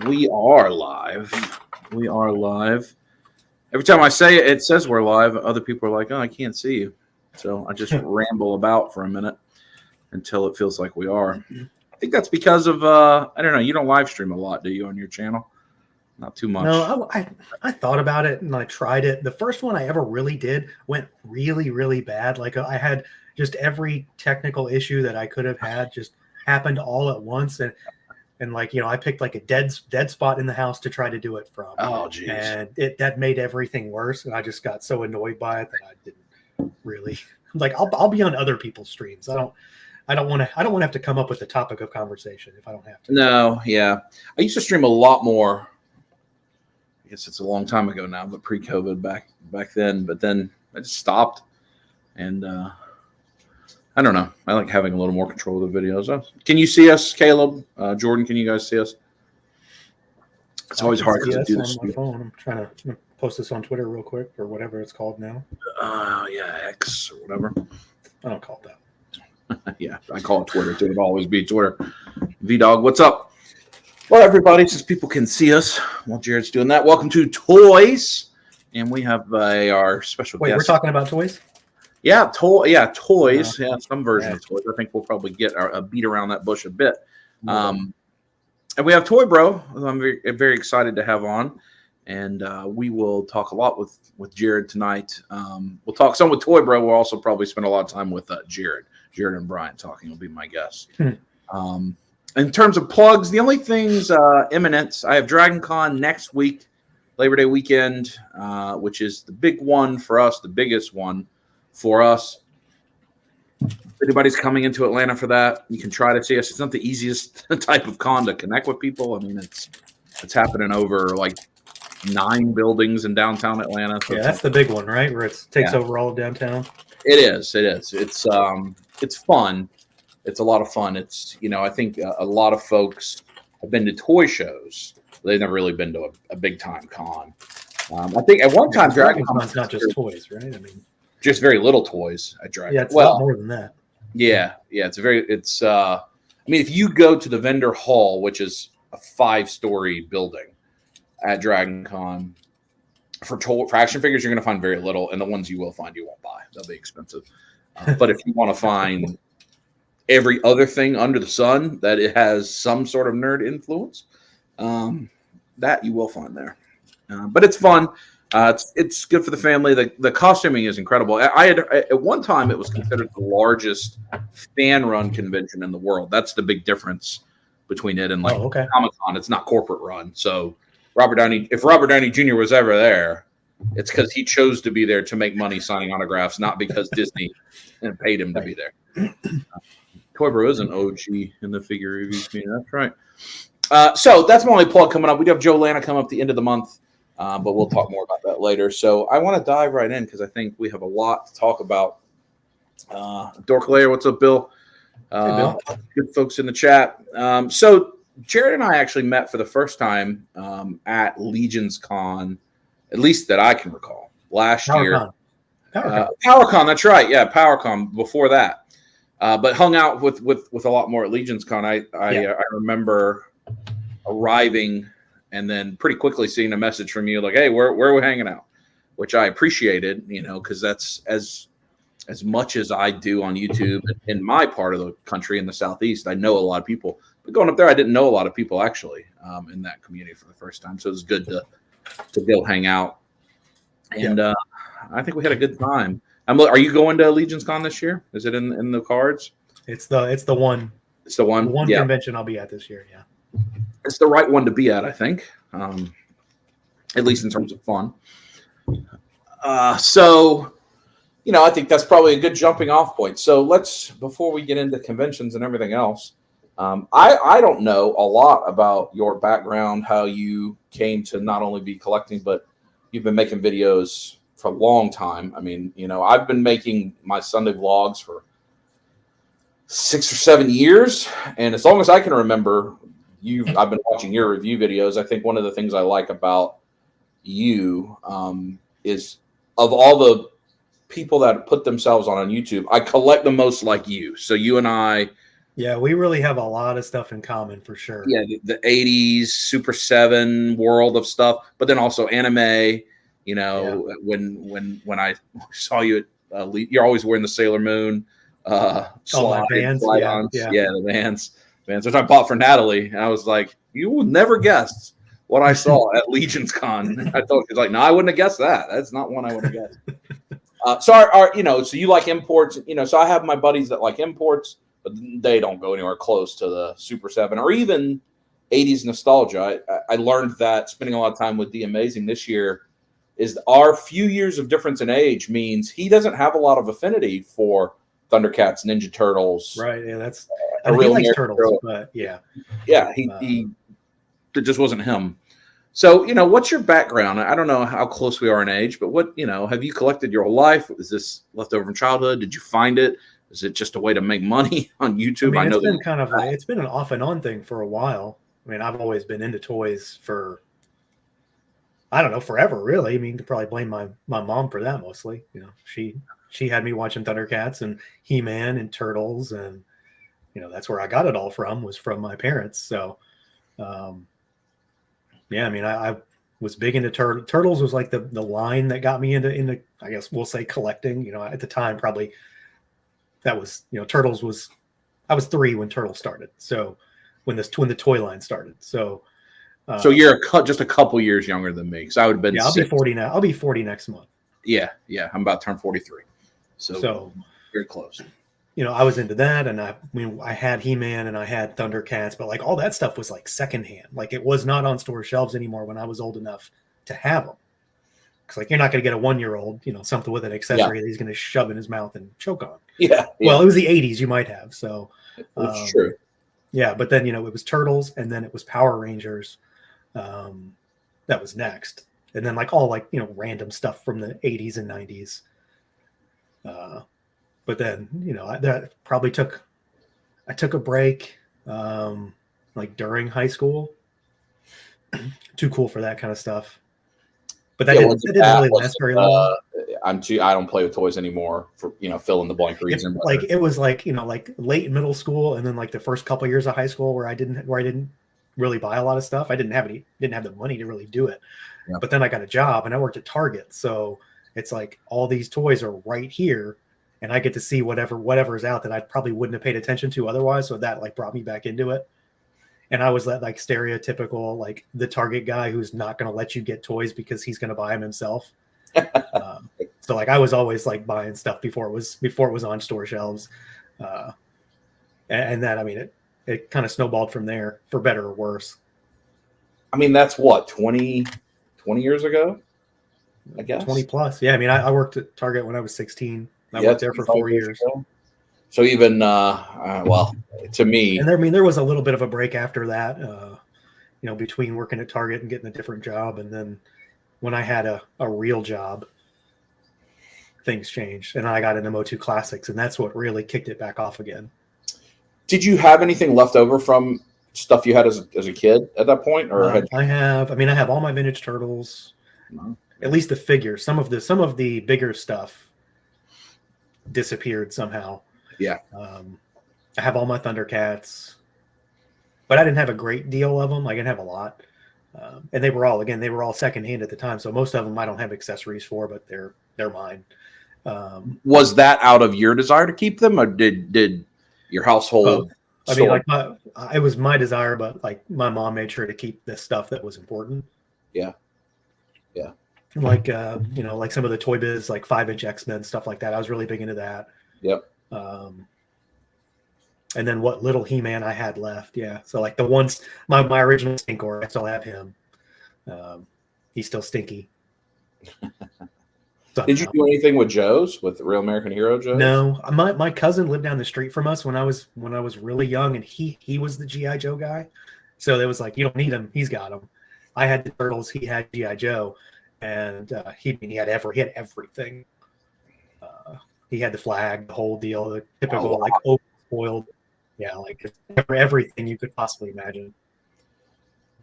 We are live. We are live. Every time I say it, it says we're live. Other people are like, oh, I can't see you. So I just ramble about for a minute until it feels like we are. I think that's because of, I don't know, you don't live stream a lot, do you, on your channel? Not too much. No, I thought about it and I tried it. The first one I ever really did went really, really bad. Like I had just every technical issue that I could have had just happened all at once. And like, you know, I picked like a dead spot in the house to try to do it from. Oh, geez. And that made everything worse. And I just got so annoyed by it that I didn't really like, I'll be on other people's streams. I don't want to have to come up with a topic of conversation if I don't have to. No. Yeah. I used to stream a lot more. I guess it's a long time ago now, but pre-COVID back then. But then I just stopped, and I don't know. I like having a little more control of the videos. Can you see us, Caleb? Jordan, can you guys see us? It's always hard to do this on my phone. I'm trying to post this on Twitter real quick or whatever it's called now. Yeah, X or whatever. I don't call it that. Yeah, I call it Twitter too. It'll always be Twitter. V-Dog, what's up? Well, everybody, since people can see us while Jared's doing that, welcome to Toys. And we have our special guest. We're talking about toys? Yeah, toys. Yeah, some version of toys. I think we'll probably get a beat around that bush a bit. And we have Toy Bro, who I'm very, very excited to have on. And we will talk a lot with Jared tonight. We'll talk some with Toy Bro. We'll also probably spend a lot of time with Jared. Jared and Brian talking will be my guess. In terms of plugs, the only things imminent, I have Dragon Con next week, Labor Day weekend, which is the big one for us, the biggest one for us. If anybody's coming into Atlanta for that, you can try to see us. It's not the easiest type of con to connect with people. I mean, it's happening over like 9 buildings in downtown Atlanta. So yeah, that's the big one, right? Where it takes over all of downtown. It is. It's fun. It's a lot of fun. It's, you know, I think a lot of folks have been to toy shows. They've never really been to a big time con. I think at one time Dragon Con's not just toys, right? I mean, just very little toys at Dragon. Yeah, it's a lot more than that. Yeah. I mean, if you go to the vendor hall, which is a 5-story building at Dragon Con, for action figures, you're going to find very little, and the ones you will find, you won't buy. They'll be expensive. But if you want to find every other thing under the sun that it has some sort of nerd influence, that you will find there. But it's fun. It's good for the family. The costuming is incredible. I had at one time it was considered the largest fan run convention in the world. That's the big difference between it and like Comic-Con. It's not corporate run. So if Robert Downey Jr. was ever there, it's because he chose to be there to make money signing autographs, not because Disney paid him to be there. Toy Bro is an OG in the figure review community. That's right. So that's my only plug coming up. We do have Joe Lana coming up at the end of the month, but we'll talk more about that later. So I want to dive right in because I think we have a lot to talk about. Dork-Layer, what's up, Bill? Hey, Bill. Good folks in the chat. So Jared and I actually met for the first time at Legion's Con, at least that I can recall, last year. PowerCon, that's right. Yeah, PowerCon before that. But hung out with a lot more at Legion's Con. I remember arriving and then pretty quickly seeing a message from you like, hey, where are we hanging out? Which I appreciated, you know, because that's as much as I do on YouTube in my part of the country in the Southeast. I know a lot of people, but going up there, I didn't know a lot of people actually in that community for the first time. So it was good to go hang out. And I think we had a good time. Are you going to Legion's Con this year? Is it in the cards? It's the one. It's the one. The one convention I'll be at this year. Yeah. It's the right one to be at, I think. At least in terms of fun. So, you know, I think that's probably a good jumping off point. So before we get into conventions and everything else, I don't know a lot about your background, how you came to not only be collecting, but you've been making videos for a long time. I mean, you know, I've been making my Sunday vlogs for 6 or 7 years, and as long as I can remember, I've been watching your review videos. I think one of the things I like about you is of all the people that put themselves on YouTube, I collect the most like you. So you and I Yeah, we really have a lot of stuff in common for sure. Yeah, the 80s Super 7 world of stuff, but then also anime. You Yeah. know, when I saw you at you're always wearing the Sailor Moon Oh, my slide Vans. slide Yeah, ons. yeah. Yeah, the Vans, which I bought for Natalie, and I was like, you will never guess what I saw at Legion's Con. I told she's like, no, I wouldn't have guessed that. That's not one I would have guessed. So so you like imports, so I have my buddies that like imports, but they don't go anywhere close to the Super 7 or even 80s nostalgia. I learned that spending a lot of time with The Amazing this year is our few years of difference in age means he doesn't have a lot of affinity for Thundercats, Ninja Turtles. Right. Yeah, a he real likes American turtles, Hero. but yeah. Yeah, he it just wasn't him. So, what's your background? I don't know how close we are in age, but what, have you collected your whole life? Is this left over from childhood? Did you find it? Is it just a way to make money on YouTube? I mean, know it's been kind of like, it's been an off and on thing for a while. I mean, I've always been into toys for, I don't know, forever, really. I mean, you could probably blame my mom for that mostly. She had me watching Thundercats and He-Man and Turtles, and that's where I got it all from, was from my parents. So, yeah, I mean, I was big into Turtles. Was like the line that got me into I guess we'll say collecting. At the time, probably that was Turtles was, I was 3 when Turtles started. So when the toy line started. So you're just a couple years younger than me, because I would have been. Yeah, I'll be 40 now. I'll be 40 next month. Yeah, I'm about to turn 43. So very close. I was into that, and I had He-Man and I had Thundercats, but like all that stuff was like secondhand. Like it was not on store shelves anymore when I was old enough to have them. Because like you're not going to get a 1-year-old, something with an accessory that he's going to shove in his mouth and choke on. Yeah. Well, it was the 80s. You might have. So that's true. Yeah, but then it was Turtles, and then it was Power Rangers. That was next, and then like all like random stuff from the 80s and 90s. But then that probably I took a break like during high school. Too cool for that kind of stuff. But that didn't really last very long. I don't play with toys anymore for fill in the blank reason. It was like like late middle school, and then like the first couple of years of high school where I didn't really buy a lot of stuff. I didn't have the money to really do it. Yeah. But then I got a job and I worked at Target, so it's like all these toys are right here, and I get to see whatever is out that I probably wouldn't have paid attention to otherwise. So that like brought me back into it. And I was that like stereotypical, like the Target guy who's not going to let you get toys because he's going to buy them himself. So like I was always like buying stuff before it was on store shelves. And that, I mean, it kind of snowballed from there, for better or worse. I mean, that's what, 20 years ago, I guess. 20 plus. Yeah. I mean, I worked at Target when I was 16. I worked there for 4 years. So even, well, to me. And there was a little bit of a break after that, between working at Target and getting a different job. And then when I had a real job, things changed. And I got into Motu Classics, and that's what really kicked it back off again. Did you have anything left over from stuff you had as a kid at that point? Or I have all my vintage Turtles, at least the figures. Some of the bigger stuff disappeared somehow. Yeah. I have all my Thundercats, but I didn't have a great deal of them. I didn't have a lot. And they were all secondhand at the time. So most of them I don't have accessories for, but they're mine. Was that out of your desire to keep them, or did your household? I mean, like it was my desire, but like my mom made sure to keep the stuff that was important. Yeah. Like like some of the Toy Biz, like 5-inch X-Men stuff like that. I was really big into that. Yep. And then what little He-Man I had left, yeah. So like the ones, my original Stinkor, I still have him. He's still stinky. Did you do anything with Joe's, with the Real American Hero Joe's? No, my cousin lived down the street from us when I was really young, and he was the G.I. Joe guy. So it was like, you don't need him, he's got him. I had the Turtles, he had G.I. Joe, and he had everything. He had the flag, the whole deal, the typical like spoiled, yeah, like everything you could possibly imagine.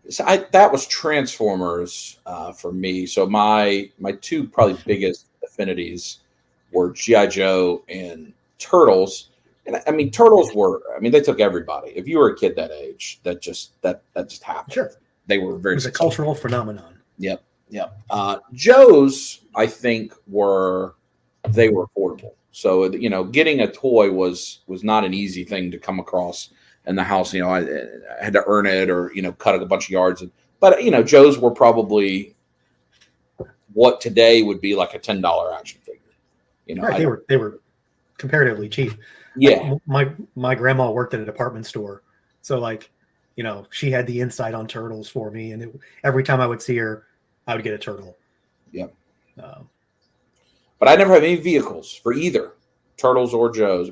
So that was Transformers for me. So my two probably biggest affinities were G.I. Joe and Turtles. And I mean, turtles were. I mean, they took everybody. If you were a kid that age, that just happened. Sure. They were very. It was a cultural phenomenon. Yep. Yep. Joe's, I think, were affordable. So getting a toy was not an easy thing to come across in the house. I had to earn it, or cut a bunch of yards. But Joe's were probably what today would be like a $10 action figure. Right. They were comparatively cheap. Yeah. Like my grandma worked at a department store, so she had the insight on turtles for me, and every time I would see her, I would get a turtle. Yep. But I never had any vehicles for either turtles or Joe's.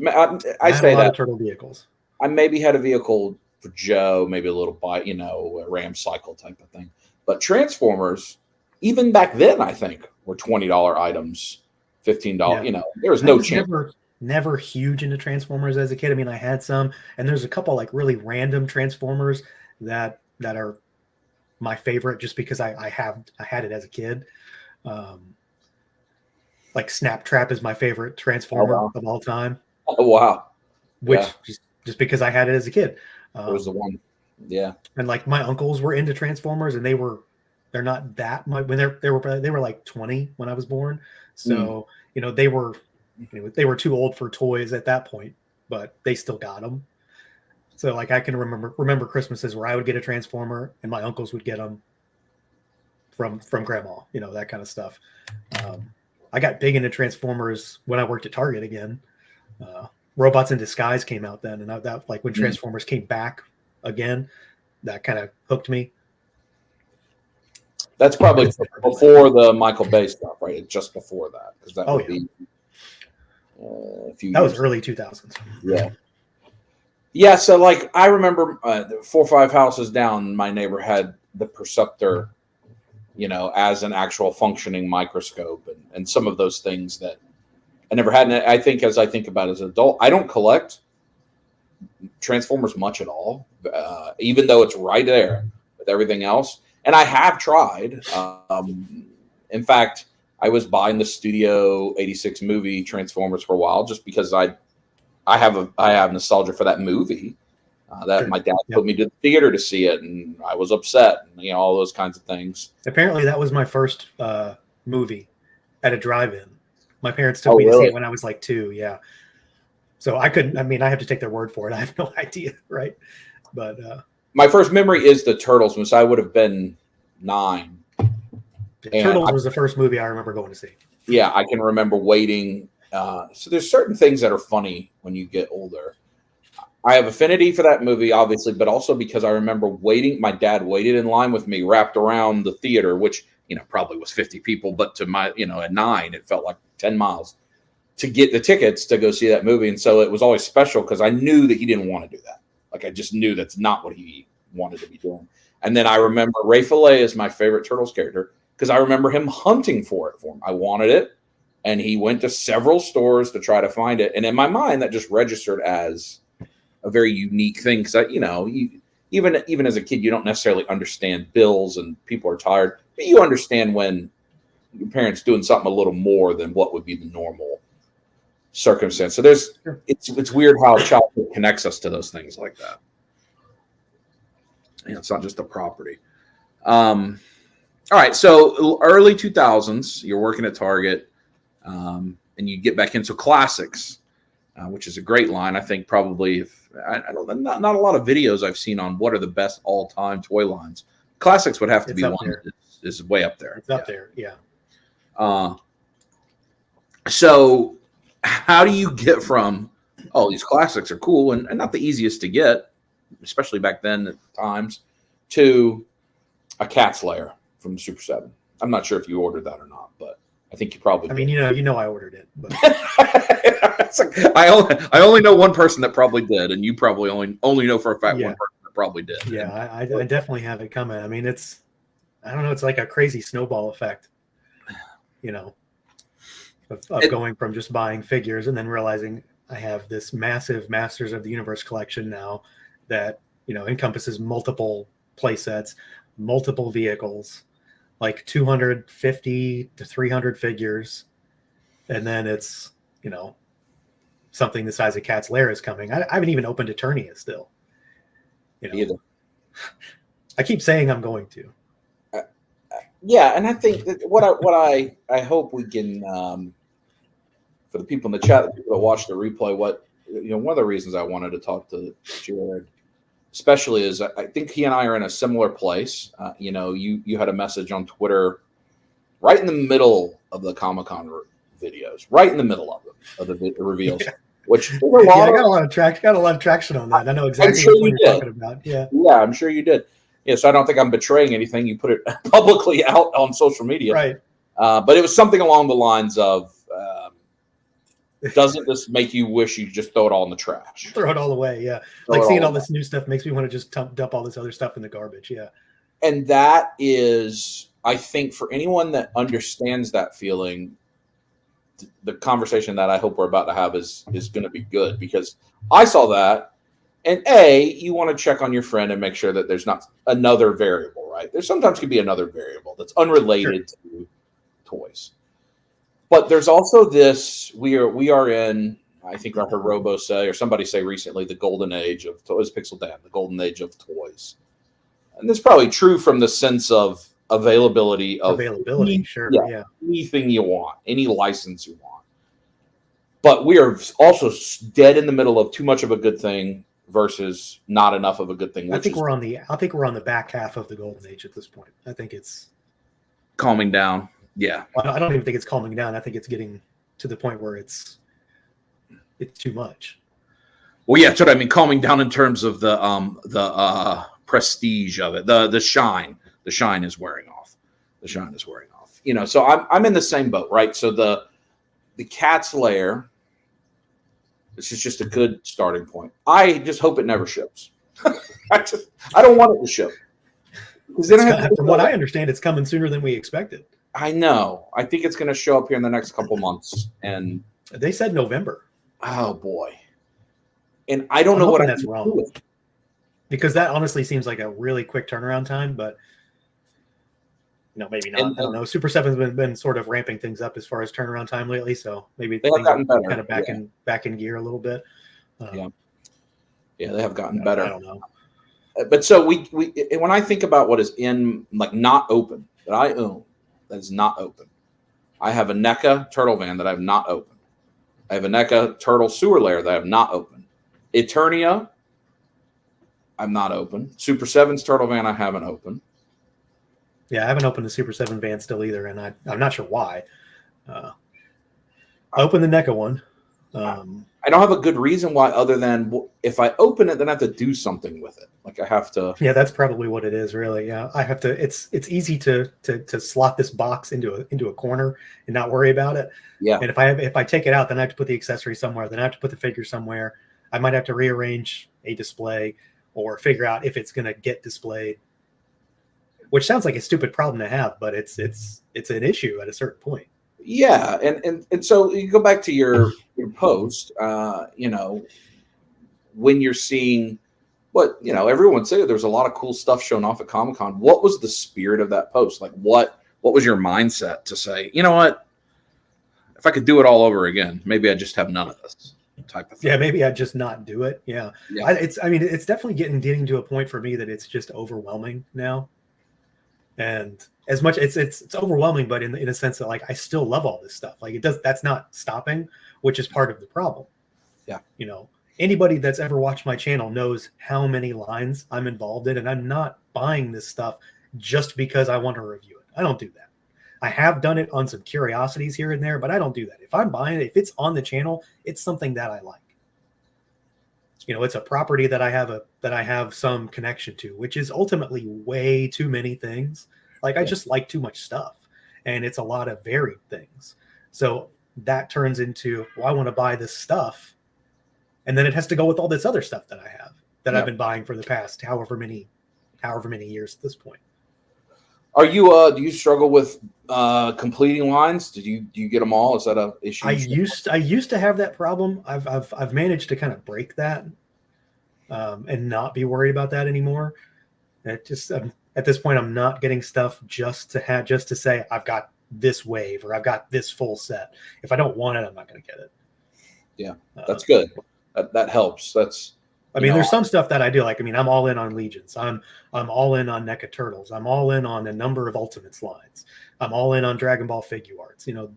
I say a lot that of turtle vehicles. I maybe had a vehicle for Joe, maybe a little bike, a Ram cycle type of thing. But Transformers, even back then, I think were $20 items, $15. Yeah. There was no chance. Never huge into Transformers as a kid. I mean, I had some, and there's a couple like really random Transformers that are my favorite just because I had it as a kid. Like Snaptrap is my favorite Transformer of all time. Oh wow! Which just because I had it as a kid. It was the one. Yeah. And like my uncles were into Transformers, and they're not that much when they were like 20 when I was born. So they were too old for toys at that point, but they still got them. So like I can remember Christmases where I would get a Transformer and my uncles would get them from grandma, that kind of stuff. I got big into Transformers when I worked at Target again. Robots in Disguise came out then, and that like when Transformers came back again, that kind of hooked me. That's probably before the Michael Bay stuff, right? Just before that, because that would be a few. That was early 2000s. Yeah. Yeah, so like I remember 4 or 5 houses down, my neighbor had the Perceptor, as an actual functioning microscope, and some of those things that I never had. And I think as I think about it as an adult, I don't collect Transformers much at all, even though it's right there with everything else. And I have tried. In fact, I was buying the Studio 86 movie Transformers for a while just because I have nostalgia for that movie. That my dad put me to the theater to see it, and I was upset, and all those kinds of things. Apparently, that was my first movie at a drive-in. My parents took me to see it when I was like 2. Yeah, so I couldn't. I mean, I have to take their word for it. I have no idea, right? But my first memory is the Turtles, which I would have been 9. Turtles was the first movie I remember going to see. Yeah, I can remember waiting. So there's certain things that are funny when you get older. I have affinity for that movie, obviously, but also because I remember waiting. My dad waited in line with me, wrapped around the theater, which probably was 50 people, but to my at 9, it felt like 10 miles to get the tickets to go see that movie. And so it was always special because I knew that he didn't want to do that. Like I just knew that's not what he wanted to be doing. And then I remember Ray Fillet is my favorite Turtles character because I remember him hunting for him. I wanted it, and he went to several stores to try to find it. And in my mind, that just registered as a very unique thing because even as a kid, you don't necessarily understand bills and people are tired, but you understand when your parents doing something a little more than what would be the normal circumstance. So it's weird how childhood connects us to those things like that. It's not just a property. All right, so early 2000s, you're working at Target, and you get back into classics, which is a great line. I think probably not a lot of videos I've seen on what are the best all-time toy lines. Classics would have to be one that is way up there. It's up there, yeah. So how do you get from, these classics are cool and not the easiest to get, especially back then at times, to a Cat's Lair from Super 7? I'm not sure if you ordered that or not, but I think you probably did. I mean, I ordered it. But. I only know one person that probably did, and you probably only know for a fact one person that probably did. Yeah, I definitely have it coming. I mean, I don't know, it's like a crazy snowball effect, of going from just buying figures and then realizing I have this massive Masters of the Universe collection now that, encompasses multiple play sets, multiple vehicles, like 250 to 300 figures. And then it's, something the size of Cat's Lair is coming. I haven't even opened Eternia still. Either. I keep saying I'm going to. Yeah, and I think that what I hope we can for the people in the chat, the people that watch the replay, one of the reasons I wanted to talk to Jared, especially, is I think he and I are in a similar place. You had a message on Twitter right in the middle of the Comic-Con videos, right in the middle of the reveals. Yeah. Which I got a lot of traction on that. I know exactly what you're talking about. Yeah, I'm sure you did. Yeah, so I don't think I'm betraying anything. You put it publicly out on social media, right? But it was something along the lines of, doesn't this make you wish you just throw it all in the trash? Throw it all away, yeah. Like seeing all this new stuff makes me want to just dump all this other stuff in the garbage, yeah. And that is, I think, for anyone that understands that feeling, the conversation that I hope we're about to have is going to be good, because I saw that, and you want to check on your friend and make sure that there's not another variable, right? There sometimes could be another variable that's unrelated to toys. But there's also this, we are in, I think I heard Robo say, or somebody say recently, the golden age of toys, Pixel Dan, the golden age of toys. And that's probably true from the sense of availability, sure, yeah. Anything you want, any license you want. But we are also dead in the middle of too much of a good thing versus not enough of a good thing. I think we're on the back half of the golden age at this point. I think it's calming down. Yeah. I don't even think it's calming down. I think it's getting to the point where it's too much. Well, yeah, that's what I mean. Calming down in terms of the prestige of it. The shine. The shine is wearing off. So I'm in the same boat, right? So the Cat's Lair, this is just a good starting point. I just hope it never ships. I don't want it to ship. Because then from what I understand, it's coming sooner than we expected. I know. I think it's going to show up here in the next couple months, and they said November. Oh boy! And I don't know what that's wrong, because that honestly seems like a really quick turnaround time. But maybe not. I don't know. Super 7's been sort of ramping things up as far as turnaround time lately, so maybe they have gotten better. Kind of back in gear a little bit. Yeah, they have gotten better. I don't know. But so we when I think about what is in not open that I own. That is not open. I have a NECA Turtle Van that I have not opened. I have a NECA Turtle Sewer Lair that I have not opened. Eternia, I'm not open. Super 7's Turtle Van, I haven't opened. Yeah, I haven't opened the Super 7 van still either, and I'm not sure why. I opened the NECA one. I don't have a good reason why, other than if I open it, then I have to do something with it. I have to. Yeah, that's probably what it is, really. Yeah, I have to. It's easy to slot this box into a corner and not worry about it. Yeah. And if I take it out, then I have to put the accessory somewhere. Then I have to put the figure somewhere. I might have to rearrange a display or figure out if it's going to get displayed. Which sounds like a stupid problem to have, but it's an issue at a certain point. Yeah, and so you go back to your post, when you're seeing what, everyone said there's a lot of cool stuff shown off at Comic-Con. What was the spirit of that post? What was your mindset to say, you know what, if I could do it all over again, maybe I just have none of this type of thing. Yeah, maybe I just not do it. Yeah. It's definitely getting to a point for me that it's just overwhelming now. And as much it's overwhelming, but in a sense that I still love all this stuff. That's not stopping, which is part of the problem. Yeah. Anybody that's ever watched my channel knows how many lines I'm involved in, and I'm not buying this stuff just because I want to review it. I don't do that. I have done it on some curiosities here and there, but I don't do that. If I'm buying it, if it's on the channel, it's something that I like. It's a property that I have some connection to, which is ultimately way too many things. I just like too much stuff, and it's a lot of varied things. So that turns into, I want to buy this stuff, and then it has to go with all this other stuff that I have that I've been buying for the past however many years at this point. Are you do you struggle with completing lines? Do you get them all? Is that a issue? I used to have that problem. I've managed to kind of break that and not be worried about that anymore. It just at this point, I'm not getting stuff just to say I've got this wave or I've got this full set. If I don't want it, I'm not going to get it. Yeah, that's good. That helps. That's. I mean, there's some stuff that I do. Like, I mean, I'm all in on Legions. I'm all in on NECA Turtles. I'm all in on a number of Ultimates lines. I'm all in on Dragon Ball figure arts. You know,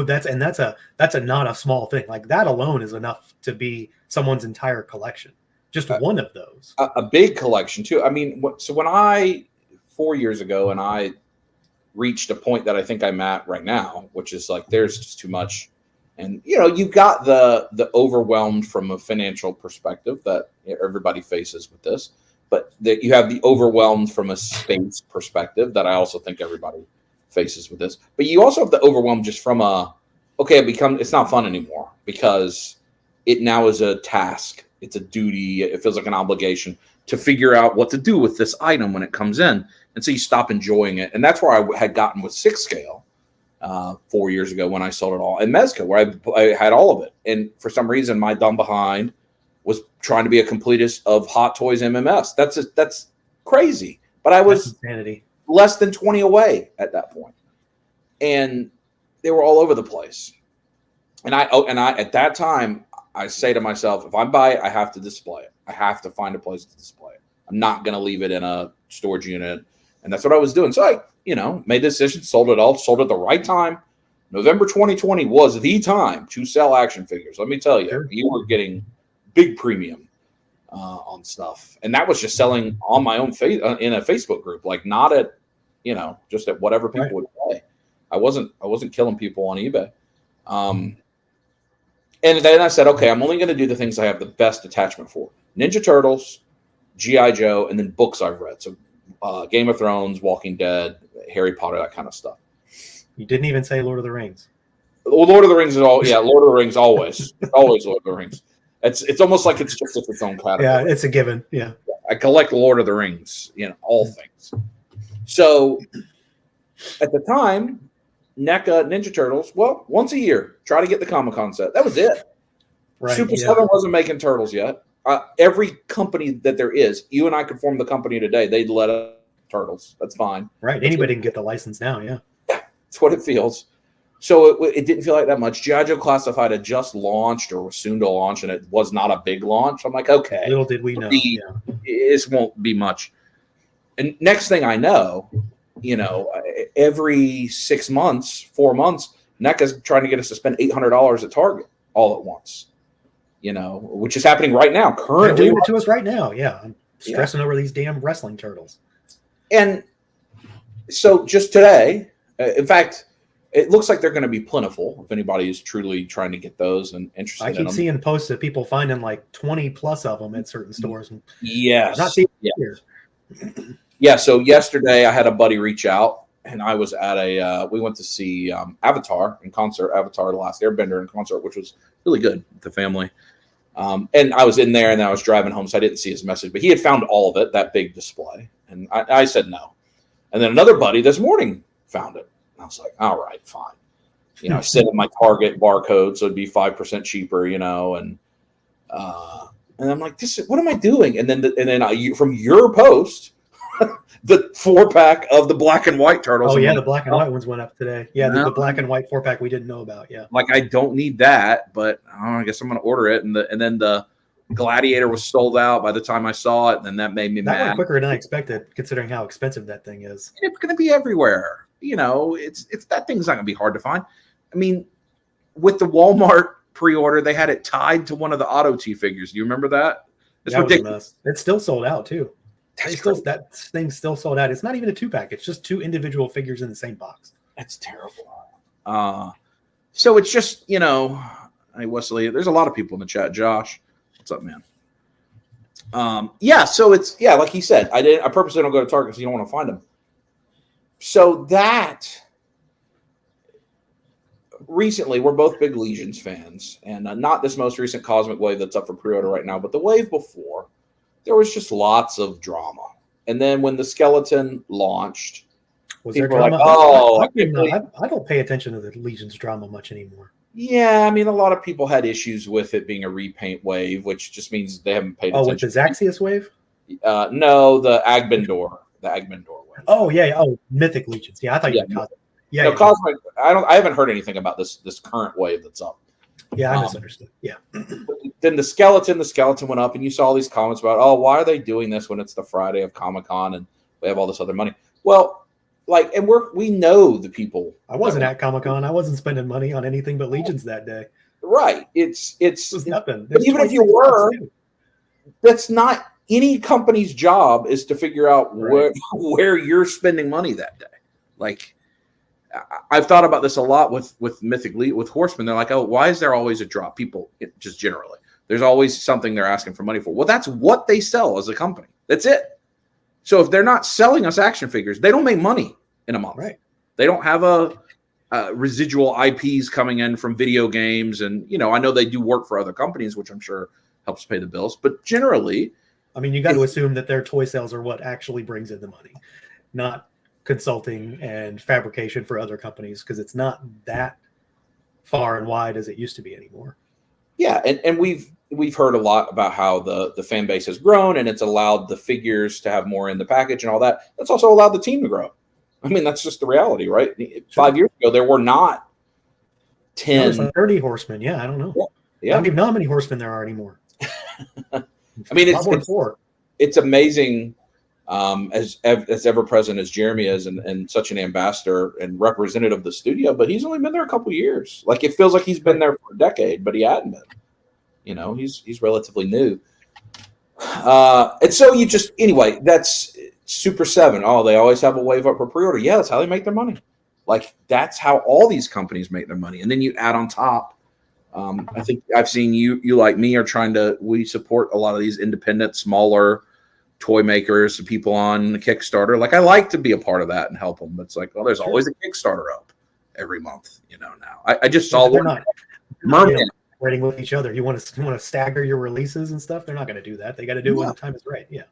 that's a not a small thing. Like that alone is enough to be someone's entire collection. Just one of those. A big collection too. I mean, so when 4 years ago, and I reached a point that I think I'm at right now, which is like there's just too much. And you know, you've got the overwhelmed from a financial perspective that everybody faces with this, but that you have the overwhelmed from a space perspective that I also think everybody faces with this. But you also have the overwhelmed just from it's not fun anymore because it now is a task. It's a duty. It feels like an obligation to figure out what to do with this item when it comes in. And so you stop enjoying it. And that's where I had gotten with 6 scale 4 years ago when I sold it all. And Mezco, where I had all of it. And for some reason, my dumb behind was trying to be a completist of Hot Toys MMS. That's crazy. But I was less than 20 away at that point. And they were all over the place. And I at that time, I say to myself, if I buy it, I have to display it. I have to find a place to display it. I'm not going to leave it in a storage unit. And that's what I was doing. So I, made the decision, sold it all, sold at the right time. November 2020 was the time to sell action figures. Let me tell you, you were getting big premium on stuff. And that was just selling on my own in a Facebook group, like not at, just at whatever people would pay. I wasn't killing people on eBay. And then I said, okay, I'm only going to do the things I have the best attachment for. Ninja Turtles, G.I. Joe, and then books I've read. So Game of Thrones, Walking Dead, Harry Potter, that kind of stuff. You didn't even say Lord of the Rings. Well, Lord of the Rings is Lord of the Rings always. Always Lord of the Rings. It's almost like it's just its own category. Yeah, it's a given. Yeah. I collect Lord of the Rings, all things. So at the time, NECA Ninja Turtles, well, once a year, try to get the Comic-Con set. That was it. Right, Super 7 wasn't making Turtles yet. Every company that there is, you and I could form the company today, they'd let us Turtles. That's fine. Right. Anybody can get the license now, yeah. Yeah, that's what it feels. So it didn't feel like that much. G.I. Joe Classified had just launched or was soon to launch, and it was not a big launch. I'm like, okay. Little did we know. This won't be much. And next thing I know, every 6 months, 4 months, NECA's trying to get us to spend $800 at Target all at once, which is happening right now. Currently, they're doing it to us right now. Yeah, I'm stressing over these damn wrestling turtles. And so just today, in fact, it looks like they're going to be plentiful if anybody is truly trying to get those and interested in them. I keep seeing posts of people finding like 20 plus of them at certain stores. Yes. Not seeing here. Yeah, so yesterday I had a buddy reach out, and I was at we went to see Avatar in concert, Avatar The Last Airbender in concert, which was really good with the family. And I was in there, and then I was driving home, so I didn't see his message. But he had found all of it, that big display. And I said no. And then another buddy this morning found it. And I was like, all right, fine. I set in my Target barcode, so it'd be 5% cheaper, and I'm like, what am I doing? And then from your post, the 4-pack of the black and white turtles. Oh, yeah, the black and white ones went up today. Yeah, the black and white 4-pack we didn't know about. Yeah. Like, I don't need that, but I guess I'm going to order it. And then the Gladiator was sold out by the time I saw it, and then that made me mad. That went quicker than I expected, considering how expensive that thing is. It's going to be everywhere. It's that thing's not going to be hard to find. I mean, with the Walmart pre-order, they had it tied to one of the Auto T figures. Do you remember that? It's ridiculous. It's still sold out too. That thing's still sold out. It's not even a 2-pack. It's just 2 individual figures in the same box. That's terrible. So it's just, hey, Wesley, there's a lot of people in the chat. Josh, what's up, man? So it's, like he said, I purposely don't go to Target because you don't want to find them. So that recently, we're both big Legions fans, and not this most recent Cosmic Wave that's up for pre-order right now, but the wave before, there was just lots of drama. And then when the skeleton launched, was there drama? Like, I don't pay attention to the Legion's drama much anymore. Yeah, I mean, a lot of people had issues with it being a repaint wave, which just means they haven't paid attention. Oh, with the Zaxius wave? No, the Agbendor. The Agbendor wave. Oh, yeah. Oh, Mythic Legions. Yeah, I thought you were Cosmic. Yeah, Cosmic. I haven't heard anything about this current wave that's up. Yeah, I misunderstood. Yeah. Then the skeleton went up, and you saw these comments about, oh, why are they doing this when it's the Friday of Comic-Con and we have all this other money? Well, like, and we know the people. I wasn't at Comic-Con. I wasn't spending money on anything but Legions that day. Right. It's nothing. But even if you were, that's not any company's job is to figure out where you're spending money that day. Like, I've thought about this a lot with Mythic League, with Horsemen. They're like, oh, why is there always a drop? People, just generally, there's always something they're asking for money for. Well, that's what they sell as a company. That's it. So if they're not selling us action figures, they don't make money in a month. Right. They don't have a residual IPs coming in from video games. And, I know they do work for other companies, which I'm sure helps pay the bills. But generally, I mean, you got to assume that their toy sales are what actually brings in the money, not consulting and fabrication for other companies, because it's not that far and wide as it used to be anymore. Yeah, and we've heard a lot about how the fan base has grown, and it's allowed the figures to have more in the package and all that. That's also allowed the team to grow. I mean, that's just the reality, right? Sure. 5 years ago, there were not 10. There's like 30 horsemen. Yeah, I don't know. Yeah. I don't even know how many horsemen there are anymore. I mean, it's amazing. As ever present as Jeremy is, and such an ambassador and representative of the studio, but he's only been there a couple years. Like, it feels like he's been there for a decade, but he hadn't been. He's relatively new. And so anyway, that's Super 7. Oh, they always have a wave up for pre-order. Yeah, that's how they make their money. Like, that's how all these companies make their money. And then you add on top. I think I've seen you like me we support a lot of these independent, smaller toy makers and people on the Kickstarter. Like, I like to be a part of that and help them. But it's like, well, there's always a Kickstarter up every month, now. I just saw one. Merman writing with each other. You want to stagger your releases and stuff. They're not going to do that. They got to do it when the time is right. Yeah.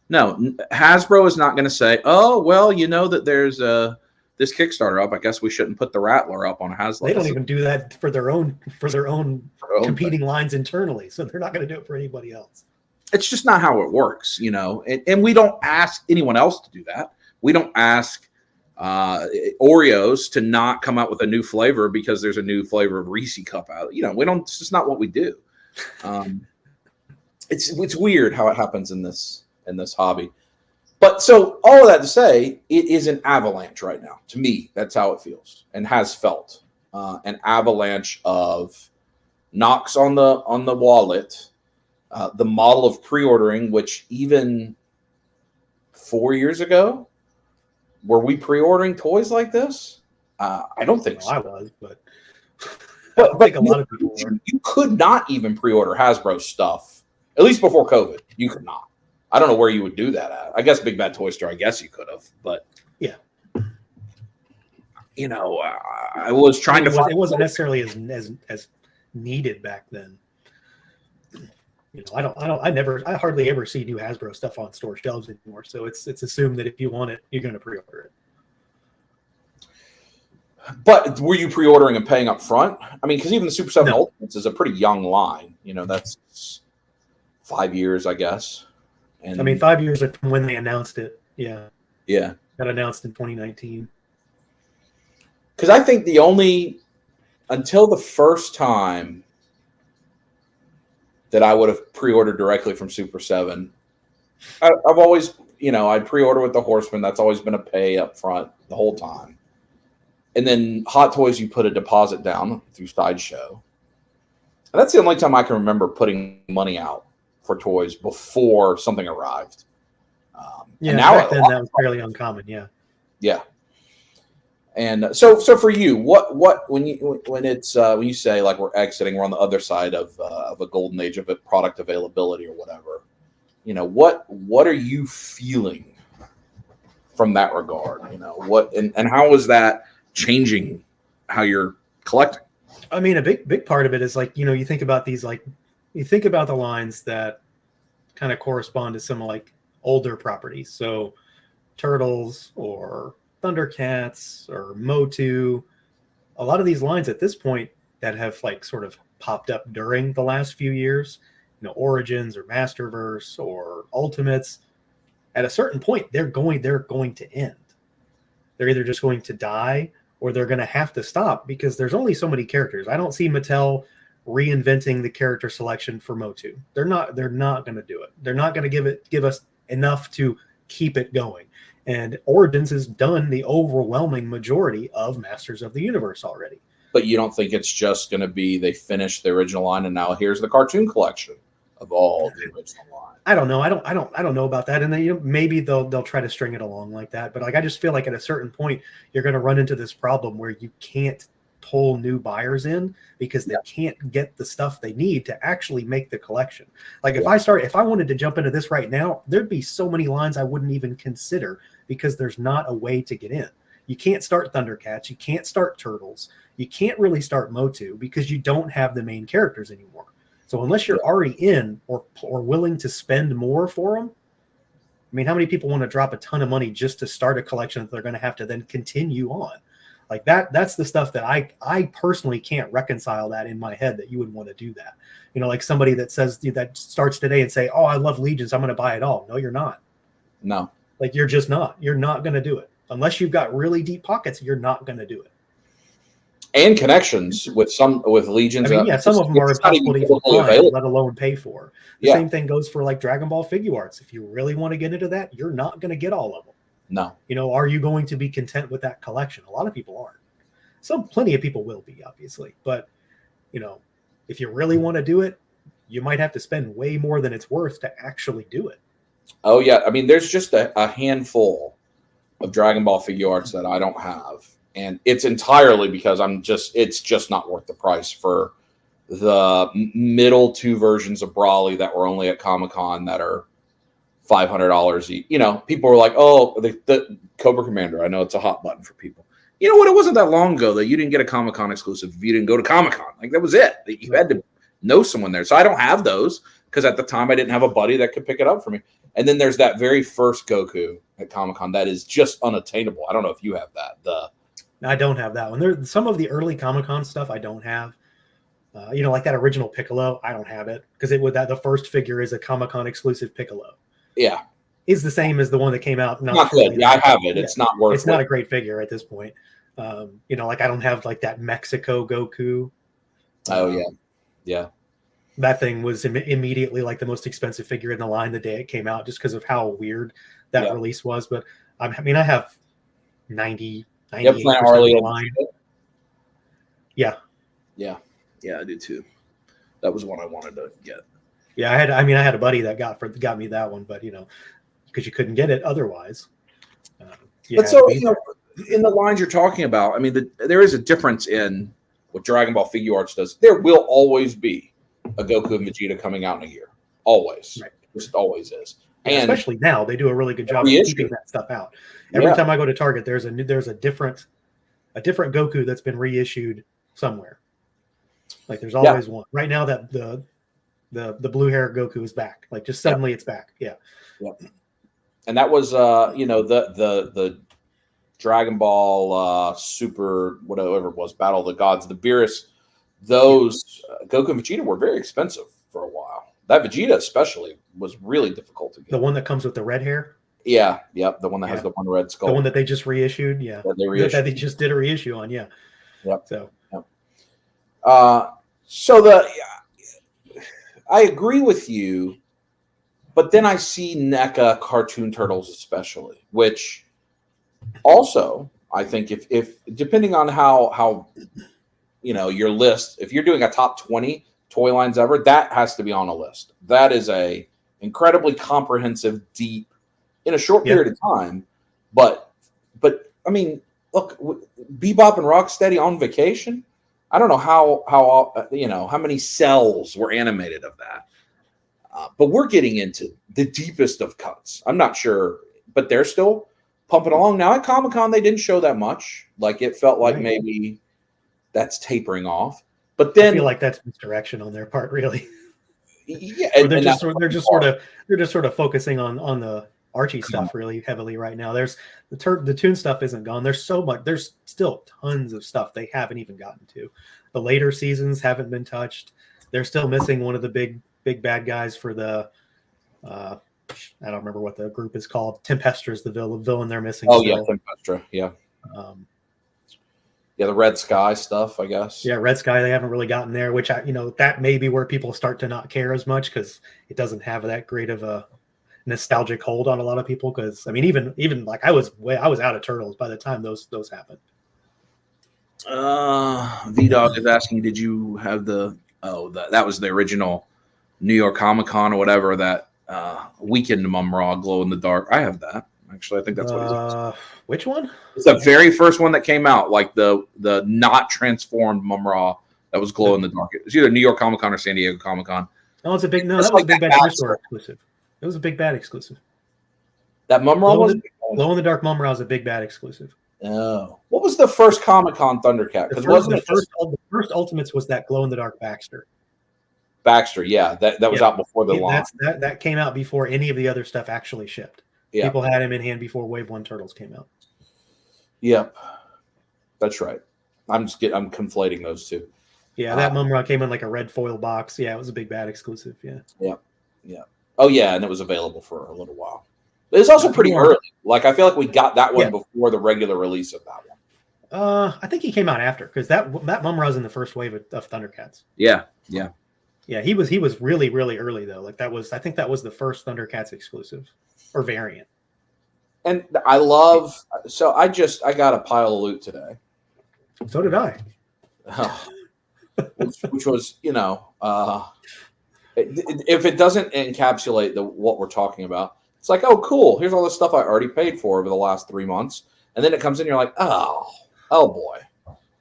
No, Hasbro is not going to say, oh, well, that there's this Kickstarter up. I guess we shouldn't put the Rattler up on Hasbro. They don't even do that for their own competing lines internally. So they're not going to do it for anybody else. It's just not how it works, and we don't ask anyone else to do that. We don't ask Oreos to not come out with a new flavor because there's a new flavor of Reese Cup out. We don't. It's just not what we do. It's weird how it happens in this hobby. But so all of that to say, it is an avalanche right now. To me, that's how it feels and has felt. An avalanche of knocks on the wallet. The model of pre-ordering, which even 4 years ago, were we pre-ordering toys like this? I don't think so. I was, but I think a lot of people were. You could not even pre-order Hasbro stuff, at least before COVID. You could not. I don't know where you would do that at. I guess Big Bad Toy Store, I guess you could have, but yeah. I was trying to find. It wasn't necessarily as needed back then. I hardly ever see new Hasbro stuff on store shelves anymore. So it's assumed that if you want it, you're going to pre-order it. But were you pre-ordering and paying up front? I mean, because even the Super 7 Ultimates is a pretty young line. That's 5 years, I guess. And 5 years from when they announced it. Yeah. Yeah. Got announced in 2019. Because I think until the first time that I would have pre-ordered directly from Super 7. I've always, I'd pre-order with the Horseman. That's always been a pay up front the whole time. And then Hot Toys, you put a deposit down through Sideshow. And that's the only time I can remember putting money out for toys before something arrived. And now back then that was fairly uncommon. Yeah. Yeah. And so for you, what when you say like we're exiting, we're on the other side of a golden age of product availability or whatever, what are you feeling from that regard? What and how is that changing how you're collecting? I mean, a big part of it is like you think about these you think about the lines that kind of correspond to some like older properties, so Turtles or Thundercats or Motu, a lot of these lines at this point that have like sort of popped up during the last few years, Origins or Masterverse or Ultimates, at a certain point they're going to end. They're either just going to die or they're going to have to stop because there's only so many characters. I don't see Mattel reinventing the character selection for Motu. They're not going to do it. They're not going to give us enough to keep it going. And Origins has done the overwhelming majority of Masters of the Universe already. But you don't think it's just going to be they finished the original line and now here's the cartoon collection of all the original line? I don't know. I don't know about that. And then maybe they'll try to string it along like that. But like I just feel like at a certain point you're going to run into this problem where you can't pull new buyers in because they can't get the stuff they need to actually make the collection. Like if I wanted to jump into this right now, there'd be so many lines I wouldn't even consider because there's not a way to get in. You can't start Thundercats. You can't start Turtles. You can't really start Motu because you don't have the main characters anymore. So unless you're already in or willing to spend more for them, I mean, how many people want to drop a ton of money just to start a collection that they're going to have to then continue on? Like that's the stuff that I personally can't reconcile that in my head that you would want to do that. You know, like somebody that says that starts today and say, oh, I love Legions, I'm going to buy it all. No, you're not. No. Like you're just not. You're not going to do it. Unless you've got really deep pockets, you're not going to do it. And connections with Legions. I mean, some of them are impossible to even find, let alone pay for. The same thing goes for like Dragon Ball Figure Arts. If you really want to get into that, you're not going to get all of them. No. You know, are you going to be content with that collection? A lot of people aren't. Plenty of people will be, obviously. But, you know, if you really want to do it, you might have to spend way more than it's worth to actually do it. Oh, yeah. I mean, there's just a handful of Dragon Ball Figure Arts that I don't have. And it's entirely because it's just not worth the price for the middle two versions of Brawly that were only at Comic-Con that are $500 each. You know, people were like, oh, the Cobra Commander. I know it's a hot button for people. You know what? It wasn't that long ago that you didn't get a Comic-Con exclusive if you didn't go to Comic-Con. Like, that was it. You had to know someone there. So I don't have those because at the time I didn't have a buddy that could pick it up for me. And then there's that very first Goku at Comic-Con that is just unattainable. I don't know if you have that. I don't have that one. There's some of the early Comic-Con stuff I don't have. You know, like that original Piccolo, I don't have it because the first figure is a Comic-Con exclusive Piccolo. Yeah, is the same as the one that came out. Not good. Yeah, I have it. It's not worth. It's not a great figure at this point. You know, like I don't have like that Mexico Goku. Oh yeah. That thing was immediately like the most expensive figure in the line the day it came out, just because of how weird that release was. But I mean, I have 98% of the line. Yeah, I do too. That was one I wanted to get. Yeah, I had a buddy that got me that one, but you know, because you couldn't get it otherwise. But so you know, in the lines you're talking about, I mean, there is a difference in what Dragon Ball Figure Arts does. There will always be a Goku and Vegeta coming out in a year, always. Right. Just always is. And especially now, they do a really good job of keeping that stuff out. Every time I go to Target, there's a different Goku that's been reissued somewhere. Like there's always one. Right now, that the blue hair Goku is back. Like just suddenly it's back. Yeah. And that was you know, the Dragon Ball Super whatever it was, Battle of the Gods, the Beerus, those Goku and Vegeta were very expensive for a while. That Vegeta especially was really difficult to get. The one that comes with the red hair? Yeah, the one that has the one red skull. The one that they just reissued, that they just did a reissue on, So I agree with you, but then I see NECA Cartoon Turtles especially, which also I think if depending on how you know your list, if you're doing a top 20 toy lines ever, that has to be on a list. That is a incredibly comprehensive, deep, in a short period of time. But I mean, look, Bebop and Rocksteady on Vacation. I don't know how you know how many cells were animated of that, but we're getting into the deepest of cuts. I'm not sure, but they're still pumping along now. At Comic-Con, they didn't show that much. Like it felt like maybe that's tapering off. But then I feel like that's misdirection on their part, really. Yeah, they're just sort of focusing on the Archie stuff really heavily right now. There's the Toon stuff isn't gone. There's still tons of stuff they haven't even gotten to. The later seasons haven't been touched. They're still missing one of the big bad guys for the I don't remember what the group is called. Tempestra is the villain they're missing. Oh still. Yeah, Tempestra. Yeah. Yeah, the Red Sky stuff, I guess. Yeah, Red Sky, they haven't really gotten there, which that may be where people start to not care as much because it doesn't have that great of a nostalgic hold on a lot of people. Because I mean, even like I was out of Turtles by the time those happened. V-Dog is asking, did you have that was the original New York Comic Con or whatever, that Weekend Mumra glow in the dark. I have that. Actually, I think that's what it is. Which one? It's the very first one that came out, like the not transformed Mumra that was glow in the dark. It's either New York Comic Con or San Diego Comic Con. Oh, that was like a Big Bad Store exclusive. It was a Big Bad exclusive. That Mumra was glow in the dark Mumra was a Big Bad exclusive. Oh, what was the first Comic Con Thundercat? The first Ultimates was that glow in the dark Baxter. Baxter, yeah, that was out before the launch. That came out before any of the other stuff actually shipped. Yeah. People had him in hand before Wave 1 Turtles came out. Yep, that's right. I'm conflating those two. Yeah, that Mumra came in like a red foil box. Yeah, it was a Big Bad exclusive. Yeah. Yeah. Oh yeah, and it was available for a little while. It was also pretty early. Like I feel like we got that one before the regular release of that one. I think he came out after because that Mumra was in the first wave of Thundercats. Yeah. He was really, really early though. Like I think that was the first Thundercats exclusive or variant. And I love. So I got a pile of loot today. So did I. Which was, if it doesn't encapsulate what we're talking about, it's like, oh, cool. Here's all the stuff I already paid for over the last 3 months. And then it comes in, you're like, oh boy.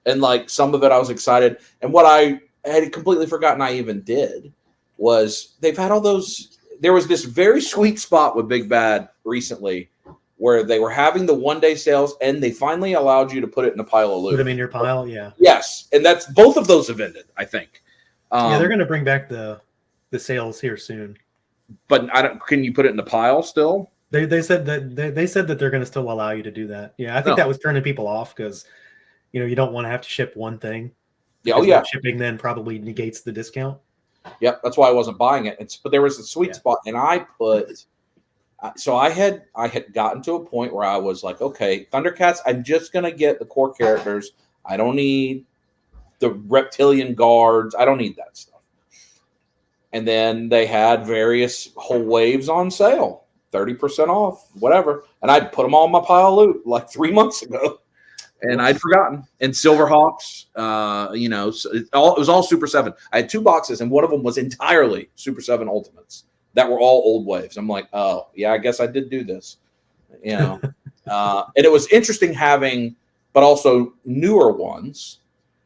And like some of it I was excited. And what I had completely forgotten I even did was they've had all those. There was this very sweet spot with Big Bad recently where they were having the one-day sales and they finally allowed you to put it in a pile of loot. Put them in your pile, yeah. Yes. And that's both of those have ended, I think. They're going to bring back the sales here soon. But can you put it in the pile still? They said that they're going to still allow you to do that. Yeah, I think that was turning people off because you don't want to have to ship one thing. Yeah, yeah. Shipping then probably negates the discount. Yep, that's why I wasn't buying it. But there was a sweet spot, and I put. So I had gotten to a point where I was like, okay, Thundercats, I'm just gonna get the core characters. I don't need the reptilian guards. I don't need that stuff. And then they had various whole waves on sale, 30% off, whatever. And I'd put them all in my pile of loot like 3 months ago. And I'd forgotten. And Silverhawks, it was all Super 7. I had 2 boxes, and one of them was entirely Super 7 Ultimates that were all old waves. I'm like, oh, yeah, I guess I did do this. And it was interesting having, but also newer ones.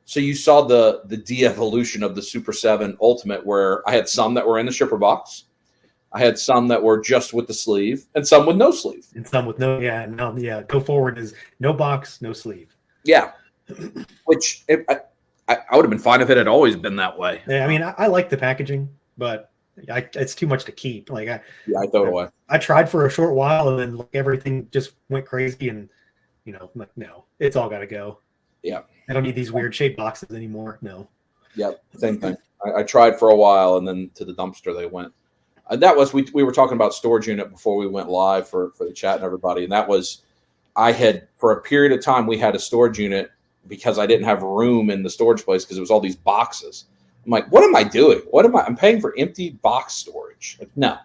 So you saw the de-evolution of the Super 7 Ultimate, where I had some that were in the shipper box. I had some that were just with the sleeve, and some with no sleeve. And some with go forward is no box, no sleeve. Yeah. Which I would have been fine if it had always been that way. Yeah, I mean, I like the packaging, but it's too much to keep. Like I throw it away. I tried for a short while, and then everything just went crazy, and like, no, it's all got to go. Yeah. I don't need these weird shaped boxes anymore. No. Yep. Same thing. I tried for a while, and then to the dumpster they went. That was we were talking about storage unit before we went live for the chat and everybody, and that was I had for a period of time we had a storage unit because I didn't have room in the storage place because it was all these boxes. I'm like, what am I doing? I'm paying for empty box storage? Like, no.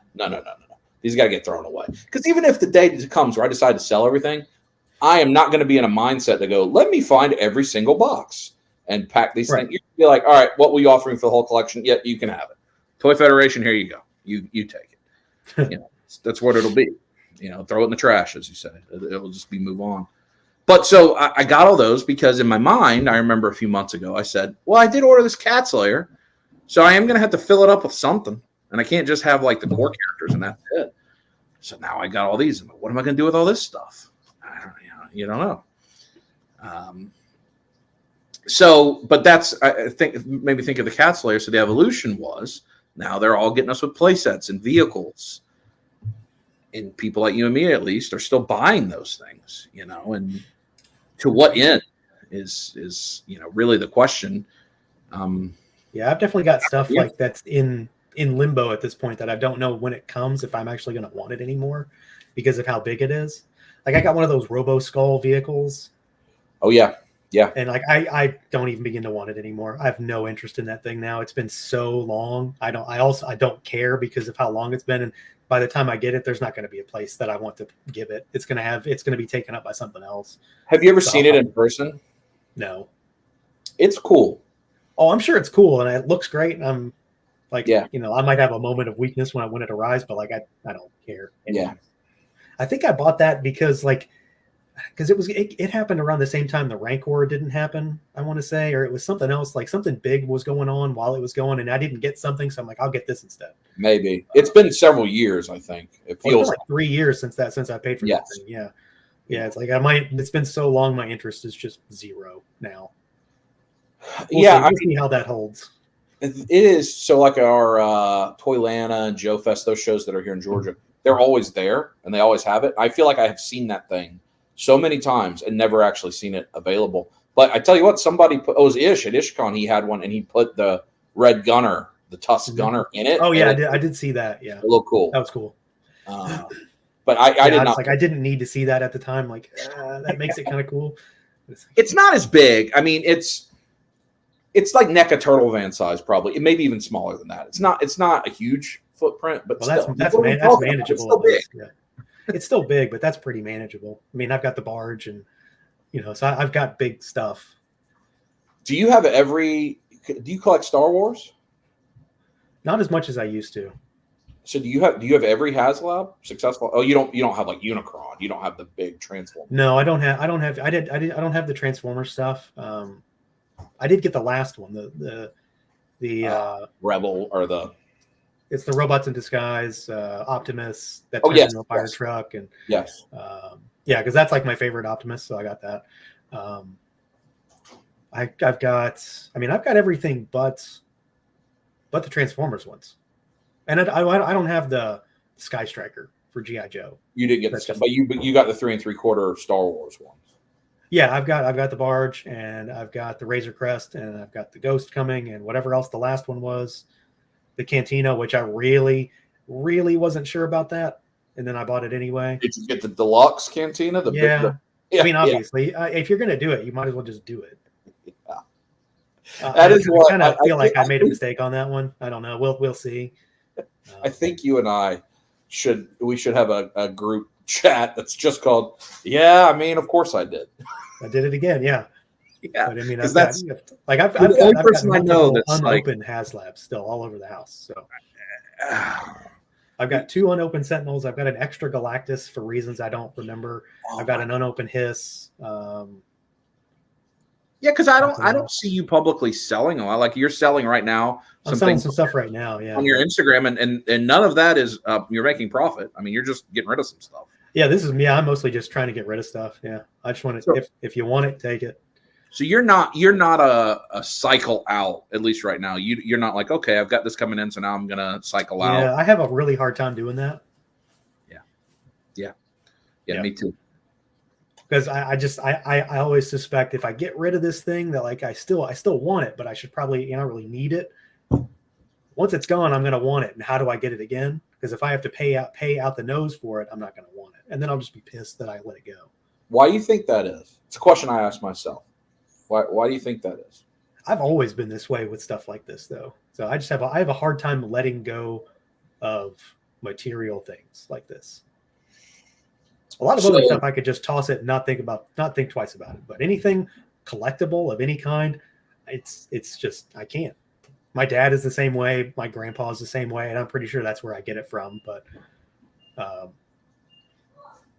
These got to get thrown away. Because even if the day comes where I decide to sell everything, I am not going to be in a mindset to go, let me find every single box and pack these things. You'd be like, all right, what were you offering for the whole collection? Yeah, you can have it. Toy Federation, here you go. You take it. That's what it'll be. Throw it in the trash, as you say. It'll just be move on. But so I got all those because in my mind, I remember a few months ago, I said, well, I did order this Cat Slayer, so I am going to have to fill it up with something. And I can't just have like the core characters and that's it. So now I got all these. What am I going to do with all this stuff? You don't know. But that's, I think, maybe think of the Cat Slayer. So the evolution was now they're all getting us with play sets and vehicles. And people like you and me, at least, are still buying those things, and to what end is really the question. Yeah, I've definitely got stuff like that's in limbo at this point that I don't know when it comes, if I'm actually going to want it anymore because of how big it is. Like I got one of those Robo Skull vehicles. Oh yeah. Yeah. And like I don't even begin to want it anymore. I have no interest in that thing now. It's been so long. I don't care because of how long it's been. And by the time I get it, there's not going to be a place that I want to give it. It's going to be taken up by something else. Have you ever seen it in person? No. It's cool. Oh, I'm sure it's cool and it looks great. And I'm like, Yeah. I might have a moment of weakness when it arrives, but like I don't care anymore. Yeah. I think I bought that because it happened around the same time the Rancor didn't happen, I want to say, or it was something else, like something big was going on while it was going, and I didn't get something, so I'm like, I'll get this instead. Maybe. It's been several years, I think. It feels it's been like 3 years since I paid for that thing. Yeah. Yeah, it's like it's been so long, my interest is just zero now. We'll see how that holds. It is. So like our Toylanta and Joe Fest, those shows that are here in Georgia, they're always there and they always have it. I feel like I have seen that thing so many times and never actually seen it available. But I tell you what, somebody put, it was Ish at IshCon, he had one and he put the Red Gunner, the Tusk Gunner in it. Oh yeah, I did see that. Yeah. It looked cool. That was cool. But I did not. Like I didn't need to see that at the time. Like that makes it kind of cool. It's not as big. I mean, it's like NECA Turtle Van size, probably. It may be even smaller than that. It's not a huge footprint, but that's manageable. It's still big. Yeah. It's still big, but that's pretty manageable. I mean, I've got the barge, and so I've got big stuff. Do you collect Star Wars? Not as much as I used to. So do you have every HasLab successful? Oh, you don't have like Unicron. You don't have the big Transformer. No, I don't have the Transformer stuff. I did get the last one, the Rebel or it's the Robots in Disguise, Optimus that turns into a fire truck, and yes, because that's like my favorite Optimus, so I got that. I've got everything but the Transformers ones, and I don't have the Sky Striker for G.I. Joe. You didn't get the stuff, but you got the 3 3/4 Star Wars ones. Yeah, I've got the barge, and I've got the Razor Crest, and I've got the Ghost coming, and whatever else the last one was, the Cantina, which I really, really wasn't sure about that, and then I bought it anyway. Did you get the deluxe Cantina? I mean, obviously, if you're going to do it, you might as well just do it. Yeah. That is what I kind of feel like I made a mistake on that one. I don't know. We'll see. I think you and I should have a group chat that's just called. Yeah, I mean, of course I did. I did it again. Yeah. Yeah. But I mean, I've got the only person I know that's unopened HasLabs still all over the house. So I've got 2 unopened Sentinels. I've got an extra Galactus for reasons I don't remember. I've got an unopened Hiss. Yeah, because I don't see you publicly selling a lot. Like you're selling right now. I'm selling some stuff right now. Yeah, on your Instagram, and none of that is you're making profit. I mean, you're just getting rid of some stuff. Yeah, I'm mostly just trying to get rid of stuff. Yeah, I just want to. If you want it, take it. So you're not a cycle out, at least right now. You're not like, okay, I've got this coming in, so now I'm gonna cycle out. Yeah, I have a really hard time doing that. Yeah, me too. Because I always suspect if I get rid of this thing that like I still want it, but I should probably really need it. Once it's gone, I'm gonna want it, and how do I get it again? Because if I have to pay out the nose for it, I'm not gonna want it, and then I'll just be pissed that I let it go. Why do you think that is? It's a question I ask myself. Why do you think that is? I've always been this way with stuff like this, though. So I have a hard time letting go of material things like this. A lot of other stuff I could just toss it and not think twice about it. But anything collectible of any kind, it's just I can't. My dad is the same way. My grandpa is the same way, and I'm pretty sure that's where I get it from. But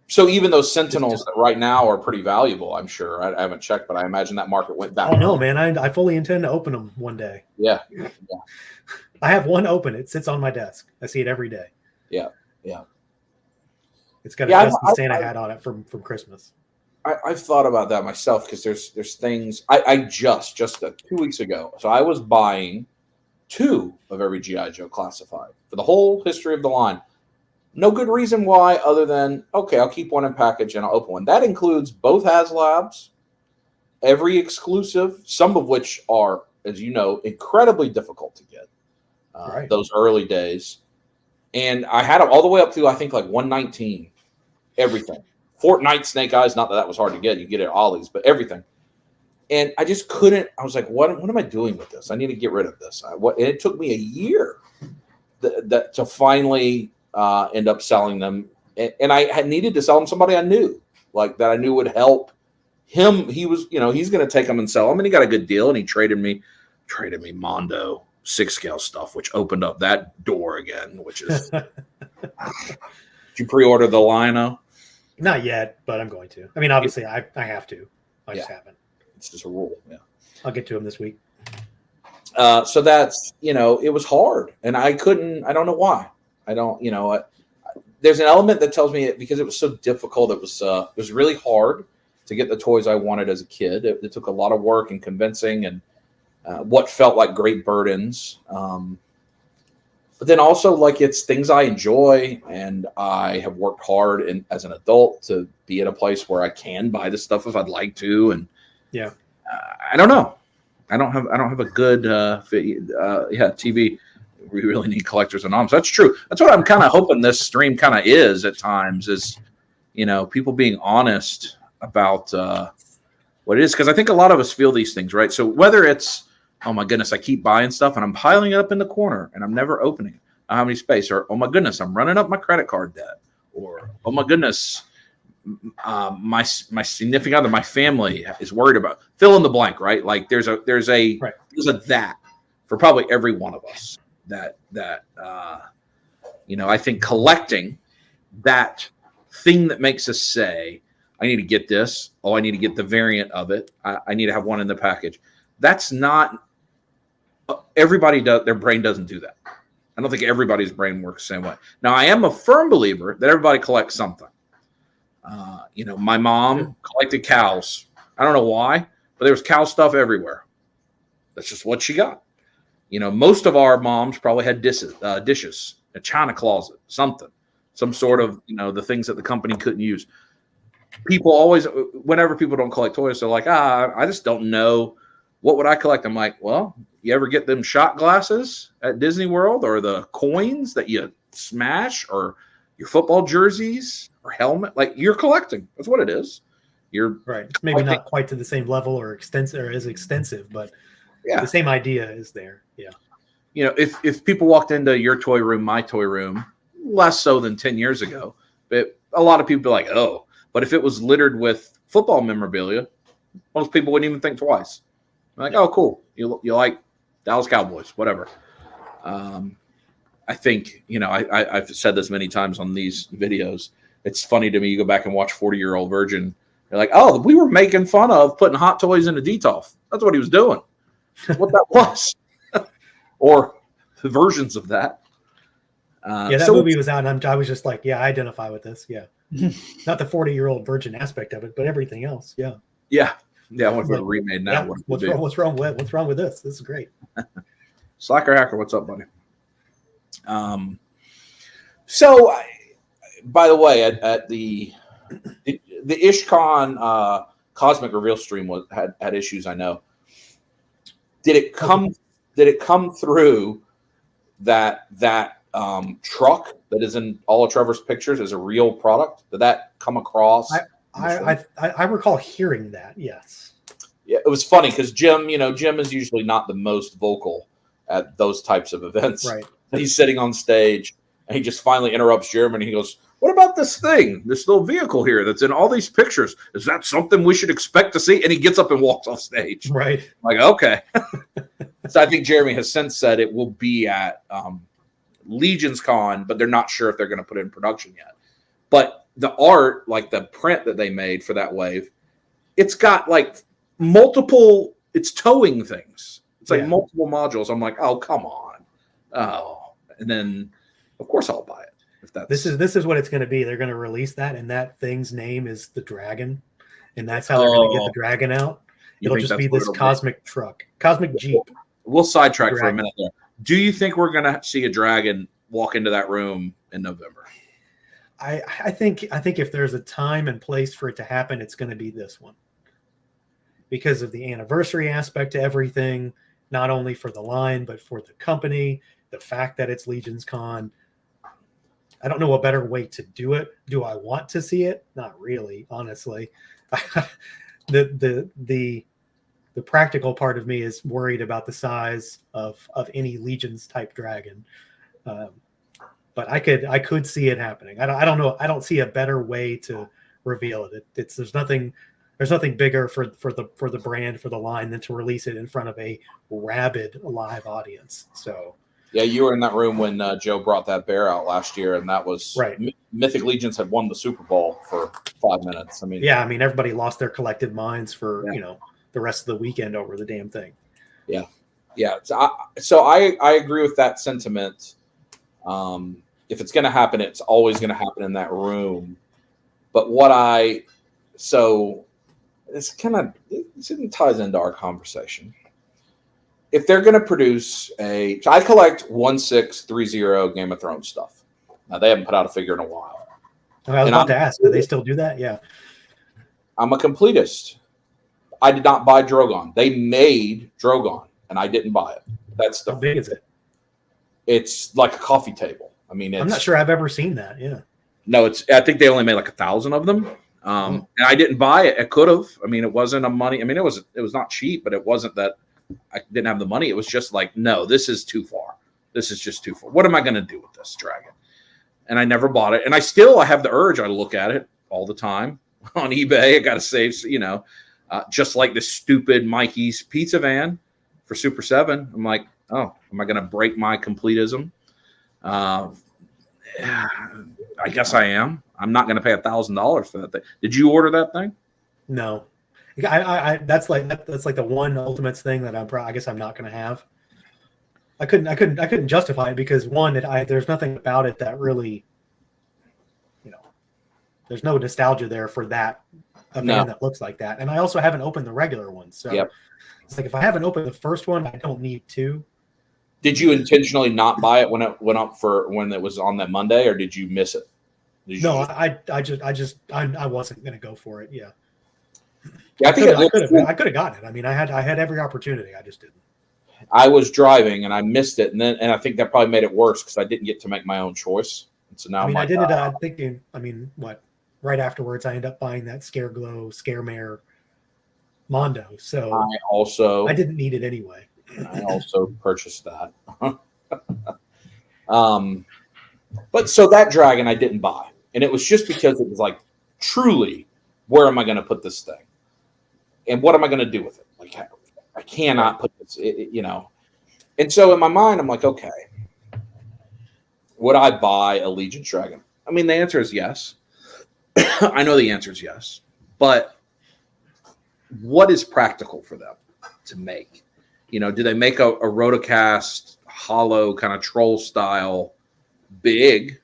so even those Sentinels that right now are pretty valuable, I'm sure. I haven't checked, but I imagine that market went down. Oh no, man! I fully intend to open them one day. Yeah. I have one open. It sits on my desk. I see it every day. Yeah. It's got a Justin Santa hat on it from Christmas. I've thought about that myself because there's things I just 2 weeks ago. So I was buying 2 of every G.I. Joe classified for the whole history of the line. No good reason why other than, okay, I'll keep one in package and I'll open one. That includes both HasLabs, every exclusive, some of which are, as you know, incredibly difficult to get. Right. Those early days. And I had them all the way up to, I think, like 119. Everything. Fortnite Snake Eyes, not that was hard to get. You get it at Ollie's, but everything. And I just couldn't. I was like, what am I doing with this? I need to get rid of this. And it took me a year to finally end up selling them. And I had needed to sell them to somebody I knew, like that I knew would help him. He was, he's going to take them and sell them. And he got a good deal. And he traded me Mondo 6-scale stuff, which opened up that door again, which is, did you pre-order the Lino? Not yet, but I'm going to. I mean, obviously I have to. I just haven't. It's just a rule. Yeah. I'll get to him this week. So that's, it was hard, and I don't know why. I don't, there's an element that tells me because it was so difficult. It was really hard to get the toys I wanted as a kid. It took a lot of work and convincing and what felt like great burdens. But then also, like, it's things I enjoy, and I have worked hard as an adult to be at a place where I can buy the stuff if I'd like to. And I don't know. I don't have a good TV. We really need Collectors Anonymous. That's true. That's what I'm kind of hoping this stream kind of is at times. Is people being honest about what it is, because I think a lot of us feel these things, right? So whether it's, oh my goodness, I keep buying stuff and I'm piling it up in the corner and I'm never opening it. I don't have any space. Or, oh my goodness, I'm running up my credit card debt. Or, oh my goodness, my significant other, my family is worried about. Fill in the blank, right? Like there's a that for probably every one of us. That I think collecting, that thing that makes us say, I need to get this. Oh, I need to get the variant of it. I need to have one in the package. That's not everybody does. Their brain doesn't do that. I don't think everybody's brain works the same way. Now, I am a firm believer that everybody collects something. My mom collected cows. I don't know why, but there was cow stuff everywhere. That's just what she got. Most of our moms probably had dishes, a china closet, some sort of, the things that the company couldn't use. People always, whenever people don't collect toys, they're like, I just don't know. What would I collect? I'm like, well, you ever get them shot glasses at Disney World, or the coins that you smash, or your football jerseys or helmet? Like, you're collecting. That's what it is. You're right. Maybe not quite to the same level or as extensive, but the same idea is there. Yeah. If people walked into your toy room, my toy room, less so than 10 years ago, but a lot of people be like, oh, but if it was littered with football memorabilia, most people wouldn't even think twice. Like, oh, cool. You like Dallas Cowboys, whatever. I think, I've said this many times on these videos. It's funny to me. You go back and watch 40-Year-Old Virgin. You're like, oh, we were making fun of putting hot toys into Detolf. That's what he was doing. That's what that was. Or versions of that. That movie was out, and I was just like, I identify with this. Yeah. Not the 40-Year-Old Virgin aspect of it, but everything else. Yeah. Yeah. Yeah, what if it remade now? Yeah, what's wrong with this? This is great. Slacker Hacker, what's up, buddy? By the way, at the IshCon Cosmic Reveal stream had issues. I know. Did it come through that truck that is in all of Trevor's pictures as a real product? Did that come across? I recall hearing that. Yes. Yeah, it was funny because Jim is usually not the most vocal at those types of events. Right. He's sitting on stage and he just finally interrupts Jim and he goes, "What about this thing, this little vehicle here that's in all these pictures? Is that something we should expect to see?" And he gets up and walks off stage. Right. I'm like, okay. So I think Jeremy has since said it will be at Legion's Con, but they're not sure if they're going to put it in production yet. But the art, like the print that they made for that wave, it's got like it's towing things. It's like multiple modules. I'm like, oh, come on. Oh, and then of course I'll buy it. If that's this is what it's going to be. They're going to release that, and that thing's name is the Dragon, and that's how they're going to get the Dragon out. It'll just be this cosmic Jeep. We'll sidetrack for a minute there. Do you think we're going to see a dragon walk into that room in November? I think if there's a time and place for it to happen, it's going to be this one, because of the anniversary aspect to everything, not only for the line but for the company. The fact that it's Legion's Con. I don't know a better way to do it. Do I want to see it? Not really, honestly. The the practical part of me is worried about the size of any Legions type dragon. But I could see it happening. I don't know. I don't see a better way to reveal it. There's nothing bigger for the brand, for the line, than to release it in front of a rabid live audience. So yeah, you were in that room when Joe brought that bear out last year, and that was right. Mythic Legions had won the Super Bowl for 5 minutes. I mean, yeah, I mean everybody lost their collective minds for yeah. The rest of the weekend over the damn thing. Yeah, yeah. So I agree with that sentiment. If it's going to happen, it's always going to happen in that room. But this ties into our conversation. If they're going to produce I collect 1630 Game of Thrones stuff. Now they haven't put out a figure in a while. I was about to ask, do they still do that? Yeah. I'm a completist. I did not buy Drogon. They made Drogon, and I didn't buy it. How big is it? It's like a coffee table. I mean, I'm not sure I've ever seen that. Yeah. No, I think they only made like 1,000 of them. And I didn't buy it. I could have. I mean, it wasn't a money. I mean, it was not cheap, but it wasn't that I didn't have the money. It was just like, no, this is too far. This is just too far. What am I going to do with this dragon? And I never bought it. And I have the urge. I look at it all the time on eBay. I got to save, just like this stupid Mikey's pizza van for Super 7. I'm like, oh, am I going to break my completism? I guess I am. I'm not going to pay $1,000 for that thing. Did you order that thing? No, I that's like the one Ultimates thing that I guess I'm not going to have. I couldn't justify it because one, there's nothing about it that really, there's no nostalgia there for that van that looks like that, and I also haven't opened the regular one, so it's like if I haven't opened the first one, I don't need to. Did you intentionally not buy it when it went up when it was on that Monday, or did you miss it? I wasn't going to go for it. Yeah. Yeah, I could have gotten it. I mean, I had every opportunity. I just didn't. I was driving and I missed it, and I think that probably made it worse because I didn't get to make my own choice. And so now I did it. I'm thinking. I mean, right afterwards, I ended up buying that Scaremare Mondo. So I didn't need it anyway. I also purchased that. But so that dragon I didn't buy, and it was just because it was like, truly, where am I going to put this thing, and what am I going to do with it? Like, I cannot put this, And so in my mind, I'm like, okay, would I buy a Legion dragon? I mean, the answer is yes. I know the answer is yes, but what is practical for them to make? Do they make a rotocast hollow kind of troll style, big,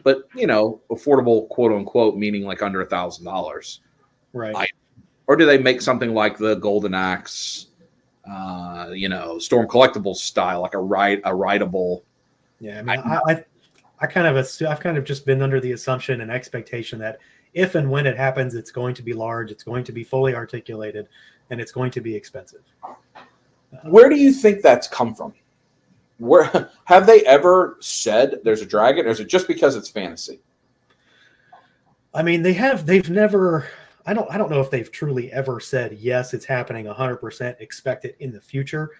but affordable, quote unquote, meaning like under $1,000, right? Or do they make something like the Golden Axe, Storm Collectibles style, like a rideable? Yeah, I mean, I've kind of just been under the assumption and expectation that if and when it happens, it's going to be large, it's going to be fully articulated, and it's going to be expensive. Where do you think that's come from? Where have they ever said there's a dragon, or is it just because it's fantasy? I mean, they've never. I don't know if they've truly ever said yes, it's happening 100%. Expect it in the future.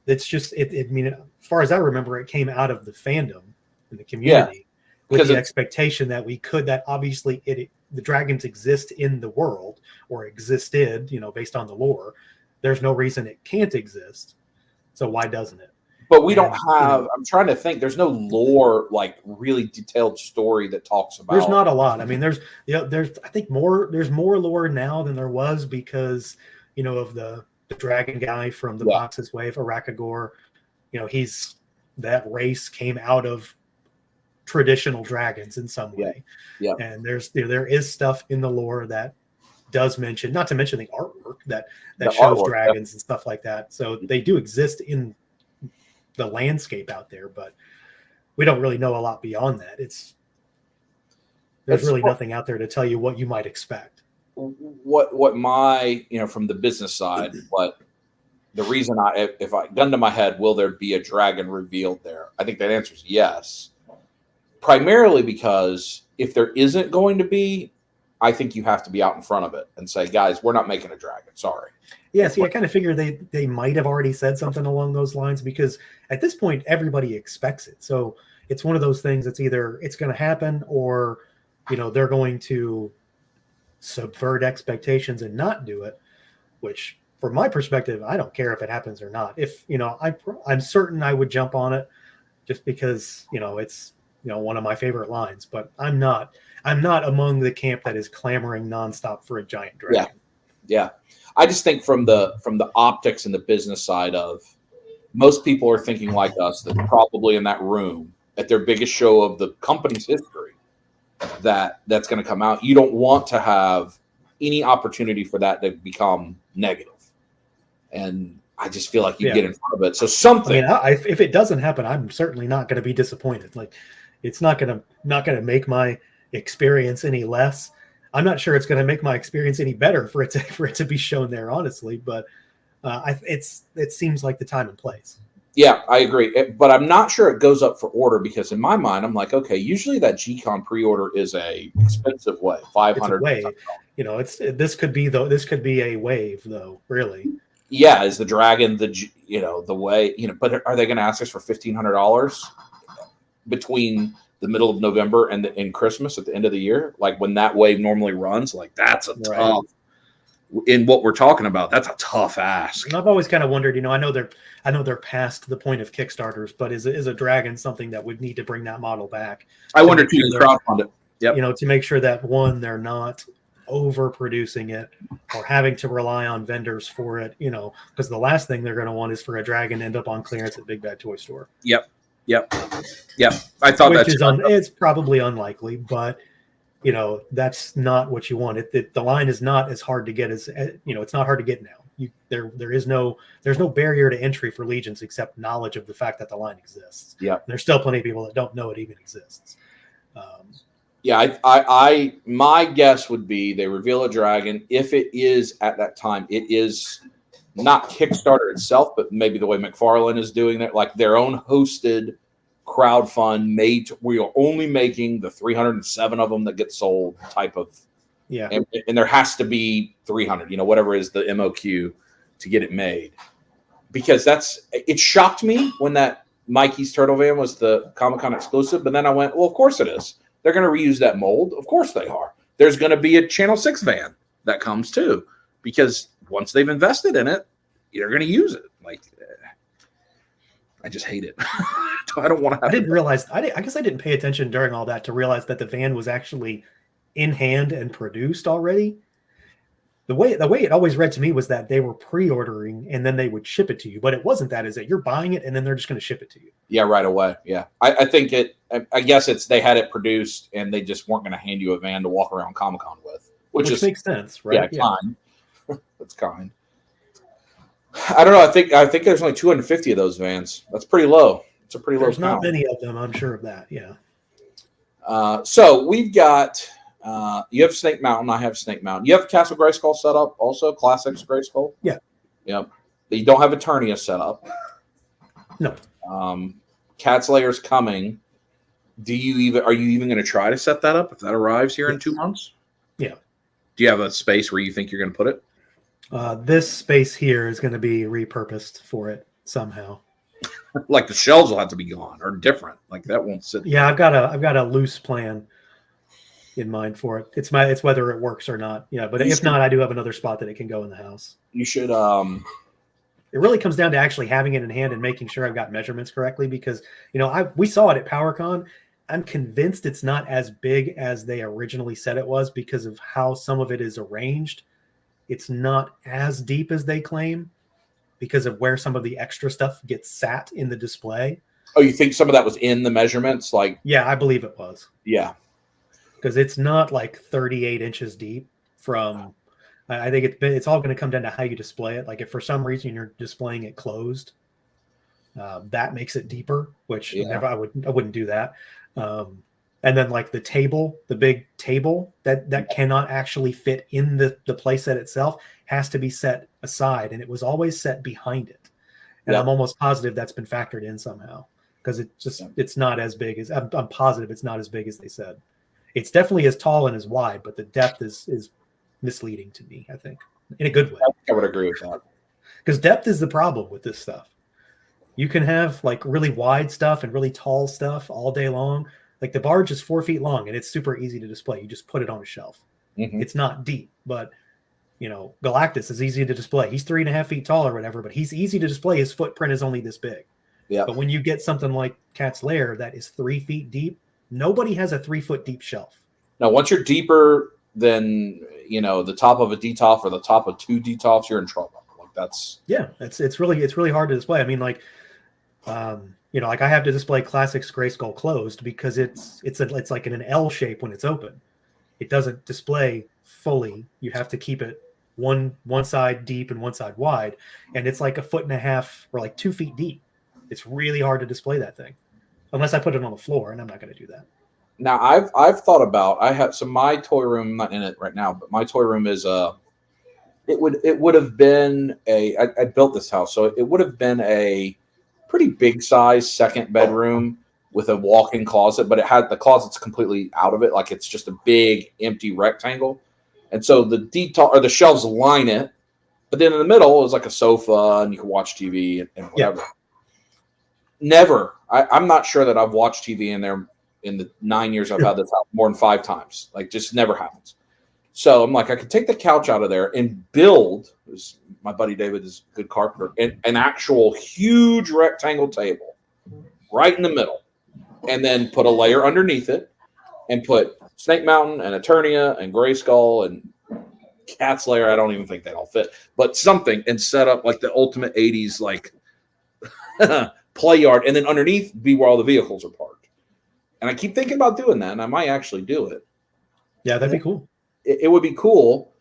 It's just I mean, as far as I remember, it came out of the fandom in the community with the expectation that obviously the dragons exist in the world or existed, based on the lore. There's no reason it can't exist. So why doesn't it? But we don't have, I'm trying to think, there's no lore, like really detailed story that talks about. There's not a lot. I mean, there's I think there's more lore now than there was because, of the dragon guy from the Boxes Wave, Arakagor, he's, that race came out of traditional dragons in some way. Yeah. And there is stuff in the lore that does mention, not to mention the artwork that shows dragons and stuff like that. So they do exist in the landscape out there, but we don't really know a lot beyond that. There's really nothing out there to tell you what you might expect. What my, from the business side, but the reason if I gun to my head, will there be a dragon revealed there? I think that answer is yes. Primarily because if there isn't going to be, I think you have to be out in front of it and say, guys, we're not making a dragon. Sorry. Yeah, see, I kind of figured they might have already said something along those lines, because at this point everybody expects it. So it's one of those things that's either it's going to happen, or they're going to subvert expectations and not do it. Which, from my perspective, I don't care if it happens or not. If I'm certain I would jump on it, just because it's one of my favorite lines. But I'm not among the camp that is clamoring nonstop for a giant dragon. Yeah. I just think from the optics and the business side of, most people are thinking like us, that probably in that room at their biggest show of the company's history, that's going to come out. You don't want to have any opportunity for that to become negative. And I just feel like you get in front of it. So something. I mean, if it doesn't happen, I'm certainly not going to be disappointed. Like, it's not going to make my experience any less. I'm not sure it's going to make my experience any better for it to be shown there, honestly. But it seems like the time and place. Yeah, I agree. But I'm not sure it goes up for order, because in my mind, I'm like, okay, usually that G-Con pre-order is a expensive way, $500. This could be a wave, though, really. Yeah, is the dragon the way, but are they going to ask us for $1,500 between the middle of November and Christmas at the end of the year? Like, when that wave normally runs, like, that's a tough, in what we're talking about, that's a tough ask. And I've always kind of wondered, I know they're past the point of Kickstarters, but is a dragon something that would need to bring that model back? I wonder too, crowdfund it. Yep. To make sure that, one, they're not overproducing it or having to rely on vendors for it, because the last thing they're going to want is for a dragon to end up on clearance at Big Bad Toy Store. Yep. I thought it's probably unlikely, but that's not what you want. The line is not as hard to get as it's not hard to get now. There's no barrier to entry for Legions except knowledge of the fact that the line exists. Yeah, there's still plenty of people that don't know it even exists. My guess would be they reveal a dragon. If it is at that time, it is not Kickstarter itself, but maybe the way McFarlane is doing it, like their own hosted crowdfund made. We are only making the 307 of them that get sold type of. Yeah. And there has to be 300, whatever is the MOQ to get it made. Because it shocked me when that Mikey's Turtle Van was the Comic-Con exclusive, but then I went, well, of course it is. They're going to reuse that mold. Of course they are. There's going to be a Channel 6 van that comes too, because once they've invested in it, they're going to use it. Like, I just hate it. I don't want to have. I didn't realize. I guess I didn't pay attention during all that to realize that the van was actually in hand and produced already. The way it always read to me was that they were pre-ordering and then they would ship it to you, but it wasn't that. Is that you're buying it and then they're just going to ship it to you? Yeah, right away. Yeah, I think I guess they had it produced and they just weren't going to hand you a van to walk around Comic-Con with, which makes sense, right? Yeah, kind. That's kind. I don't know. I think there's only 250 of those vans. That's pretty low. It's a pretty low count. There's not many of them. I'm sure of that. Yeah. So we've got. You have Snake Mountain. I have Snake Mountain. You have Castle Grayskull set up also, Classics Grayskull? Yeah. Yep. But you don't have Eternia set up. No. Cat's Layer's coming. Are you even going to try to set that up if that arrives here in 2 months? Yeah. Do you have a space where you think you're going to put it? This space here is going to be repurposed for it somehow. Like the shelves will have to be gone or different. Like that won't sit. Yeah, I've got a loose plan in mind for it. It's whether it works or not. Yeah, but if not, I do have another spot that it can go in the house. You should. It really comes down to actually having it in hand and making sure I've got measurements correctly, because we saw it at PowerCon. I'm convinced it's not as big as they originally said it was because of how some of it is arranged. It's not as deep as they claim because of where some of the extra stuff gets sat in the display. Oh, you think some of that was in the measurements? Yeah, I believe it was. Yeah. Because it's not like 38 inches deep from, I think it's all going to come down to how you display it. Like if for some reason you're displaying it closed, that makes it deeper, which I wouldn't do that. And then like the big table that cannot actually fit in the playset itself has to be set aside. And it was always set behind it. And I'm almost positive that's been factored in somehow because it's not as big as I'm positive it's not as big as they said. It's definitely as tall and as wide, but the depth is misleading to me, I think, in a good way. I would agree with that. Because depth is the problem with this stuff. You can have like really wide stuff and really tall stuff all day long. Like the barge is 4 feet long and it's super easy to display. You just put it on a shelf. Mm-hmm. It's not deep, but Galactus is easy to display. He's 3.5 feet tall or whatever, but he's easy to display. His footprint is only this big. Yeah. But when you get something like Cat's Lair that is 3 feet deep, nobody has a 3 foot deep shelf. Now, once you're deeper than the top of a DTOF or the top of 2 DTOFs, you're in trouble. Like that's it's really hard to display. I mean, like like I have to display Classics Grayskull closed because it's like in an L shape when it's open. It doesn't display fully. You have to keep it one side deep and one side wide, and it's like 1.5 feet or like 2 feet deep. It's really hard to display that thing unless I put it on the floor, and I'm not going to do that. Now I've thought about, I have, so my toy room, I'm not in it right now, but my toy room is it would have been I built this house, so it would have been a pretty big size second bedroom with a walk-in closet, but it had the closet's completely out of it, like it's just a big empty rectangle, and so the shelves line it, but then in the middle is like a sofa and you can watch TV and whatever. Yeah. Never, I'm not sure that I've watched TV in there in the 9 years I've had this house more than 5 times. Like, just never happens. So I'm like, I could take the couch out of there and build, my buddy David is a good carpenter, an actual huge rectangle table right in the middle, and then put a layer underneath it and put Snake Mountain and Eternia and Grayskull and Cat's Lair. I don't even think they all fit, but something, and set up like the ultimate 80s like play yard, and then underneath be where all the vehicles are parked. And I keep thinking about doing that, and I might actually do it. Yeah, that'd be cool. It would be cool,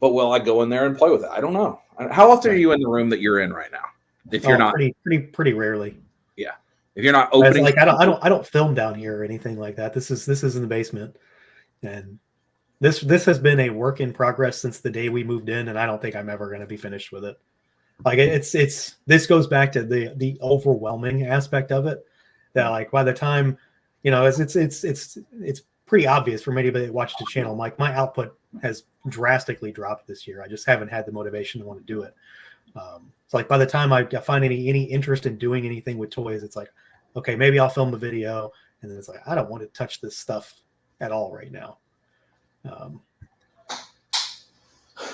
but will I go in there and play with it? I don't know. How often are you in the room that you're in right now? If you're not, pretty rarely. Yeah, if you're not opening, like I don't film down here or anything like that. This is in the basement, and this has been a work in progress since the day we moved in, and I don't think I'm ever going to be finished with it. Like this goes back to the overwhelming aspect of it. That like by the time it's pretty obvious for anybody that watched the channel. Like my output has drastically dropped this year. I just haven't had the motivation to want to do it. It's like by the time I find any interest in doing anything with toys, it's like, okay, maybe I'll film the video, and then it's like I don't want to touch this stuff at all right now.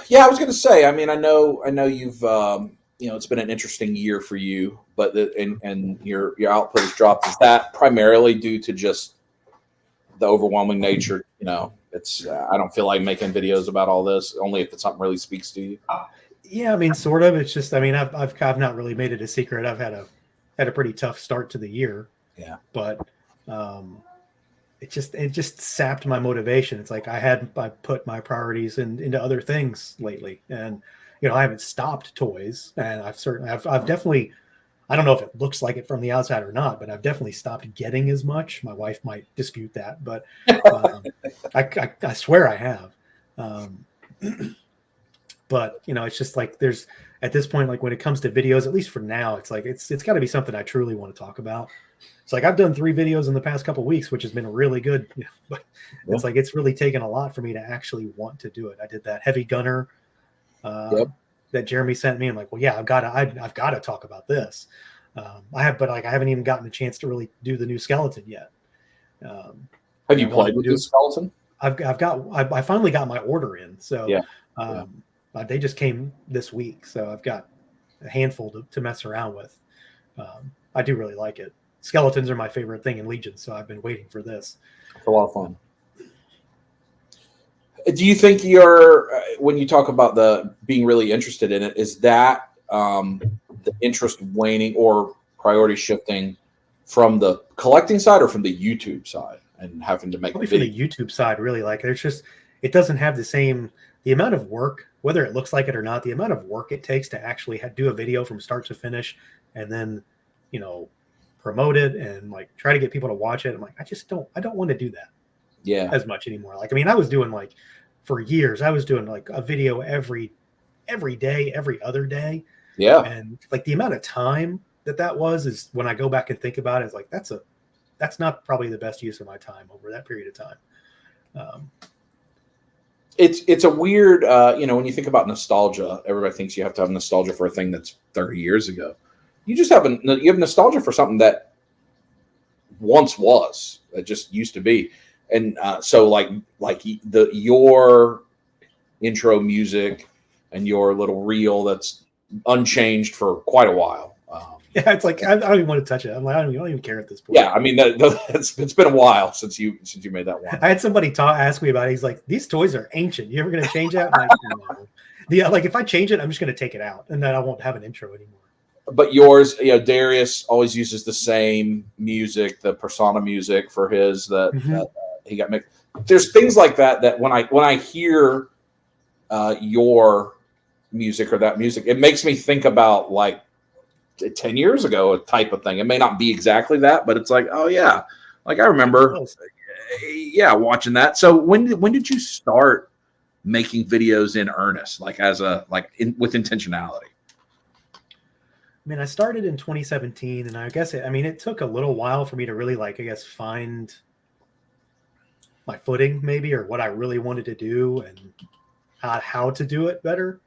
Yeah, I was going to say. I mean, I know you've it's been an interesting year for you, but and your output has dropped. Is that primarily due to just the overwhelming nature? It's I don't feel like making videos about all this, only if it's something really speaks to you. Yeah, I mean, sort of. It's just, I mean, I've not really made it a secret. I've had a pretty tough start to the year. Yeah, but it just sapped my motivation. It's like I put my priorities into other things lately, and I haven't stopped toys, and I've definitely, I don't know if it looks like it from the outside or not, but I've definitely stopped getting as much. My wife might dispute that, but I swear I have. But it's just like there's at this point, like when it comes to videos, at least for now, it's like it's got to be something I truly want to talk about. It's like I've done 3 videos in the past couple of weeks, which has been really good, but it's like it's really taken a lot for me to actually want to do it. I did that Heavy Gunner that Jeremy sent me. I'm like, well, yeah, I've got to talk about this. I haven't even gotten a chance to really do the new skeleton yet. Have you played with the skeleton? I finally got my order in. So yeah. They just came this week. So I've got a handful to mess around with. I do really like it. Skeletons are my favorite thing in Legion. So I've been waiting for this. It's a lot of fun. Do you think when you talk about the being really interested in it, is that the interest waning or priority shifting from the collecting side or from the YouTube side and having to make probably from the YouTube side? Really, like there's just, it doesn't have the amount of work, whether it looks like it or not, the amount of work it takes to actually do a video from start to finish and then promote it and like try to get people to watch it. I'm like, I don't want to do that as much anymore. Like, I mean, I was doing like for years, I was doing like a video every day, every other day. Yeah. And like the amount of time that was is when I go back and think about it, it's like, that's not probably the best use of my time over that period of time. Um, It's a weird, when you think about nostalgia, everybody thinks you have to have nostalgia for a thing that's 30 years ago. You just have you have nostalgia for something that once was, that just used to be. And so like your intro music and your little reel that's unchanged for quite a while. yeah, it's like I don't even want to touch it. I'm like, I don't even care at this point. Yeah, I mean it's been a while since you made that one. I had somebody ask me about it. He's like, "These toys are ancient. You ever going to change that?" I'm like, no. Like if I change it, I'm just going to take it out, and then I won't have an intro anymore. But yours, Darius always uses the same music, the Persona music for his that he got mixed. There's things like that when I hear your music or that music, it makes me think about like 10 years ago, a type of thing. It may not be exactly that, but it's like, oh yeah, like I remember, watching that. So when did you start making videos in earnest, like with intentionality? I mean, I started in 2017, and I guess it took a little while for me to really find my footing, maybe, or what I really wanted to do and how to do it better.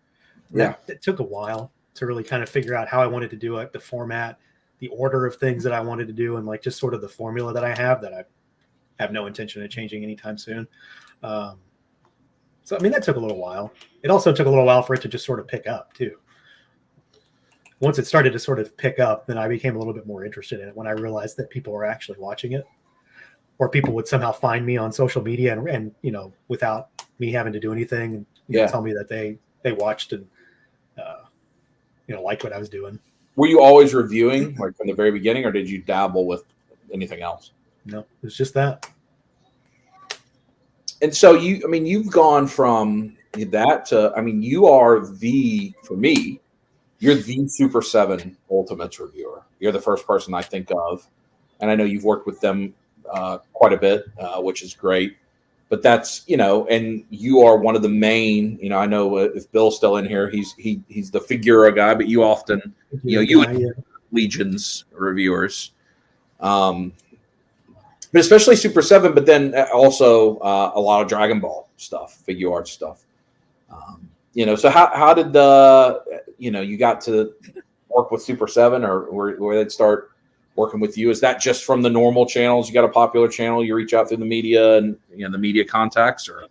Yeah, it took a while to really kind of figure out how I wanted to do it, the format, the order of things that I wanted to do, and like just sort of the formula that I have that I have no intention of changing anytime soon. So, I mean, that took a little while. It also took a little while for it to just sort of pick up too. Once it started to sort of pick up, then I became a little bit more interested in it when I realized that people were actually watching it, or people would somehow find me on social media and without me having to do anything, and tell me that they watched and liked what I was doing. Were you always reviewing like from the very beginning, or did you dabble with anything else? No, it was just that. And so you've gone from that to, for me, you're the Super 7 Ultimates reviewer. You're the first person I think of. And I know you've worked with them quite a bit, which is great. But that's, and you are one of the main, I know if Bill's still in here, he's the Figura guy, but you often, Legion's reviewers. But especially Super 7, but then also a lot of Dragon Ball stuff, figure art stuff. So how did you got to work with Super 7, or where they'd start working with you? Is that just from the normal channels? You got a popular channel, you reach out through the media and the media contacts? Or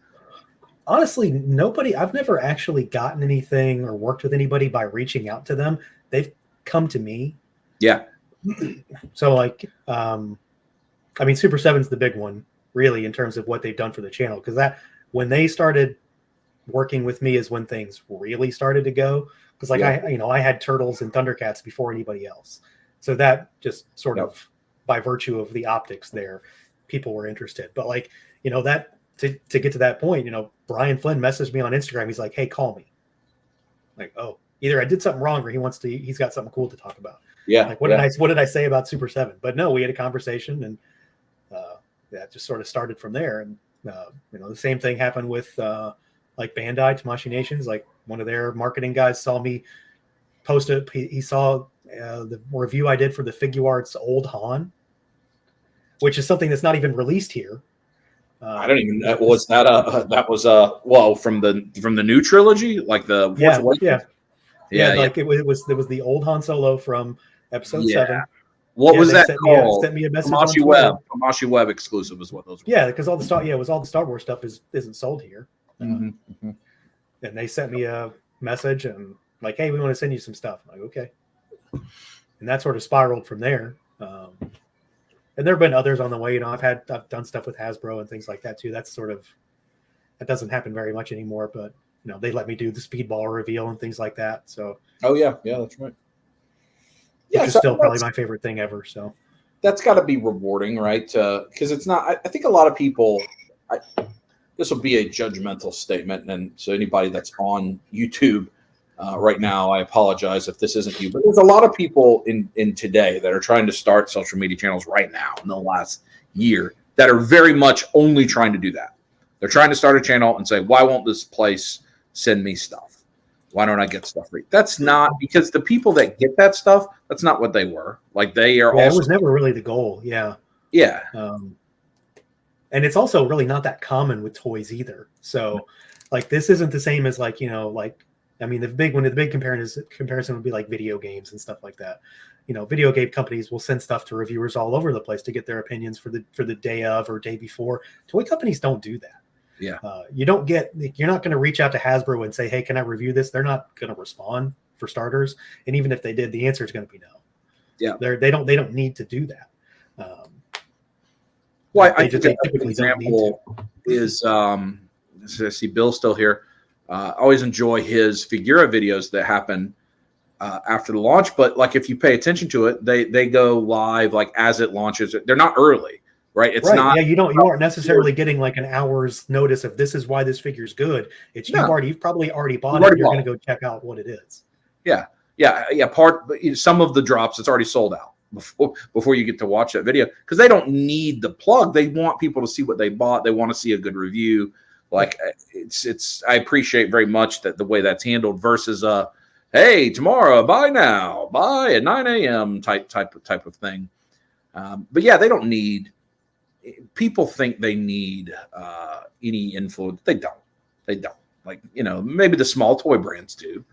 honestly, I've never actually gotten anything or worked with anybody by reaching out to them. They've come to me. Yeah. So Super 7's the big one, really, in terms of what they've done for the channel. Because when they started working with me is when things really started to go. Because I had Turtles and Thundercats before anybody else. So that just sort of by virtue of the optics there, people were interested. But that to get to that point, Brian Flynn messaged me on Instagram. He's like, "Hey, call me." Like, oh, either I did something wrong or he's got something cool to talk about. Yeah. Like, what did I say about Super 7? But no, we had a conversation, and that just sort of started from there. And the same thing happened with Bandai, Tamashii Nations. Like, one of their marketing guys saw me post it. He saw the review I did for the Figuarts Old Han, which is something that's not even released here. I don't even. Was that from the new trilogy, like the it was the old Han Solo from Episode 7. What was that called? Sent me a message Tamashii Web exclusive is what those were. Yeah, because all the Star Wars stuff isn't sold here. Mm-hmm. And they sent me a message and like, "Hey, we want to send you some stuff." I'm like, okay. And that sort of spiraled from there. And there have been others on the way. I've done stuff with Hasbro and things like that too. That doesn't happen very much anymore, but they let me do the Speedball reveal and things like that. So yeah, that's right. Yeah, which is still probably my favorite thing ever. So that's got to be rewarding, right? Because it's not. I think a lot of people. This will be a judgmental statement, and so anybody that's on YouTube right now, I apologize if this isn't you. But there's a lot of people in today that are trying to start social media channels right now in the last year that are very much only trying to do that. They're trying to start a channel and say, "Why won't this place send me stuff? Why don't I get stuff free?" That's not because the people that get that stuff, that's not what they were. Like they are also. It was never really the goal. Yeah. Yeah. and it's also really not that common with toys either. So like this isn't the same as like, like, I mean, the big comparison would be like video games and stuff like that. Video game companies will send stuff to reviewers all over the place to get their opinions for the day of or day before. Toy companies don't do that. Yeah. You're not going to reach out to Hasbro and say, hey, can I review this? They're not going to respond, for starters. And even if they did, the answer is going to be no. Yeah. They don't need to do that. Well, I think an example is, I see Bill's still here. I always enjoy his Figura videos that happen after the launch, but like if you pay attention to it, they go live like as it launches. They're not early, right? It's not. Yeah, you aren't necessarily getting like an hour's notice of this is why this figure's good. It's you've probably already bought it. You're going to go check out what it is. Yeah. Some of the drops it's already sold out before you get to watch that video, because they don't need the plug. They want people to see what they bought. They want to see a good review. Like it's I appreciate very much that the way that's handled versus hey, tomorrow, buy now, buy at 9 a.m. type of thing. But yeah, they don't need. People think they need any influence. They don't. Like maybe the small toy brands do,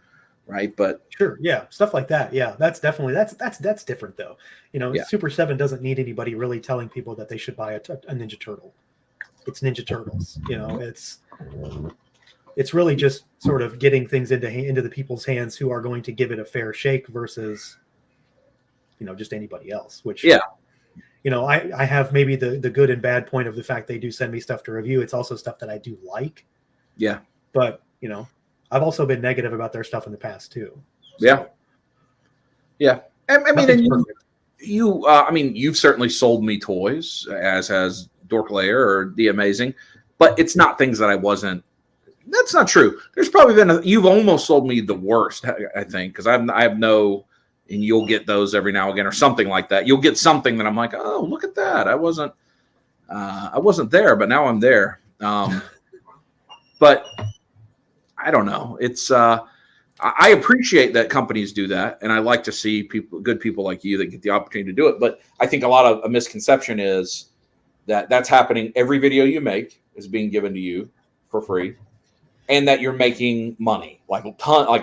right? But sure, yeah, stuff like that. Yeah, that's definitely that's different though. Super 7 doesn't need anybody really telling people that they should buy a Ninja Turtle. It's Ninja Turtles. It's really just sort of getting things into the people's hands who are going to give it a fair shake versus, just anybody else. Which I have maybe the good and bad point of the fact they do send me stuff to review. It's also stuff that I do like. Yeah, but I've also been negative about their stuff in the past too. So, yeah. I mean, you've certainly sold me toys, as has Dork Layer or The Amazing, but it's not things that I wasn't. That's not true. There's probably been you've almost sold me the worst, I think, because I have no, and you'll get those every now and again or something like that. You'll get something that I'm like, oh, look at that. I wasn't there, but now I'm there. But I don't know. It's I appreciate that companies do that, and I like to see good people like you that get the opportunity to do it. But I think a misconception is that that's happening. Every video you make is being given to you for free, and that you're making money, like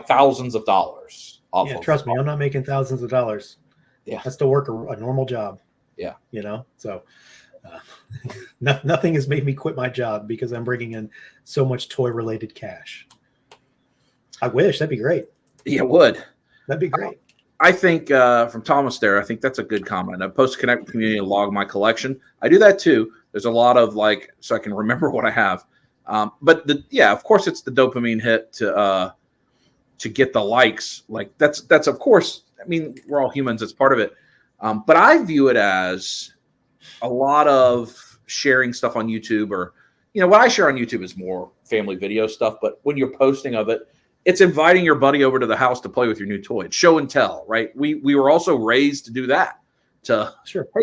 thousands of dollars. Trust me, I'm not making thousands of dollars. Yeah, that's to work a normal job. Yeah, so nothing has made me quit my job because I'm bringing in so much toy-related cash. I wish. That'd be great. Yeah, it would. That'd be great. I think from Thomas there, I think that's a good comment. I post to connect with the community and log my collection. I do that too. There's a lot of so I can remember what I have. But of course it's the dopamine hit to get the likes. Like that's of course, I mean, we're all humans. It's part of it. But I view it as a lot of sharing stuff on YouTube, or, what I share on YouTube is more family video stuff. But when you're posting of it, it's inviting your buddy over to the house to play with your new toy. It's show and tell, right? We were also raised to do that. Hey,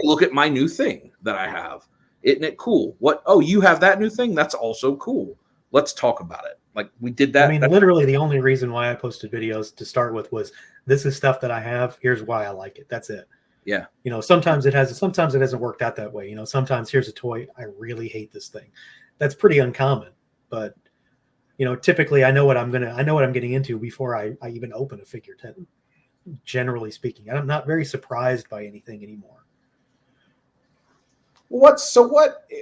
look at my new thing that I have. Isn't it cool? What? Oh, you have that new thing? That's also cool. Let's talk about it. Like we did that. I mean, literally the only reason why I posted videos to start with was this is stuff that I have. Here's why I like it. That's it. Yeah. Sometimes it hasn't worked out that way. Sometimes here's a toy. I really hate this thing. That's pretty uncommon, but typically I know what I'm getting into before I even open a figure, generally speaking. And I'm not very surprised by anything anymore. What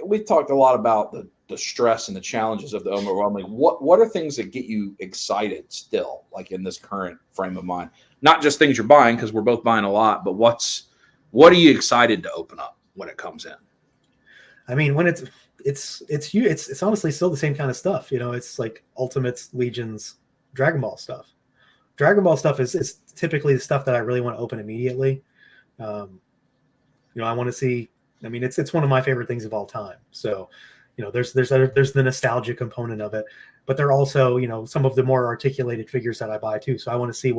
we've talked a lot about the stress and the challenges of the overwhelming. What are things that get you excited still, like in this current frame of mind? Not just things you're buying, because we're both buying a lot, but what are you excited to open up when it comes in? I mean, when it's honestly still the same kind of stuff. It's like Ultimates, Legions, Dragon Ball stuff. Dragon Ball stuff is typically the stuff that I really want to open immediately. I want to see. I mean, it's one of my favorite things of all time. So, there's the nostalgia component of it, but there are also, some of the more articulated figures that I buy too. So I want to see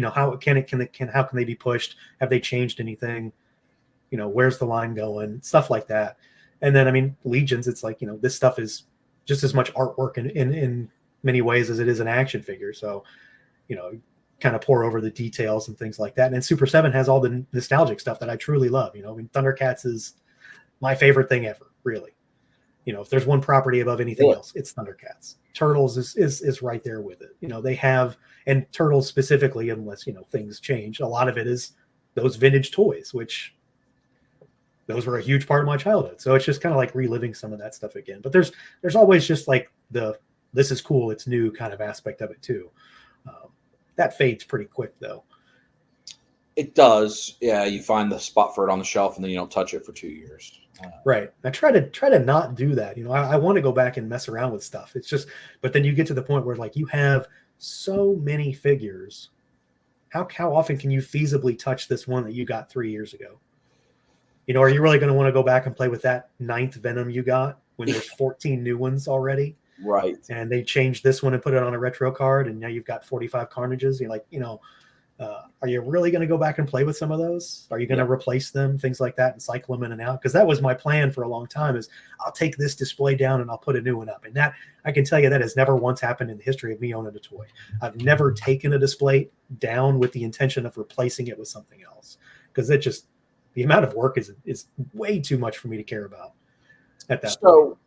how can they be pushed? Have they changed anything? Where's the line going? Stuff like that. And then, I mean, Legions, it's like, this stuff is just as much artwork in many ways as it is an action figure. So, kind of pour over the details and things like that. And then Super 7 has all the nostalgic stuff that I truly love. I mean, Thundercats is my favorite thing ever, really. if there's one property above anything else, it's Thundercats. Turtles is right there with it. They have, and Turtles specifically, unless things change, a lot of it is those vintage toys, which those were a huge part of my childhood. So it's just kind of like reliving some of that stuff again. But there's always just like this is cool, it's new kind of aspect of it too. That fades pretty quick though. It does. Yeah, you find the spot for it on the shelf and then you don't touch it for 2 years. Right. I try to not do that. I want to go back and mess around with stuff. It's just, but then you get to the point where like you have so many figures. How often can you feasibly touch this one that you got 3 years ago? Are you really going to want to go back and play with that 9th Venom you got when there's 14 new ones already? Right. And they changed this one and put it on a retro card, and now you've got 45 Carnages. You're like, are you really going to go back and play with some of those? Are you going to replace them, things like that, and cycle them in and out? Because that was my plan for a long time, is I'll take this display down and I'll put a new one up. And that, I can tell you, that has never once happened in the history of me owning a toy. I've never taken a display down with the intention of replacing it with something else, because it just, the amount of work is way too much for me to care about at that point.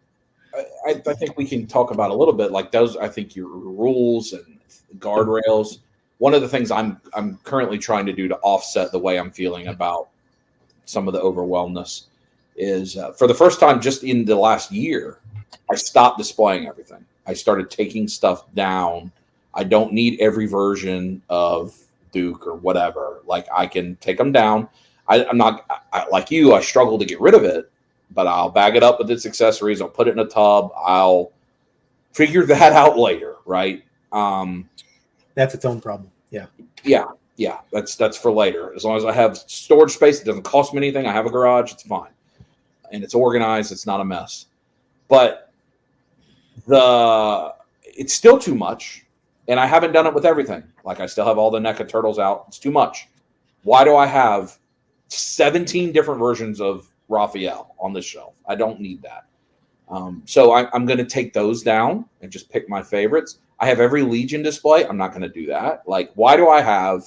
I think we can talk about a little bit like those. I think your rules and guardrails. One of the things I'm currently trying to do to offset the way I'm feeling about some of the overwhelmness is for the first time just in the last year, I stopped displaying everything. I started taking stuff down. I don't need every version of Duke or whatever. Like I can take them down. I'm not like you. I struggle to get rid of it, but I'll bag it up with its accessories. I'll put it in a tub. I'll figure that out later, right? That's its own problem. Yeah. Yeah. That's for later. As long as I have storage space, it doesn't cost me anything. I have a garage, it's fine. And it's organized, it's not a mess. But it's still too much. And I haven't done it with everything. Like I still have all the NECA Turtles out. It's too much. Why do I have 17 different versions of Raphael on this shelf? I don't need that. So I'm going to take those down and just pick my favorites. I have every Legion display. I'm not going to do that. Like, why do I have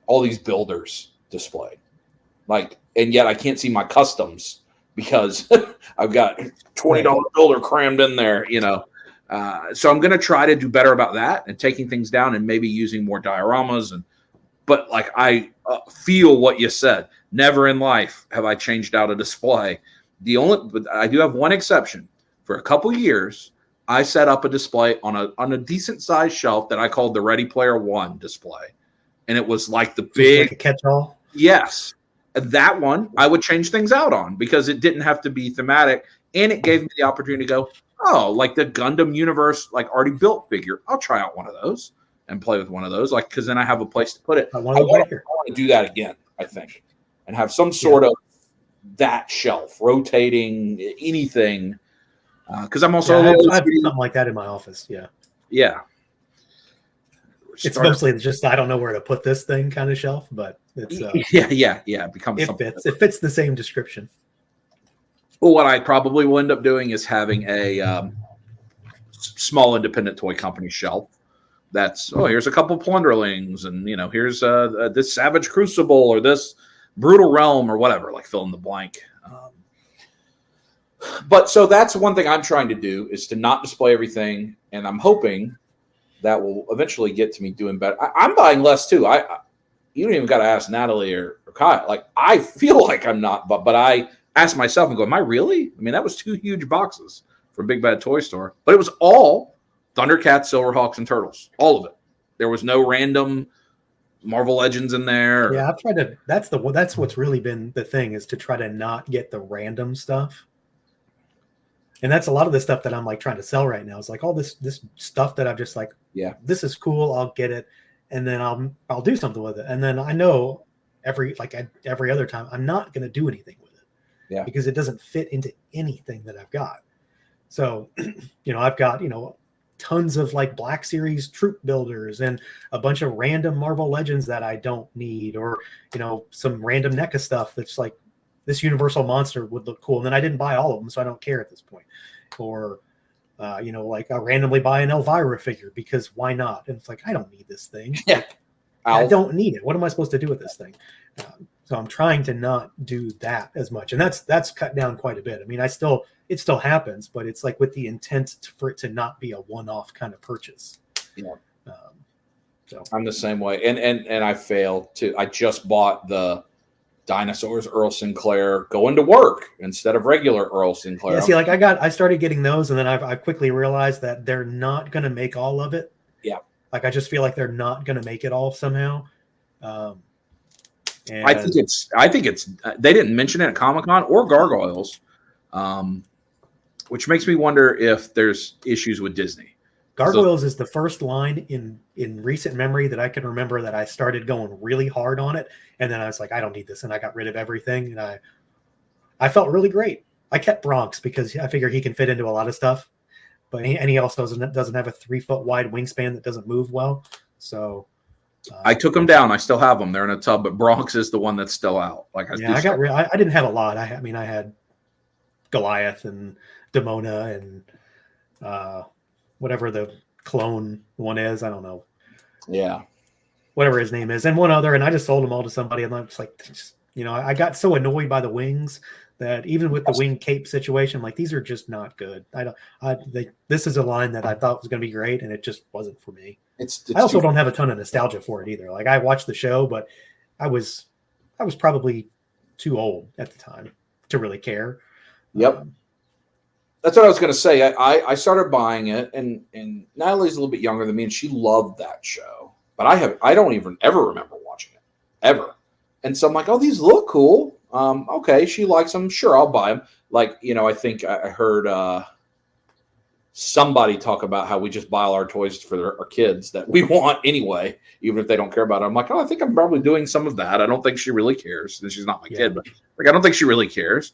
all these builders displayed? Like, and yet I can't see my customs because I've got $20 builder crammed in there, So I'm going to try to do better about that and taking things down and maybe using more dioramas. But like I feel what you said. Never in life have I changed out a display. But I do have one exception. For a couple years, I set up a display on a decent sized shelf that I called the Ready Player One display, and it was like the big like a catch-all. Yes, that one I would change things out on because it didn't have to be thematic, and it gave me the opportunity to go, oh, like the Gundam Universe, like already built figure. I'll try out one of those and play with one of those, like because then I have a place to put it. I want to do that again, I think, and have some sort of that shelf rotating anything. Because I'm also I have something like that in my office. Yeah. It's mostly just I don't know where to put this thing kind of shelf, but it's It becomes it fits the same description. Well, what I probably will end up doing is having a small independent toy company shelf. That's here's a couple Plunderlings, and here's this Savage Crucible or this Brutal Realm or whatever. Like fill in the blank. But so that's one thing I'm trying to do is to not display everything, and I'm hoping that will eventually get to me doing better. I'm buying less too. You don't even got to ask Natalie or Kyle. Like I feel like I'm not, but I ask myself and go, am I really? I mean, that was 2 huge boxes from Big Bad Toy Store, but it was all Thundercats, Silverhawks, and Turtles. All of it. There was no random Marvel Legends in there. Yeah, I've tried to. That's what's really been the thing is to try to not get the random stuff. And that's a lot of the stuff that I'm like trying to sell right now. It's like all this stuff that I'm just like, this is cool. I'll get it, and then I'll do something with it. And then I know every other time I'm not going to do anything with it, because it doesn't fit into anything that I've got. So, I've got tons of like Black Series troop builders and a bunch of random Marvel Legends that I don't need, or some random NECA stuff that's like, this Universal Monster would look cool. And then I didn't buy all of them, so I don't care at this point. Or, like I randomly buy an Elvira figure because why not? And it's like, I don't need this thing. Yeah. I don't need it. What am I supposed to do with this thing? So I'm trying to not do that as much, and that's cut down quite a bit. I mean, it still happens, but it's like with the intent for it to not be a one-off kind of purchase. Yeah. So I'm the same way, and I failed too. I just bought the Dinosaurs Earl Sinclair going to work instead of regular Earl Sinclair. Yeah, see, like I started getting those, and then I quickly realized that they're not going to make all of it. Yeah, like I just feel like they're not going to make it all somehow. And I think it's. They didn't mention it at Comic-Con or Gargoyles, which makes me wonder if there's issues with Disney. Gargoyles is the first line in recent memory that I can remember that I started going really hard on it, and then I was like, I don't need this, and I got rid of everything, and I felt really great. I kept Bronx because I figure he can fit into a lot of stuff, but he also doesn't have a 3-foot wide wingspan that doesn't move well. So I took them down. I still have them. They're in a tub, but Bronx is the one that's still out. Like I didn't have a lot. I had Goliath and Demona and whatever the clone one is. I don't know. Yeah. Whatever his name is. And one other, and I just sold them all to somebody, and I'm just like, I got so annoyed by the wings that even with the wing cape situation, I'm like, these are just not good. This is a line that I thought was going to be great, and it just wasn't for me. I also don't have a ton of nostalgia for it either. Like, I watched the show, but I was probably too old at the time to really care. Yep. That's what I was going to say. I started buying it, and Natalie's a little bit younger than me, and she loved that show. But I don't even ever remember watching it, ever. And so I'm like, oh, these look cool. Okay, she likes them. Sure, I'll buy them. Like, I think I heard somebody talk about how we just buy all our toys for our kids that we want anyway, even if they don't care about it. I'm like, oh, I think I'm probably doing some of that. I don't think she really cares. And she's not my kid, but like, I don't think she really cares.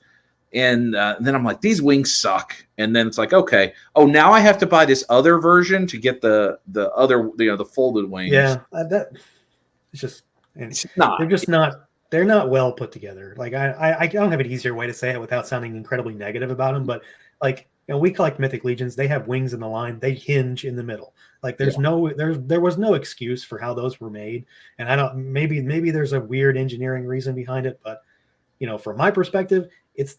And then I'm like, these wings suck. And then it's like, okay, oh, now I have to buy this other version to get the other, the folded wings. Yeah, that it's just they're not well put together. Like I don't have an easier way to say it without sounding incredibly negative about them, but like, we collect Mythic Legions. They have wings in the line. They hinge in the middle. Like there was no excuse for how those were made. And maybe there's a weird engineering reason behind it, but from my perspective,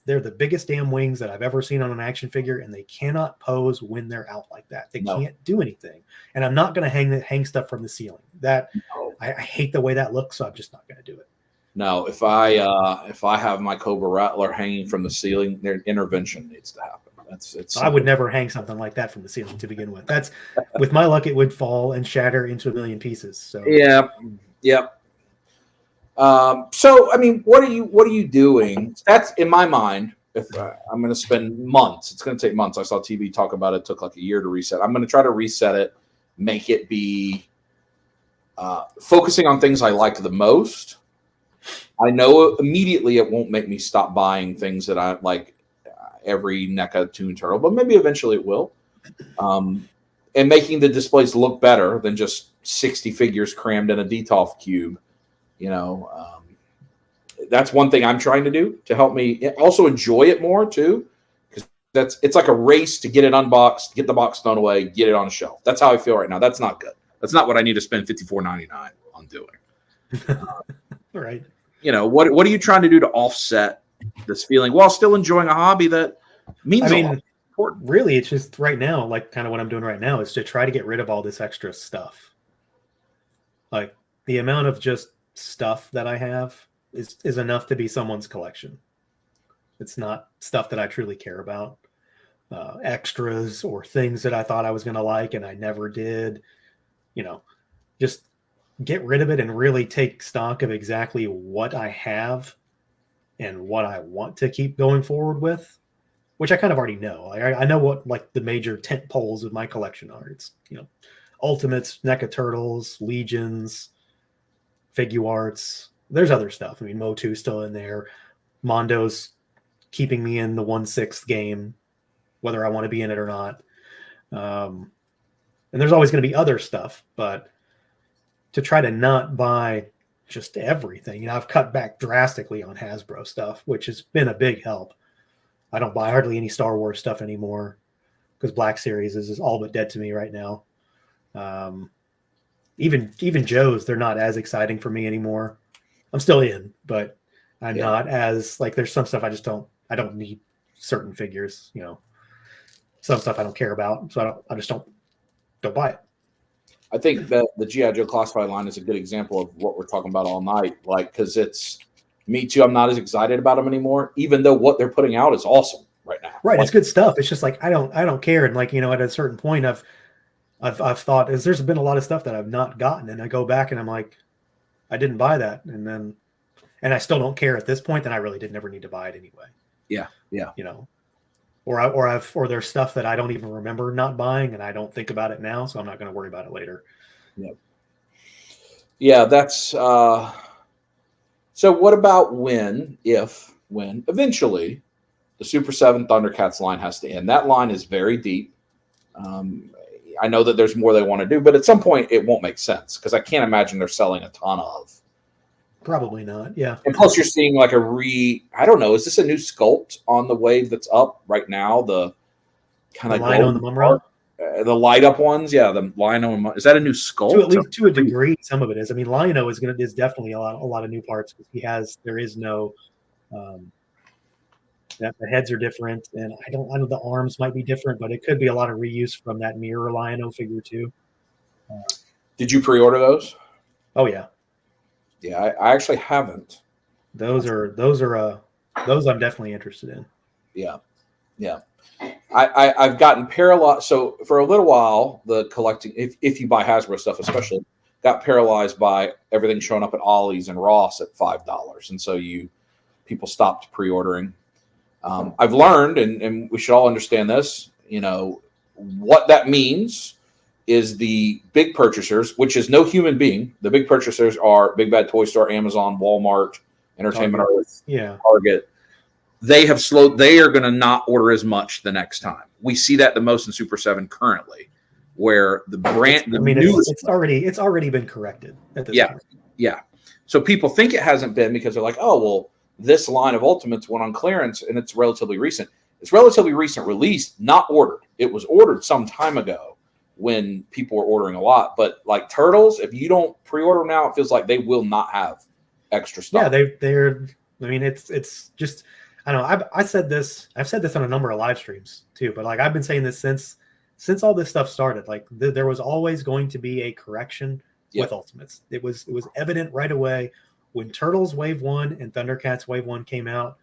they're the biggest damn wings that I've ever seen on an action figure, and they cannot pose when they're out like that. They can't do anything. And I'm not going to hang stuff from the ceiling. I hate the way that looks, so I'm just not going to do it. No, if I have my Cobra Rattler hanging from the ceiling, their intervention needs to happen. I would never hang something like that from the ceiling to begin with. That's with my luck, it would fall and shatter into a million pieces. So yeah. So I mean, what are you doing? That's in my mind. If I'm going to spend months, it's going to take months. I saw TV talk about it. It took like a year to reset. I'm going to try to reset it, make it be focusing on things I like the most. I know immediately it won't make me stop buying things that I like. Every NECA Toon Turtle, but maybe eventually it will. And making the displays look better than just 60 figures crammed in a Detolf cube. That's one thing I'm trying to do to help me also enjoy it more too. Because it's like a race to get it unboxed, get the box thrown away, get it on a shelf. That's how I feel right now. That's not good. That's not what I need to spend $54.99 on doing. Right. What are you trying to do to offset this feeling while still enjoying a hobby that means a lot? Important. Really, it's just right now, like kind of what I'm doing right now is to try to get rid of all this extra stuff. Like the amount of just stuff that I have is enough to be someone's collection. It's not stuff that I truly care about. Extras or things that I thought I was going to like and I never did. Just get rid of it and really take stock of exactly what I have and what I want to keep going forward with, which I kind of already know. I know what like the major tent poles of my collection are. It's, Ultimates, NECA Turtles, Legions, Figuarts. There's other stuff. I mean, Motu's still in there. Mondo's keeping me in the 1/6 game, whether I want to be in it or not. And there's always going to be other stuff, but to try to not buy just everything. I've cut back drastically on Hasbro stuff, which has been a big help. I don't buy hardly any Star Wars stuff anymore because Black Series is all but dead to me right now. Even Joe's, they're not as exciting for me anymore. I'm still in, but I'm not as like, there's some stuff I don't need certain figures, some stuff I don't care about. So I just don't buy it. I think that the G.I. Joe classified line is a good example of what we're talking about all night. Like, because it's me too. I'm not as excited about them anymore, even though what they're putting out is awesome right now. Right. Like, it's good stuff. It's just like, I don't care. And like, at a certain point I've thought there's been a lot of stuff that I've not gotten. And I go back and I'm like, I didn't buy that. And I still don't care at this point. Then I really did never need to buy it anyway. Yeah. Yeah. Or there's stuff that I don't even remember not buying and I don't think about it now. So I'm not going to worry about it later. Yep. Yeah. That's, so what about when eventually the Super 7 Thundercats line has to end? That line is very deep. I know that there's more they want to do, but at some point it won't make sense because I can't imagine they're selling a ton of. Probably not. Yeah. And plus you're seeing like I don't know, is this a new sculpt on the wave that's up right now? The kind of Lino and the Mumra? The light up ones. Yeah. The Lino. Is that a new sculpt? To at least to a degree, some of it is. I mean, Lino is definitely a lot of new parts because there is no, that the heads are different, and I know the arms might be different, but it could be a lot of reuse from that mirror Lionel figure too. Did you pre-order those? Oh yeah, yeah. I actually haven't. Those I'm definitely interested in. Yeah, yeah. I've gotten paralyzed. So for a little while, the collecting, if you buy Hasbro stuff, especially, got paralyzed by everything showing up at Ollie's and Ross at $5, and so people stopped pre-ordering. I've learned, and we should all understand this, what that means is the big purchasers, which is no human being. The big purchasers are Big Bad Toy Store, Amazon, Walmart, Entertainment Earth, Target. They are going to not order as much the next time. We see that the most in Super 7 currently, where the brand, it's already been corrected at this point. Yeah. So people think it hasn't been because they're like, oh, well, this line of Ultimates went on clearance and it's relatively recent. It's relatively recent released, not ordered. It was ordered some time ago when people were ordering a lot. But like Turtles, if you don't pre-order now, it feels like they will not have extra stuff. Yeah, it's just, I don't know. I've said this on a number of live streams too, but like I've been saying this since all this stuff started. Like there was always going to be a correction with Ultimates. It was evident right away. When Turtles Wave 1 and Thundercats Wave 1 came out,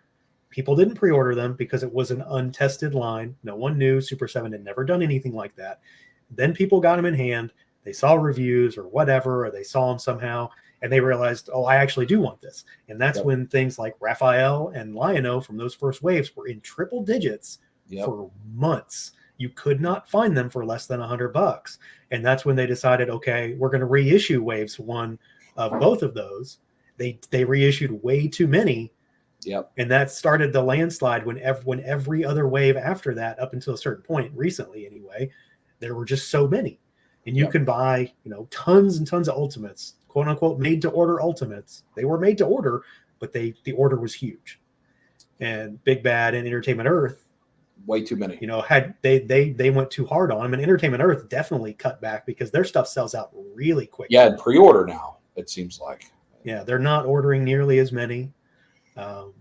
people didn't pre-order them because it was an untested line. No one knew. Super 7 had never done anything like that. Then people got them in hand. They saw reviews or whatever, or they saw them somehow, and they realized, oh, I actually do want this. And that's when things like Raphael and Lion-O from those first waves were in triple digits for months. You could not find them for less than $100. And that's when they decided, okay, we're going to reissue Waves 1 of both of those. They reissued way too many. Yep. And that started the landslide when every other wave after that, up until a certain point, recently anyway, there were just so many. And you can buy, tons and tons of Ultimates, quote unquote, made to order Ultimates. They were made to order, but the order was huge. And Big Bad and Entertainment Earth, way too many. Had they went too hard on them, and Entertainment Earth definitely cut back because their stuff sells out really quick. Yeah, and pre-order now, it seems like. Yeah, they're not ordering nearly as many, and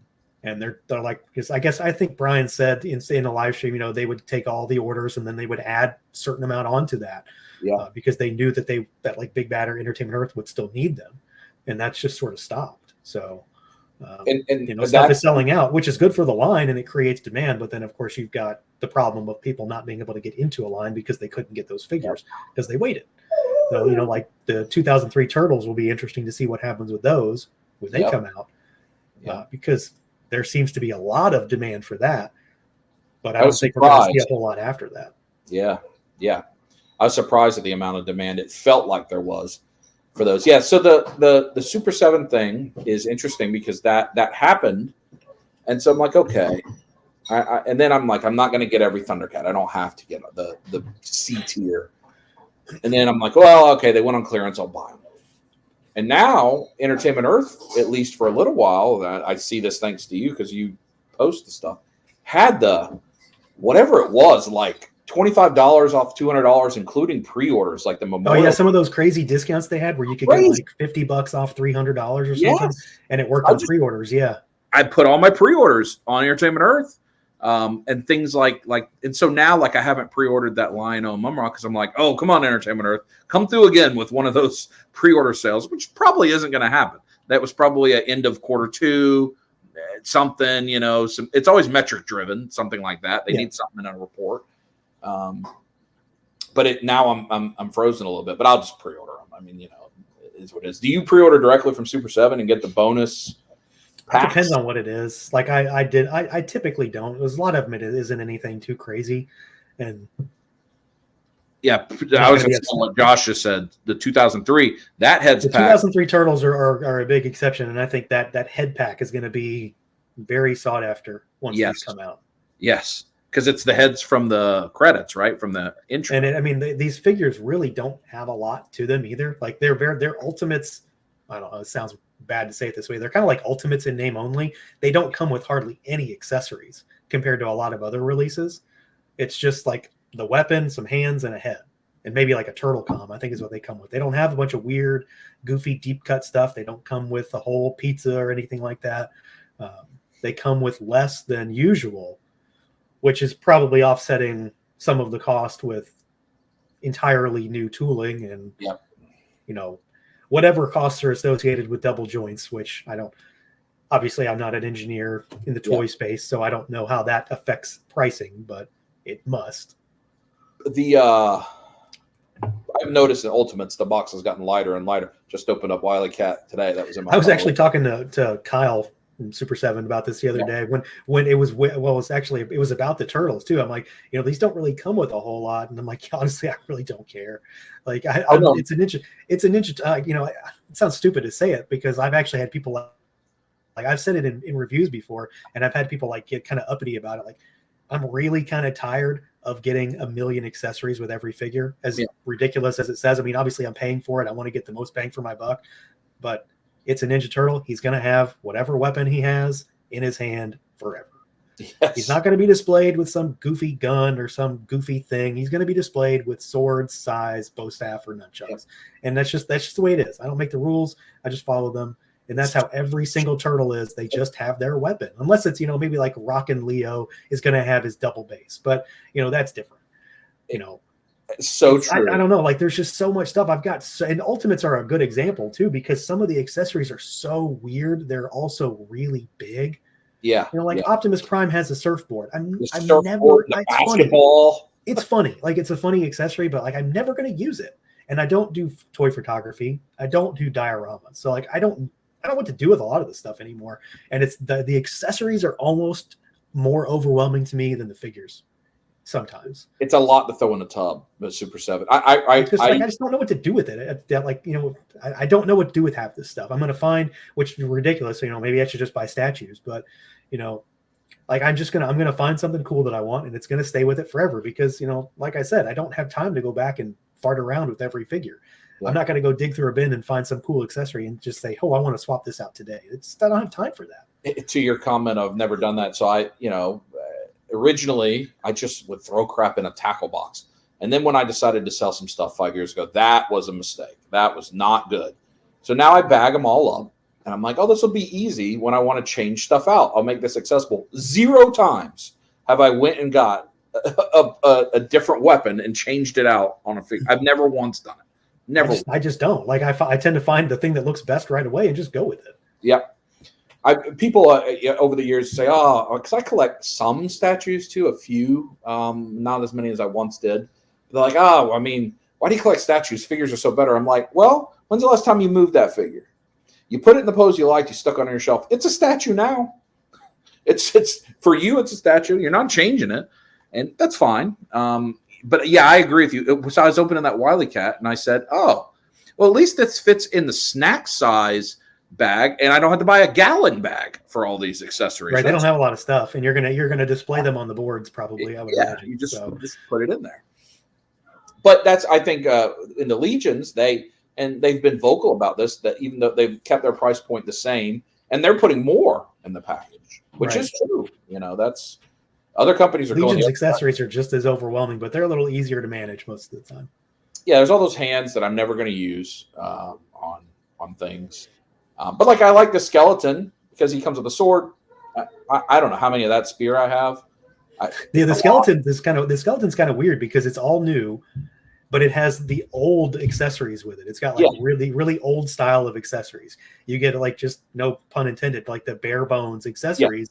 they're like, because I think Brian said in a live stream, they would take all the orders and then they would add a certain amount onto that, because they knew that like Big Bad or Entertainment Earth would still need them, and that's just sort of stopped. So, stuff is selling out, which is good for the line and it creates demand. But then of course you've got the problem of people not being able to get into a line because they couldn't get those figures because they waited. So, like the 2003 Turtles will be interesting to see what happens with those when they come out, because there seems to be a lot of demand for that. But I don't think we're going to see a whole lot after that. Yeah. Yeah. I was surprised at the amount of demand. It felt like there was for those. Yeah. So the Super 7 thing is interesting because that happened. And so I'm like, okay. And then I'm like, I'm not going to get every Thundercat. I don't have to get the C tier. And then I'm like, well, okay, they went on clearance, I'll buy them. And now Entertainment Earth, at least for a little while, I see this thanks to you because you post the stuff, had the whatever it was, like $25 off $200, including pre-orders, like the Memorial. Oh yeah, some of those crazy discounts they had where you could get like $50 off $300 or something, and it worked on pre-orders. Yeah, I put all my pre-orders on Entertainment Earth, and things like, and so now like I haven't pre-ordered that Lion-O Mumra because I'm like, oh, come on, Entertainment Earth, come through again with one of those pre-order sales, which probably isn't going to happen. That was probably an end of Q2, something, you know, it's always metric driven, something like that. They need something in a report. But now I'm frozen a little bit, but I'll just pre-order them. I mean, you know, it is what it is. Do you pre-order directly from Super 7 and get the bonus packs? It depends on what it is. Like I typically don't. There's a lot of them. It isn't anything too crazy. And yeah, I was going to say what Josh just said. The 2003, that heads the pack. 2003 Turtles are a big exception. And I think that head pack is going to be very sought after once these come out. Yes. Because it's the heads from the credits, right? From the intro. And these figures really don't have a lot to them either. Like they're ultimates. I don't know. It sounds bad to say it this way. They're kind of like ultimates in name only. They don't come with hardly any accessories compared to a lot of other releases. It's just like the weapon, some hands, and a head, and maybe like a turtle comm, I think is what they come with. They don't have a bunch of weird, goofy, deep cut stuff. They don't come with a whole pizza or anything like that. They come with less than usual, which is probably offsetting some of the cost with entirely new tooling and, you know, whatever costs are associated with double joints, which I don't, obviously I'm not an engineer in the toy space, so I don't know how that affects pricing, but it must. I've noticed in Ultimates, the box has gotten lighter and lighter. Just opened up Wily Cat today. That was in my I was actually talking to Kyle from Super 7 about this the other day when it was, well, it was about the Turtles too. I'm like, you know, these don't really come with a whole lot. And I'm like, honestly, I really don't care. Like it's an ninja, you know, it sounds stupid to say it because I've actually had people like I've said it in reviews before, and I've had people like get kind of uppity about it. Like, I'm really kind of tired of getting a million accessories with every figure, as ridiculous as it says. I mean, obviously I'm paying for it. I want to get the most bang for my buck, but it's a Ninja Turtle. He's going to have whatever weapon he has in his hand forever. Yes. He's not going to be displayed with some goofy gun or some goofy thing. He's going to be displayed with swords, size, bow staff, or nunchucks. Yep. And that's just the way it is. I don't make the rules. I just follow them. And that's how every single turtle is. They just have their weapon. Unless it's, you know, maybe like Rockin' Leo is going to have his double base. But, you know, that's different. You know. So true. I don't know. Like, there's just so much stuff I've got. And Ultimates are a good example, too, because some of the accessories are so weird. They're also really big. Yeah. You know, like Optimus Prime has a surfboard. Basketball. It's funny. Like, it's a funny accessory, but like, I'm never going to use it. And I don't do toy photography. I don't do dioramas. So like, I don't know what to do with a lot of this stuff anymore. And it's the accessories are almost more overwhelming to me than the figures. Sometimes it's a lot to throw in a tub, but Super 7. I just don't know what to do with it. Like, you know, I don't know what to do with half this stuff. I'm going to find, which is ridiculous. You know, maybe I should just buy statues, but you know, like I'm going to find something cool that I want, and it's going to stay with it forever because, you know, like I said, I don't have time to go back and fart around with every figure. Yeah. I'm not going to go dig through a bin and find some cool accessory and just say, oh, I want to swap this out today. I don't have time for that. To your comment of never done that. So originally I just would throw crap in a tackle box. And then when I decided to sell some stuff 5 years ago, that was a mistake. That was not good. So now I bag them all up and I'm like, oh, this will be easy when I want to change stuff out. I'll make this accessible. 0 times have I went and got a different weapon and changed it out on a figure. I've never once done it. Never. I just don't. Like I tend to find the thing that looks best right away and just go with it. Yep. People over the years say, oh, because I collect some statues too, a few, not as many as I once did. They're like, oh, I mean, why do you collect statues? Figures are so better. I'm like, well, when's the last time you moved that figure? You put it in the pose you liked, you stuck it on your shelf. It's a statue now. It's for you, it's a statue. You're not changing it, and that's fine. But yeah, I agree with you. So I was opening that Wily Cat, and I said, oh, well, at least this fits in the snack size bag, and I don't have to buy a gallon bag for all these accessories. Right, they don't have a lot of stuff, and you're gonna display them on the boards probably. I would imagine. You just put it in there. But that's, I think, in the Legions, they've been vocal about this, that even though they've kept their price point the same, and they're putting more in the package, which is true. You know, that's other companies are Legion's accessories are just as overwhelming, but they're a little easier to manage most of the time. Yeah, there's all those hands that I'm never going to use on things. But like I like the skeleton because he comes with a sword, I don't know how many of that spear I have. The skeleton's kind of weird because it's all new, but it has the old accessories with it. It's got like really, really old style of accessories. You get like, just no pun intended, like the bare bones accessories,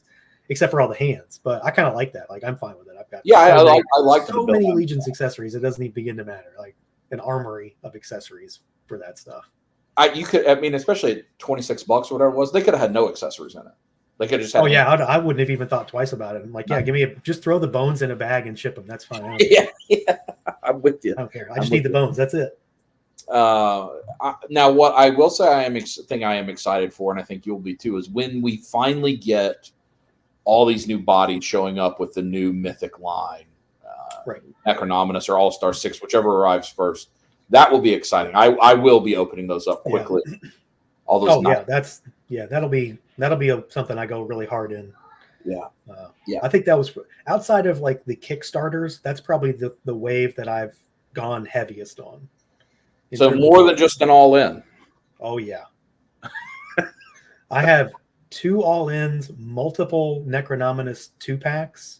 except for all the hands. But I kind of like that. Like, I'm fine with it. I've got I like so many Legion's accessories. It doesn't even begin to matter. Like an armory of accessories for that stuff. Especially at $26 or whatever it was, they could have had no accessories in it. They could have just had. I wouldn't have even thought twice about it. I'm like, just throw the bones in a bag and ship them. That's fine. I'm with you. I don't care. I just need the bones. That's it. Now, what I will say, I am excited for, and I think you'll be too, is when we finally get all these new bodies showing up with the new mythic line, Necronominus or All-Star 6, whichever arrives first. That will be exciting. I will be opening those up quickly. All those. That'll be something I go really hard in. I think that was outside of like the Kickstarters. That's probably the wave that I've gone heaviest on. So more than just an all-in. Oh yeah. I have 2 all-ins, multiple Necronominus 2-packs,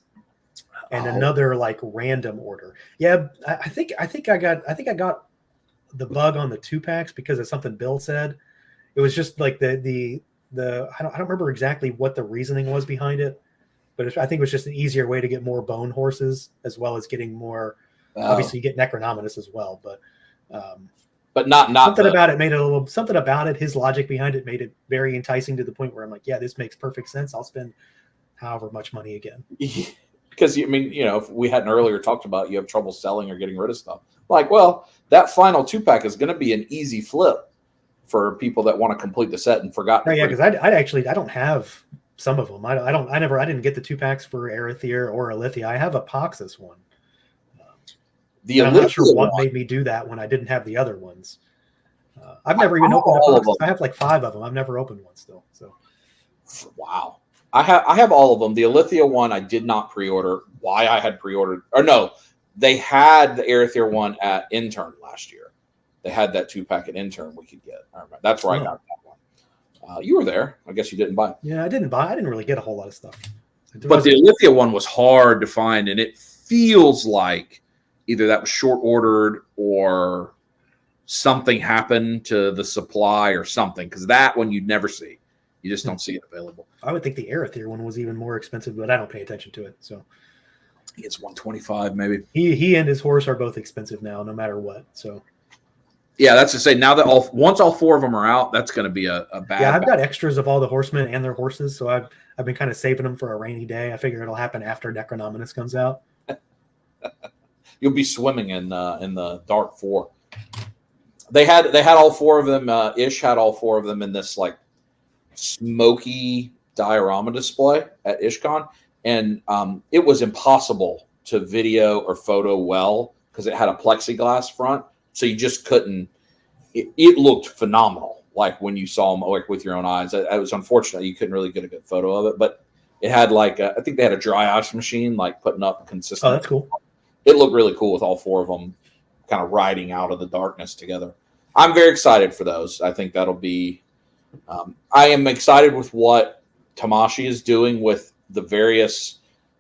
and another like random order. Yeah, I think I got the bug on the 2-packs because of something Bill said. It was just like the I don't remember exactly what the reasoning was behind it, but I think it was just an easier way to get more bone horses as well as getting more. Obviously, you get Necronominus as well, but not something about it made it a little something about it. His logic behind it made it very enticing to the point where I'm like, yeah, this makes perfect sense. I'll spend however much money again. Because if we hadn't earlier talked about you have trouble selling or getting rid of stuff, like, well, that final 2-pack is going to be an easy flip for people that want to complete the set and forgot. Right, because I don't have some of them. I didn't get the 2-packs for Arethyr or Alithia. I have a Poxus one. I'm not sure what made me do that when I didn't have the other ones. I've never even opened a Poxus. I have like 5 of them. I've never opened one still. So, wow. I have all of them. The Alithia one I did not pre-order. Why I had pre-ordered, or no, they had the Arethyr one at Intern last year. They had that 2-pack at Intern we could get. I remember. That's where I got that one. You were there. I guess you didn't buy it. Yeah, I didn't buy. I didn't really get a whole lot of stuff. But the Alithia one was hard to find, and it feels like either that was short ordered or something happened to the supply or something, because that one you'd never see. You just don't see it available. I would think the Arethyr one was even more expensive, but I don't pay attention to it. So it's $125 maybe. He and his horse are both expensive now, no matter what. So yeah, that's to say now that once all 4 of them are out, that's going to be a bad. Yeah, I've got extras of all the horsemen and their horses, so I've been kind of saving them for a rainy day. I figure it'll happen after Necronominus comes out. You'll be swimming in the Dark 4. They had all 4 of them. Ish had all 4 of them in this like smoky diorama display at IshCon, and it was impossible to video or photo well because it had a plexiglass front, so you just couldn't. It looked phenomenal, like when you saw them like with your own eyes. It was unfortunate you couldn't really get a good photo of it, but it had like I think they had a dry ice machine like putting up consistent. Oh, that's cool. It looked really cool with all 4 of them kind of riding out of the darkness together. I'm very excited for those. I think that'll be. I am excited with what Tamashii is doing with the various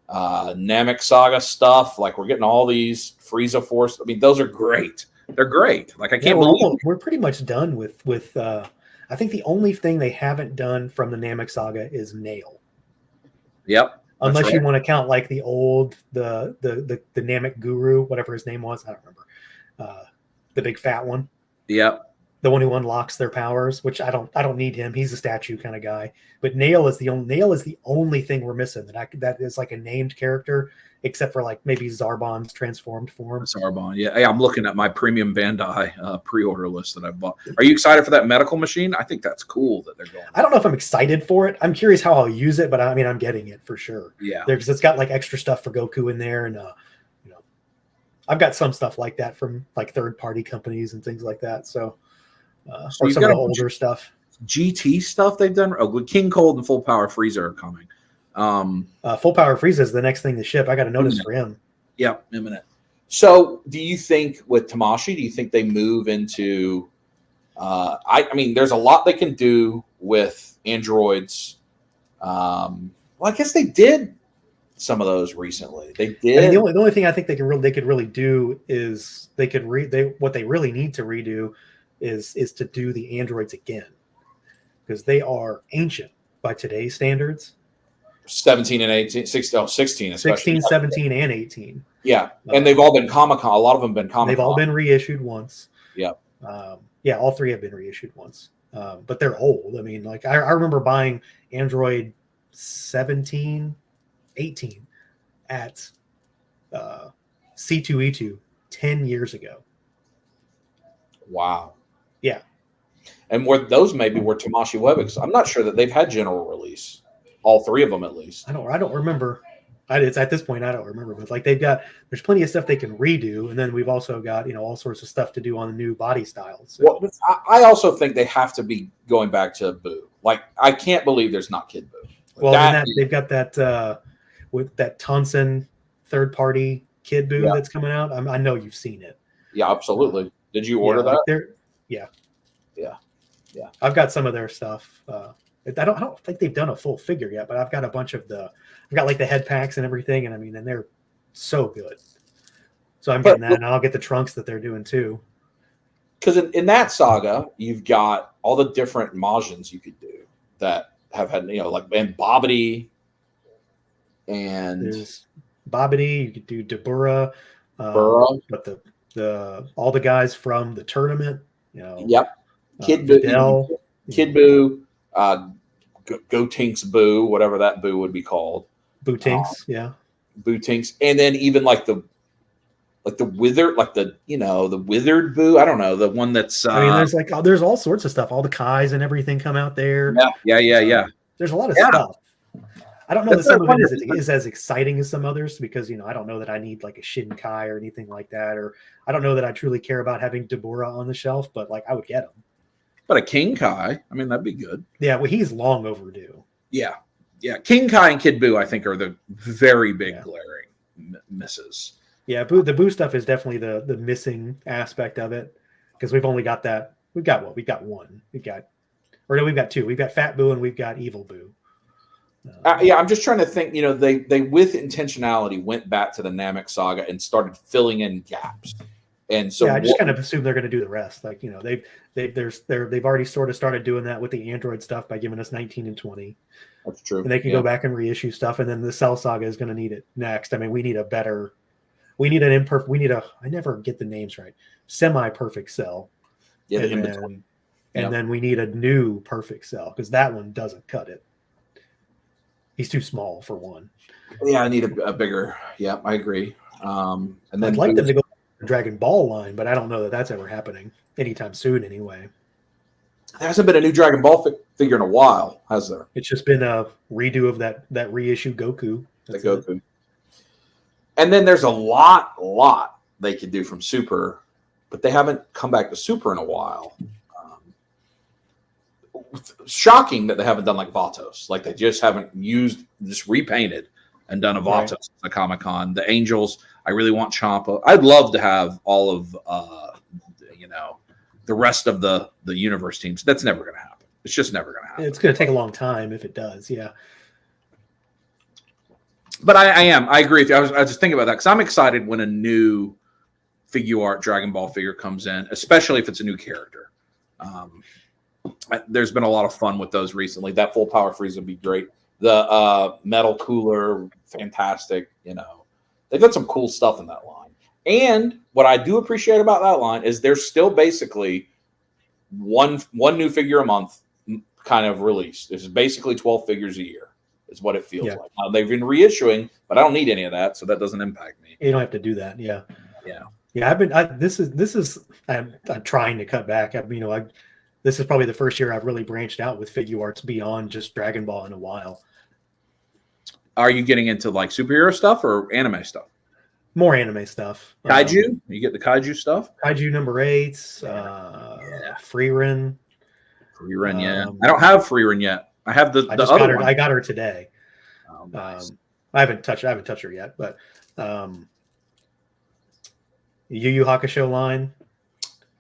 Namek Saga stuff. Like we're getting all these Frieza Force. I mean, those are great. They're great. Like I can't believe we're pretty much done with. I think the only thing they haven't done from the Namek Saga is Nail. Yep. Unless you want to count like the old the Namek Guru, whatever his name was, I don't remember. The big fat one. Yep. The one who unlocks their powers, which I don't need him. He's a statue kind of guy. But Nail is the only thing we're missing that is like a named character, except for like maybe Zarbon's transformed form. Zarbon, yeah. Hey, I'm looking at my premium Bandai pre-order list that I bought. Are you excited for that medical machine? I think that's cool that they're going. I don't know if I'm excited for it. I'm curious how I'll use it, but I mean I'm getting it for sure. Yeah, because it's got like extra stuff for Goku in there, and I've got some stuff like that from like third-party companies and things like that. So or some of the older stuff. GT stuff they've done. Oh, King Cold and Full Power Frieza are coming. Full Power Frieza is the next thing to ship. I got a notice for him. Yeah, imminent. So, do you think with Tamashii, do you think they move into? I mean, there's a lot they can do with androids. Well, I guess they did some of those recently. They did. I mean, the only thing I think they could really do is what they really need to redo is to do the androids again, because they are ancient by today's standards. 17 and 18, 16 especially. 16, 17, and 18. Yeah, and they've all been Comic-Con. A lot of them have been Comic-Con. They've all been reissued once. Yeah. Yeah, all three have been reissued once. But they're old. I mean, like I remember buying Android 17, 18 at C2E2 10 years ago. Wow. Yeah. And where those maybe were Tamashii Webix. I'm not sure that they've had general release. All three of them, at least. I don't remember. It's at this point I don't remember, but like there's plenty of stuff they can redo, and then we've also got all sorts of stuff to do on the new body styles. So. Well, I also think they have to be going back to Boo. Like I can't believe there's not Kid Boo. Well, they've got that with that Tonson third party Kid Boo that's coming out. I know you've seen it. Yeah, absolutely. Did you order that? Yeah. Yeah. I've got some of their stuff. I don't think they've done a full figure yet, but I've got a bunch of I've got like the head packs and everything, and I mean, and they're so good. So I'm getting that, and I'll get the trunks that they're doing too. Because in that saga, you've got all the different Majins you could do that have had, like and Bobbity, and there's Bobbity. You could do Dabura, but the all the guys from the tournament, Yep. Kid Boo, Go Tinks Boo, whatever that Boo would be called. Boo Tinks, yeah. Boo Tinks, and then even like the withered, the withered Boo. I don't know, the one that's. I mean, there's all sorts of stuff. All the Kais and everything come out there. Yeah. There's a lot of stuff. I don't know that some of it is as exciting as some others, because I don't know that I need like a Shinkai or anything like that, or I don't know that I truly care about having Dabura on the shelf, but like I would get him. But a King Kai, I mean, that'd be good. Yeah, well, he's long overdue. Yeah. King Kai and Kid Boo, I think, are the very big glaring misses. Yeah, the Boo stuff is definitely the missing aspect of it, because we've only got that. We've got one. We've got two. We've got Fat Boo and we've got Evil Boo. I'm just trying to think. They with intentionality went back to the Namek saga and started filling in gaps. And so I just kind of assume they're going to do the rest. Like they've already sort of started doing that with the Android stuff by giving us 19 and 20. That's true. And they can go back and reissue stuff, and then the Cell saga is going to need it next. I mean, we need I never get the names right. Semi-perfect Cell. Yeah, and then we need a new perfect Cell, because that one doesn't cut it. He's too small for one. Yeah, I need a bigger. Yeah, I agree. And then I'd like them to go the Dragon Ball line, but I don't know that that's ever happening anytime soon anyway. There hasn't been a new Dragon Ball figure in a while, has there? It's just been a redo of that reissue Goku. That's Goku. And then there's a lot they could do from Super, but they haven't come back to Super in a while. Shocking that they haven't done like Vatos. Like they just haven't just repainted and done a Vatos at the Comic-Con. The Angels, I really want Champa. I'd love to have all of the rest of the universe teams. That's never going to happen. It's just never going to happen. It's going to take a long time if it does. Yeah. But I agree with you. I was just thinking about that, because I'm excited when a new figure art Dragon Ball figure comes in, especially if it's a new character. There's been a lot of fun with those recently. That full power Frieza would be great. The metal cooler, fantastic. They've got some cool stuff in that line. And what I do appreciate about that line is there's still basically one new figure a month kind of release. This is basically 12 figures a year is what it feels like. Now, they've been reissuing, but I don't need any of that, so that doesn't impact me. You don't have to do that. Yeah. Yeah. I'm trying to cut back. This is probably the first year I've really branched out with figure arts beyond just Dragon Ball in a while. Are you getting into like superhero stuff or anime stuff? More anime stuff. Kaiju? You get the Kaiju stuff? Kaiju number 8, Freerin. Freerin, yeah. I don't have Freerin yet. I have the other one. I got her today. Oh, nice. I haven't touched her yet, but Yu Yu Hakusho line.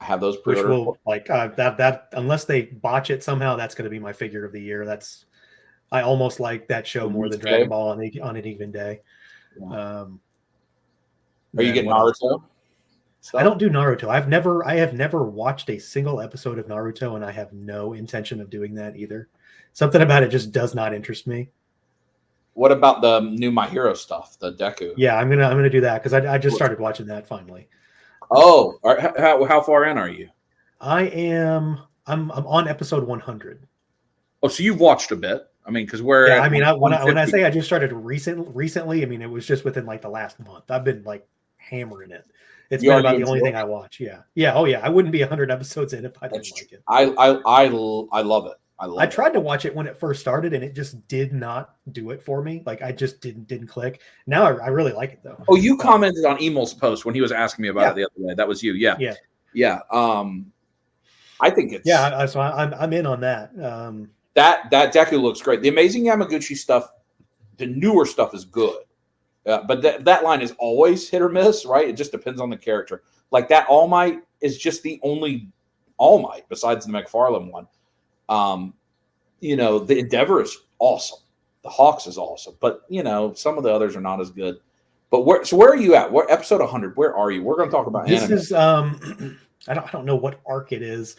I have those pre-ordered. Which will that unless they botch it somehow, that's going to be my figure of the year. That's I almost like that show more than Dragon Ball on an even day. Yeah. Are you getting Naruto? I don't do Naruto. I have never watched a single episode of Naruto, and I have no intention of doing that either. Something about it just does not interest me. What about the new My Hero stuff, the Deku? Yeah, I'm gonna do that because I just started watching that finally. Oh, how far in are you? I'm on episode 100. Oh, so you've watched a bit. I mean, because we're when I say I just started recently, I mean it was just within like the last month. I've been like hammering it. It's been about the only thing I watch. Yeah. Oh yeah. I wouldn't be 100 episodes in if I didn't like it. I love it. I tried to watch it when it first started, and it just did not do it for me. Like I just didn't click. Now I really like it though. Oh, you commented on Emil's post when he was asking me about it the other day. That was you. Yeah. I think it's So I'm in on that. That Deku looks great. The Amazing Yamaguchi stuff, the newer stuff is good. But that line is always hit or miss, right? It just depends on the character. Like that All Might is just the only All Might besides the McFarlane one. The Endeavor is awesome. The Hawks is awesome. But, some of the others are not as good. But where are you at? What episode 100? Where are you? We're going to talk about this anime. Is I don't know what arc it is.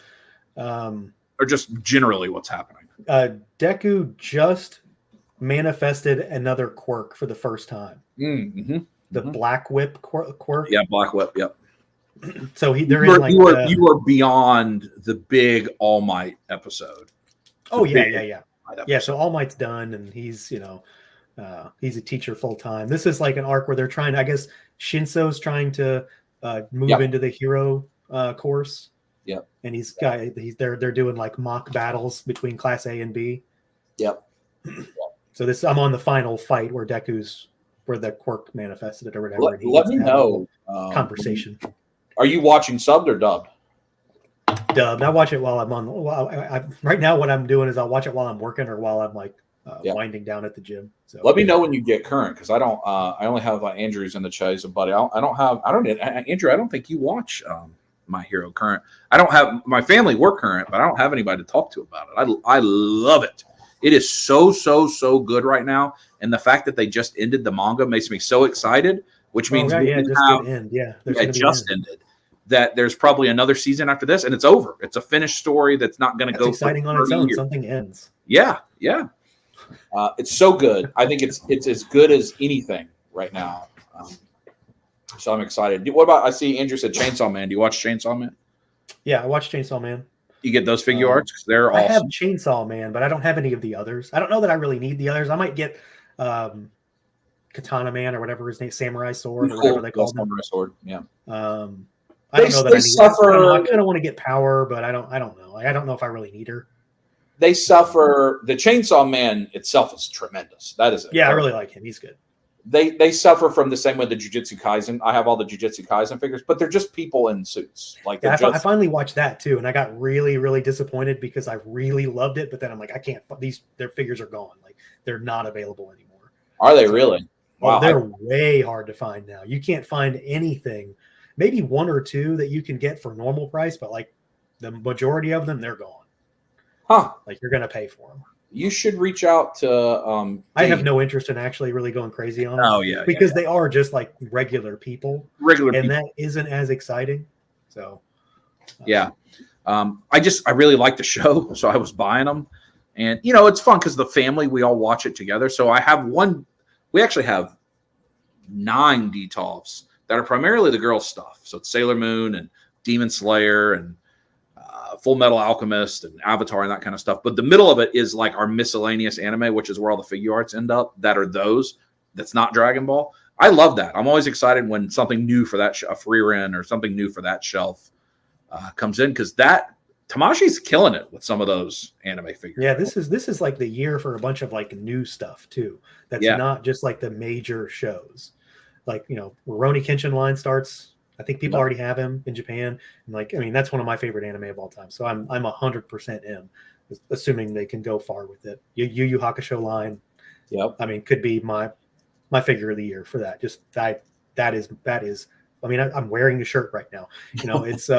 Or just generally what's happening. Deku just manifested another quirk for the first time. Mm-hmm. The Black Whip quirk. Yeah, Black Whip. Yep. So you are beyond the big All Might episode. Yeah. So All Might's done, and he's he's a teacher full time. This is like an arc where they're trying. I guess Shinso's trying to move into the hero course. Yep. And they're doing like mock battles between Class A and B. Yep. So I'm on the final fight where the quirk manifested it or whatever. Let me know. Conversation. Are you watching subbed or dubbed? Dubbed. I watch it while I'm on. Right now, what I'm doing is I'll watch it while I'm working or while I'm like winding down at the gym. So let me know when you get current because I don't. I only have Andrew's in the chase, buddy. Andrew. I don't think you watch My Hero current. I don't have my family work current, but I don't have anybody to talk to about it. I love it. It is so good right now, and the fact that they just ended the manga makes me so excited. Which means it just ended. That there's probably another season after this, and it's over. It's a finished story that's not going to go. Exciting on its own. Something ends. Yeah. It's so good. I think it's as good as anything right now. So I'm excited. What about? I see Andrew said Chainsaw Man. Do you watch Chainsaw Man? Yeah, I watch Chainsaw Man. You get those figure arts because they're awesome. I have Chainsaw Man, but I don't have any of the others. I don't know that I really need the others. I might get Katana Man or whatever his name, Samurai Sword or whatever they call them. Samurai Sword. Yeah. I don't know that I suffer. I kind of want to get power, but I don't know. I don't know if I really need her. They suffer. The Chainsaw Man itself is tremendous. That is. Yeah, I really like him. He's good. They suffer from the same way the Jujutsu Kaisen. I have all the Jujutsu Kaisen figures, but they're just people in suits. Like I finally watched that too, and I got really disappointed because I really loved it. But then I'm like, I can't. Their figures are gone. Like they're not available anymore. Are they really? Wow, they're way hard to find now. You can't find anything. Maybe one or two that you can get for normal price, but like the majority of them, they're gone. Huh? Like you're gonna pay for them. You should reach out to. I have no interest in actually really going crazy on them. Oh yeah, because they are just like regular people. And that isn't as exciting. So. Yeah, I really like the show, so I was buying them, and it's fun because the family we all watch it together. So I have one. We actually have 9 DTOFs that are primarily the girl stuff. So it's Sailor Moon and Demon Slayer and Full Metal Alchemist and Avatar and that kind of stuff. But the middle of it is like our miscellaneous anime, which is where all the figure arts end up. That are those. That's not Dragon Ball. I love that. I'm always excited when something new for that a free run or something new for that shelf comes in because Tamashi's killing it with some of those anime figures. Yeah, this is like the year for a bunch of like new stuff too. That's not just like the major shows. Like, Rurouni Kenshin line starts. I think people already have him in Japan. And that's one of my favorite anime of all time. So I'm 100% in, assuming they can go far with it. Yu Yu Hakusho line. Yep. Could be my figure of the year for that. Just that is. I'm wearing the shirt right now. It's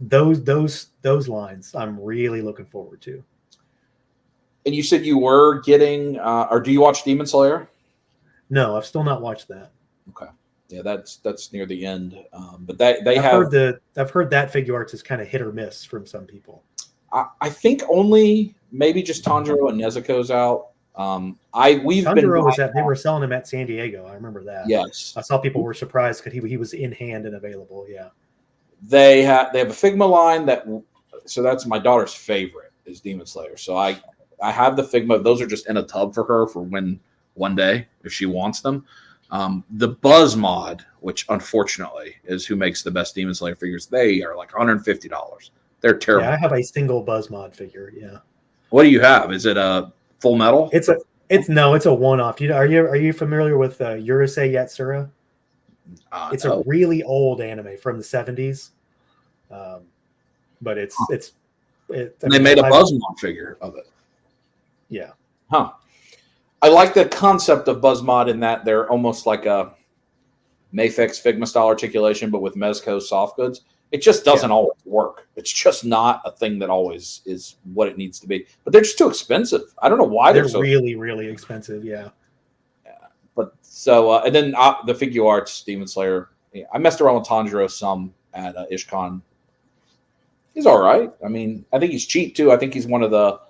those lines I'm really looking forward to. And you said you were getting, or do you watch Demon Slayer? No, I've still not watched that. Okay, yeah, that's near the end. But I've heard that figure arts is kind of hit or miss from some people. I think only maybe just Tanjiro and Nezuko's out. They were selling him at San Diego. I remember that. Yes, I saw people were surprised because he was in hand and available. Yeah, they have a Figma line so that's my daughter's favorite is Demon Slayer. So I have the Figma. Those are just in a tub for her for when one day if she wants them. The Buzz mod, which unfortunately is who makes the best Demon Slayer figures, they are like $150. They're terrible. Yeah, I have a single Buzz mod figure. Yeah. What do you have? Is it a Full Metal? It's a one-off. Are you familiar with Urusei Yatsura? It's a really old anime from the 70s. But they made a Buzzmon figure of it. Yeah. Huh. I like the concept of Buzzmod in that they're almost like a Mafex Figma style articulation, but with Mezco soft goods. It just doesn't always work. It's just not a thing that always is what it needs to be. But they're just too expensive. I don't know why they're so really, really expensive. Yeah. But so, and then the figure arts, Demon Slayer. Yeah, I messed around with Tanjiro some at IshCon. He's all right. I mean, I think he's cheap too. I think he's one of the.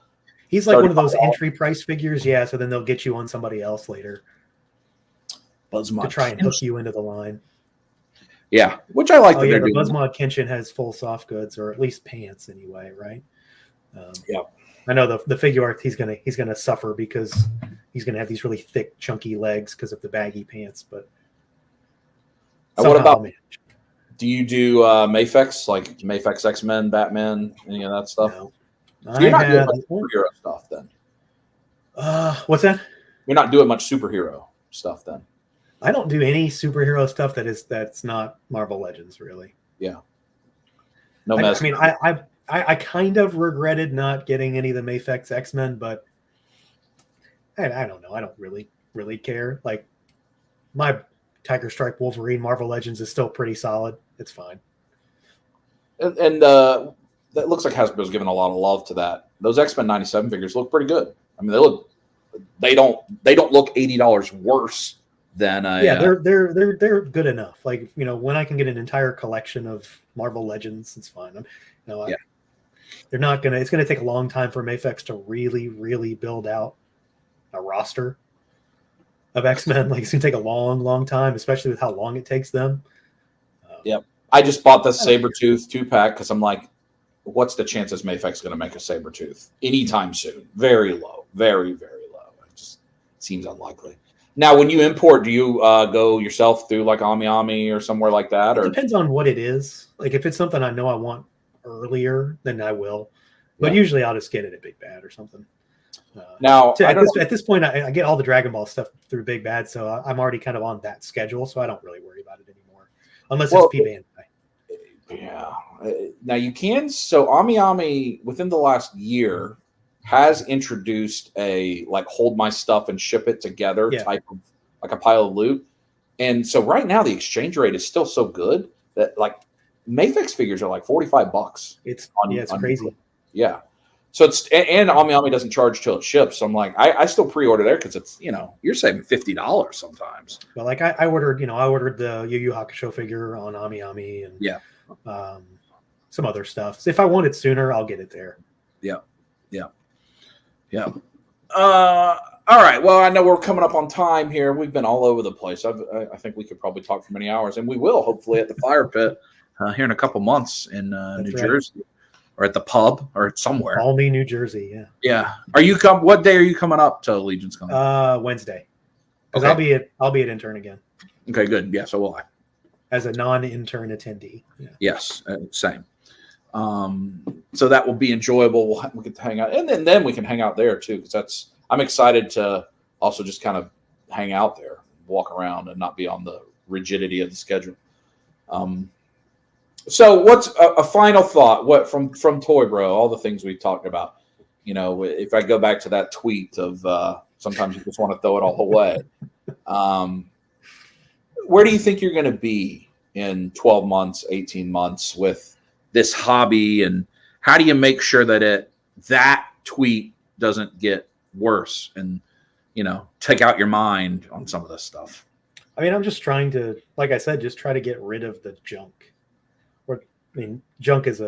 He's like one of those entry price figures. Yeah. So then they'll get you on somebody else later. Buzzmod to try and hook you into the line. Yeah, which I like. Oh, yeah, the Buzzmod Kenshin has full soft goods, or at least pants anyway, right? Yeah, I know the figure art he's gonna suffer because he's gonna have these really thick, chunky legs because of the baggy pants. But what about? Do you do Mafex, like Mafex X-Men, Batman, any of that stuff? No. So you're not doing much superhero stuff then. What's that? You're not doing much superhero stuff then. I don't do any superhero stuff that's not Marvel Legends, really. Yeah. No, I mean, I kind of regretted not getting any of the Mafex X-Men, but I don't know. I don't really care. Like my Tiger Stripe Wolverine Marvel Legends is still pretty solid. It's fine. And that looks like Hasbro's given a lot of love to that. Those X-Men 97 figures look pretty good. I mean, they don't look $80 worse than they're good enough. Like, you know, when I can get an entire collection of Marvel Legends, it's fine. They're not gonna. It's gonna take a long time for Mafex to really build out a roster of X-Men. Like, it's gonna take a long time, especially with how long it takes them. Yep. I just bought the Sabretooth 2-pack because I'm like, what's the chances Mafex going to make a Sabretooth anytime soon? Very low. Very, very low. It just seems unlikely. Now, when you import, do you go yourself through like AmiAmi or somewhere like that? Or? It depends on what it is. Like, if it's something I know I want earlier, then I will. But usually I'll just get it at Big Bad or something. Now, at this point, I get all the Dragon Ball stuff through Big Bad, so I'm already kind of on that schedule, so I don't really worry about it anymore. Unless it's P-Bandai. Yeah. Now you can. So AmiAmi within the last year has introduced a like hold my stuff and ship it together type of like a pile of loot. And so right now the exchange rate is still so good that like Mafex figures are like $45. It's crazy. Yeah. So it's and AmiAmi doesn't charge till it ships. So I'm like, I still pre-order there because it's you're saving $50 sometimes. Well, like I ordered the Yu Yu Hakusho figure on AmiAmi and some other stuff. So if I want it sooner, I'll get it there. Yeah. All right. Well, I know we're coming up on time here. We've been all over the place. I think we could probably talk for many hours, and we will hopefully at the Fire Pit here in a couple months in New Jersey, or at the pub or somewhere. Albany, New Jersey. Yeah. Yeah. Are you What day are you coming up to Legion's Con? Wednesday. Because I'll be at intern again. Okay. Good. Yeah. So will I. As a non-intern attendee. Yeah. Yes. Same. So that will be enjoyable. We get to hang out, and then we can hang out there too, because I'm excited to also just kind of hang out there, walk around, and not be on the rigidity of the schedule. So what's a final thought? What from Toy Bro? All the things we've talked about. If I go back to that tweet of sometimes you just want to throw it all away. Where do you think you're going to be in 12 months, 18 months with this hobby, and how do you make sure that tweet doesn't get worse and, take out your mind on some of this stuff. I mean, I'm just trying to, like I said, just try to get rid of the junk. Junk is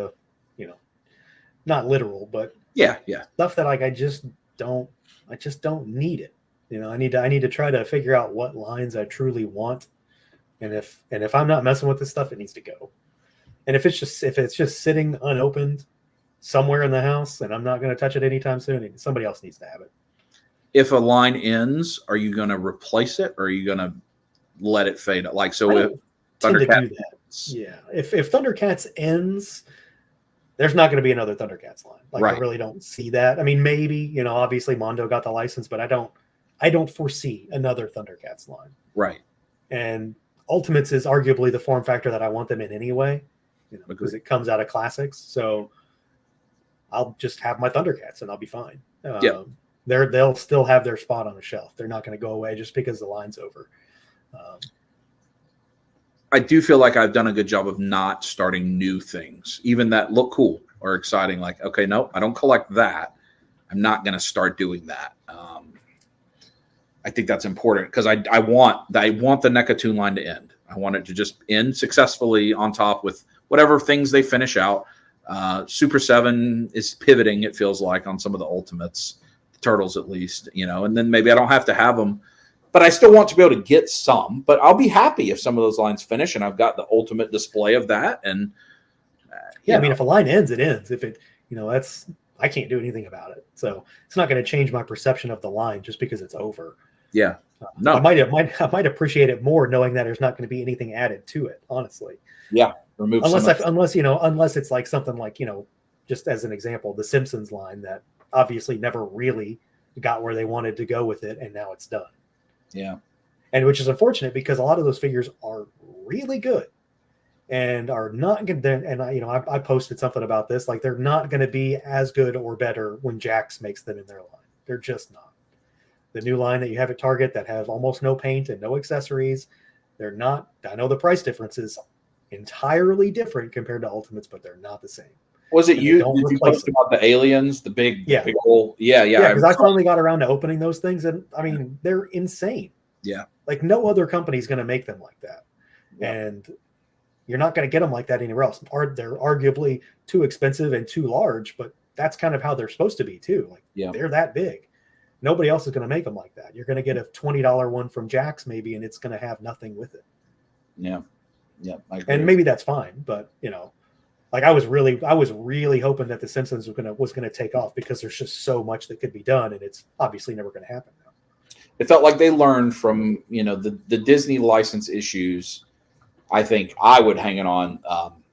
not literal, but yeah, stuff that I just don't need it. I need to try to figure out what lines I truly want, and if I'm not messing with this stuff, it needs to go. And if it's just sitting unopened somewhere in the house and I'm not going to touch it anytime soon, somebody else needs to have it. If a line ends, are you going to replace it, or are you going to let it fade? Like, so if Thundercats, yeah. If Thundercats ends, there's not going to be another Thundercats line. I really don't see that. I mean, maybe, obviously Mondo got the license, but I don't foresee another Thundercats line. Right. And Ultimates is arguably the form factor that I want them in anyway, because it comes out of classics. So I'll just have my Thundercats and I'll be fine. They'll still have their spot on the shelf. They're not going to go away just because the line's over. I do feel like I've done a good job of not starting new things, even that look cool or exciting. Like, okay, no, I don't collect that. I'm not going to start doing that. I think that's important because I want the Nekatoon line to end. I want it to just end successfully on top with whatever things they finish out. Super 7 is pivoting, it feels like, on some of the Ultimates, the Turtles at least, and then maybe I don't have to have them. But I still want to be able to get some. But I'll be happy if some of those lines finish and I've got the ultimate display of that. And I mean, if a line ends, it ends. If it, I can't do anything about it. So it's not going to change my perception of the line just because it's over. Yeah, no, I might appreciate it more knowing that there's not going to be anything added to it. Honestly, yeah, unless it's like something like just as an example, the Simpsons line that obviously never really got where they wanted to go with it, and now it's done. Yeah. And which is unfortunate because a lot of those figures are really good and are not good. And I posted something about this. Like, they're not going to be as good or better when Jakks makes them in their line. They're just not. The new line that you have at Target that have almost no paint and no accessories, they're not. I know the price difference is entirely different compared to Ultimates, but they're not the same. Was it you? Did you post about the aliens, the big old? Yeah. Because I finally got around to opening those things, and I mean, they're insane. Yeah, like no other company is going to make them like that, and you're not going to get them like that anywhere else. They're arguably too expensive and too large, but that's kind of how they're supposed to be too. Like, they're that big. Nobody else is going to make them like that. You're going to get a $20 one from Jakks maybe, and it's going to have nothing with it. Yeah. And maybe that's fine, but like I was really hoping that the Simpsons was gonna take off because there's just so much that could be done, and it's obviously never going to happen now. It felt like they learned from the Disney license issues. I think I would hang it on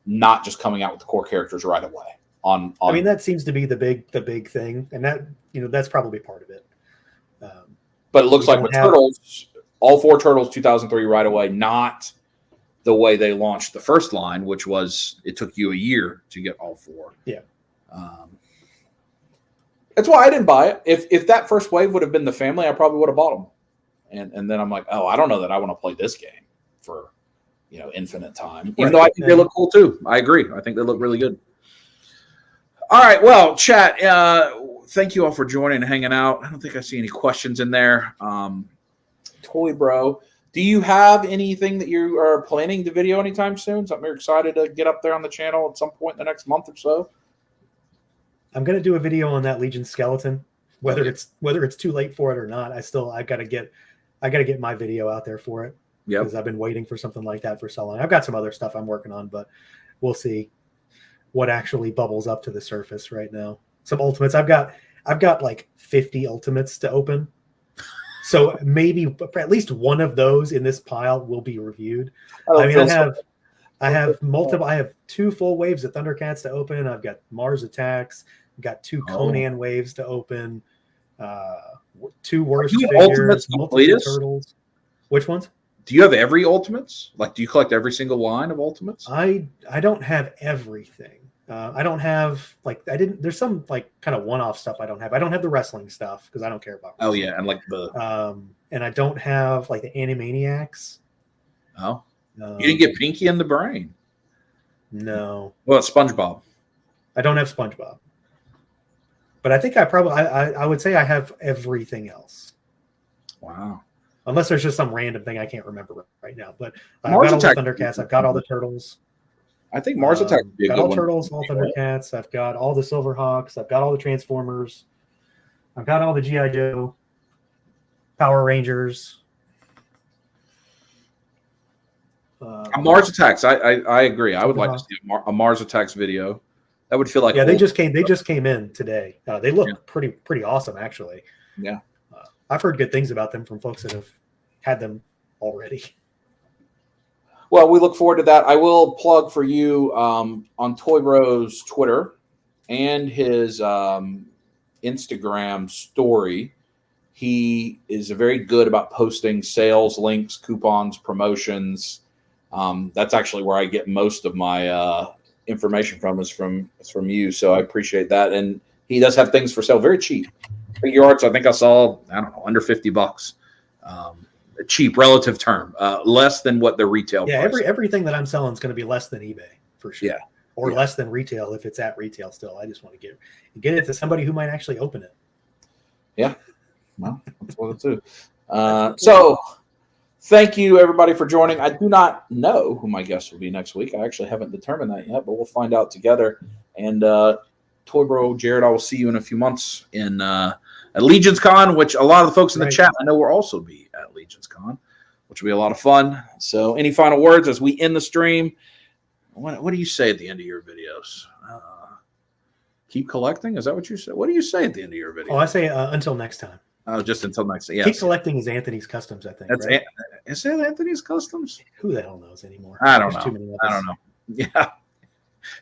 not just coming out with the core characters right away. I mean, that seems to be the big thing, and that that's probably part of it. But it looks like with Turtles, all 4 Turtles 2003 right away, not the way they launched the first line, which was it took you a year to get all 4. Yeah. That's why I didn't buy it. If that first wave would have been the family, I probably would have bought them. And then I'm like, oh, I don't know that I want to play this game for infinite time. Even though I think they look cool too. I agree. I think they look really good. All right. Well, chat. Thank you all for joining and hanging out. I don't think I see any questions in there. Toy Bro, do you have anything that you are planning to video anytime soon? Something you're excited to get up there on the channel at some point in the next month or so? I'm going to do a video on that Legion skeleton, whether it's too late for it or not. I got to get my video out there for it. Yeah, because I've been waiting for something like that for so long. I've got some other stuff I'm working on, but we'll see what actually bubbles up to the surface right now. Some Ultimates. I've got like 50 Ultimates to open. So maybe at least one of those in this pile will be reviewed. I have multiple. I have 2 full waves of Thundercats to open. I've got Mars Attacks. I've got 2 Conan waves to open. 2 worst figures. Multiple Turtles. Which ones? Do you have every Ultimates? Like, do you collect every single line of Ultimates? I don't have everything. I don't have there's some like kind of one-off stuff I don't have. I don't have the wrestling stuff because I don't care about wrestling. Oh yeah, and like the and I don't have like the Animaniacs. Oh. You didn't get Pinky in the Brain. No. Well, SpongeBob. I don't have SpongeBob. But I think I would say I have everything else. Wow. Unless there's just some random thing I can't remember right now. But I've Mars got all the Attack. Thundercats. I've got all the Turtles. I think Mars Attack would be a got good all one. Turtles, all Thundercats. I've got all the Silverhawks. I've got all the Transformers. I've got all the G.I. Joe, Power Rangers. Mars Attacks. I agree. I would like to see a Mars Attacks video. That would feel like they just came in today. They look pretty awesome actually. Yeah. I've heard good things about them from folks that have had them already. Well, we look forward to that. I will plug for you on Toy Bros Twitter and his Instagram story. He is very good about posting sales, links, coupons, promotions. That's actually where I get most of my information from is from you. So I appreciate that. And he does have things for sale, very cheap. Figure arts, I think I saw, I don't know, under $50. A cheap relative term, less than what the retail price. Everything that I'm selling is going to be less than eBay for sure. Yeah. Or less than retail if it's at retail still. I just want to get it to somebody who might actually open it. Yeah. Well, that's what it's do. So thank you everybody for joining. I do not know who my guest will be next week. I actually haven't determined that yet, but we'll find out together. And Toy Bro Jared, I will see you in a few months in at Legion's Con, which a lot of the folks in the chat I know will also be at Legion's Con, which will be a lot of fun. So any final words as we end the stream? What do you say at the end of your videos? Keep collecting? Is that what you say? What do you say at the end of your video? Oh, I say until next time. Oh, just until next time. Yes. Keep collecting is Anthony's Customs, I think. That's right? Is that Anthony's Customs? Who the hell knows anymore? I don't know. I don't know. Yeah.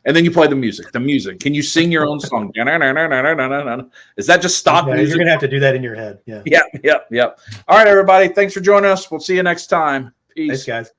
And then you play the music. The music. Can you sing your own song? Is that just stock music? You're gonna have to do that in your head. Yeah. Yep. All right, everybody. Thanks for joining us. We'll see you next time. Peace. Thanks, guys.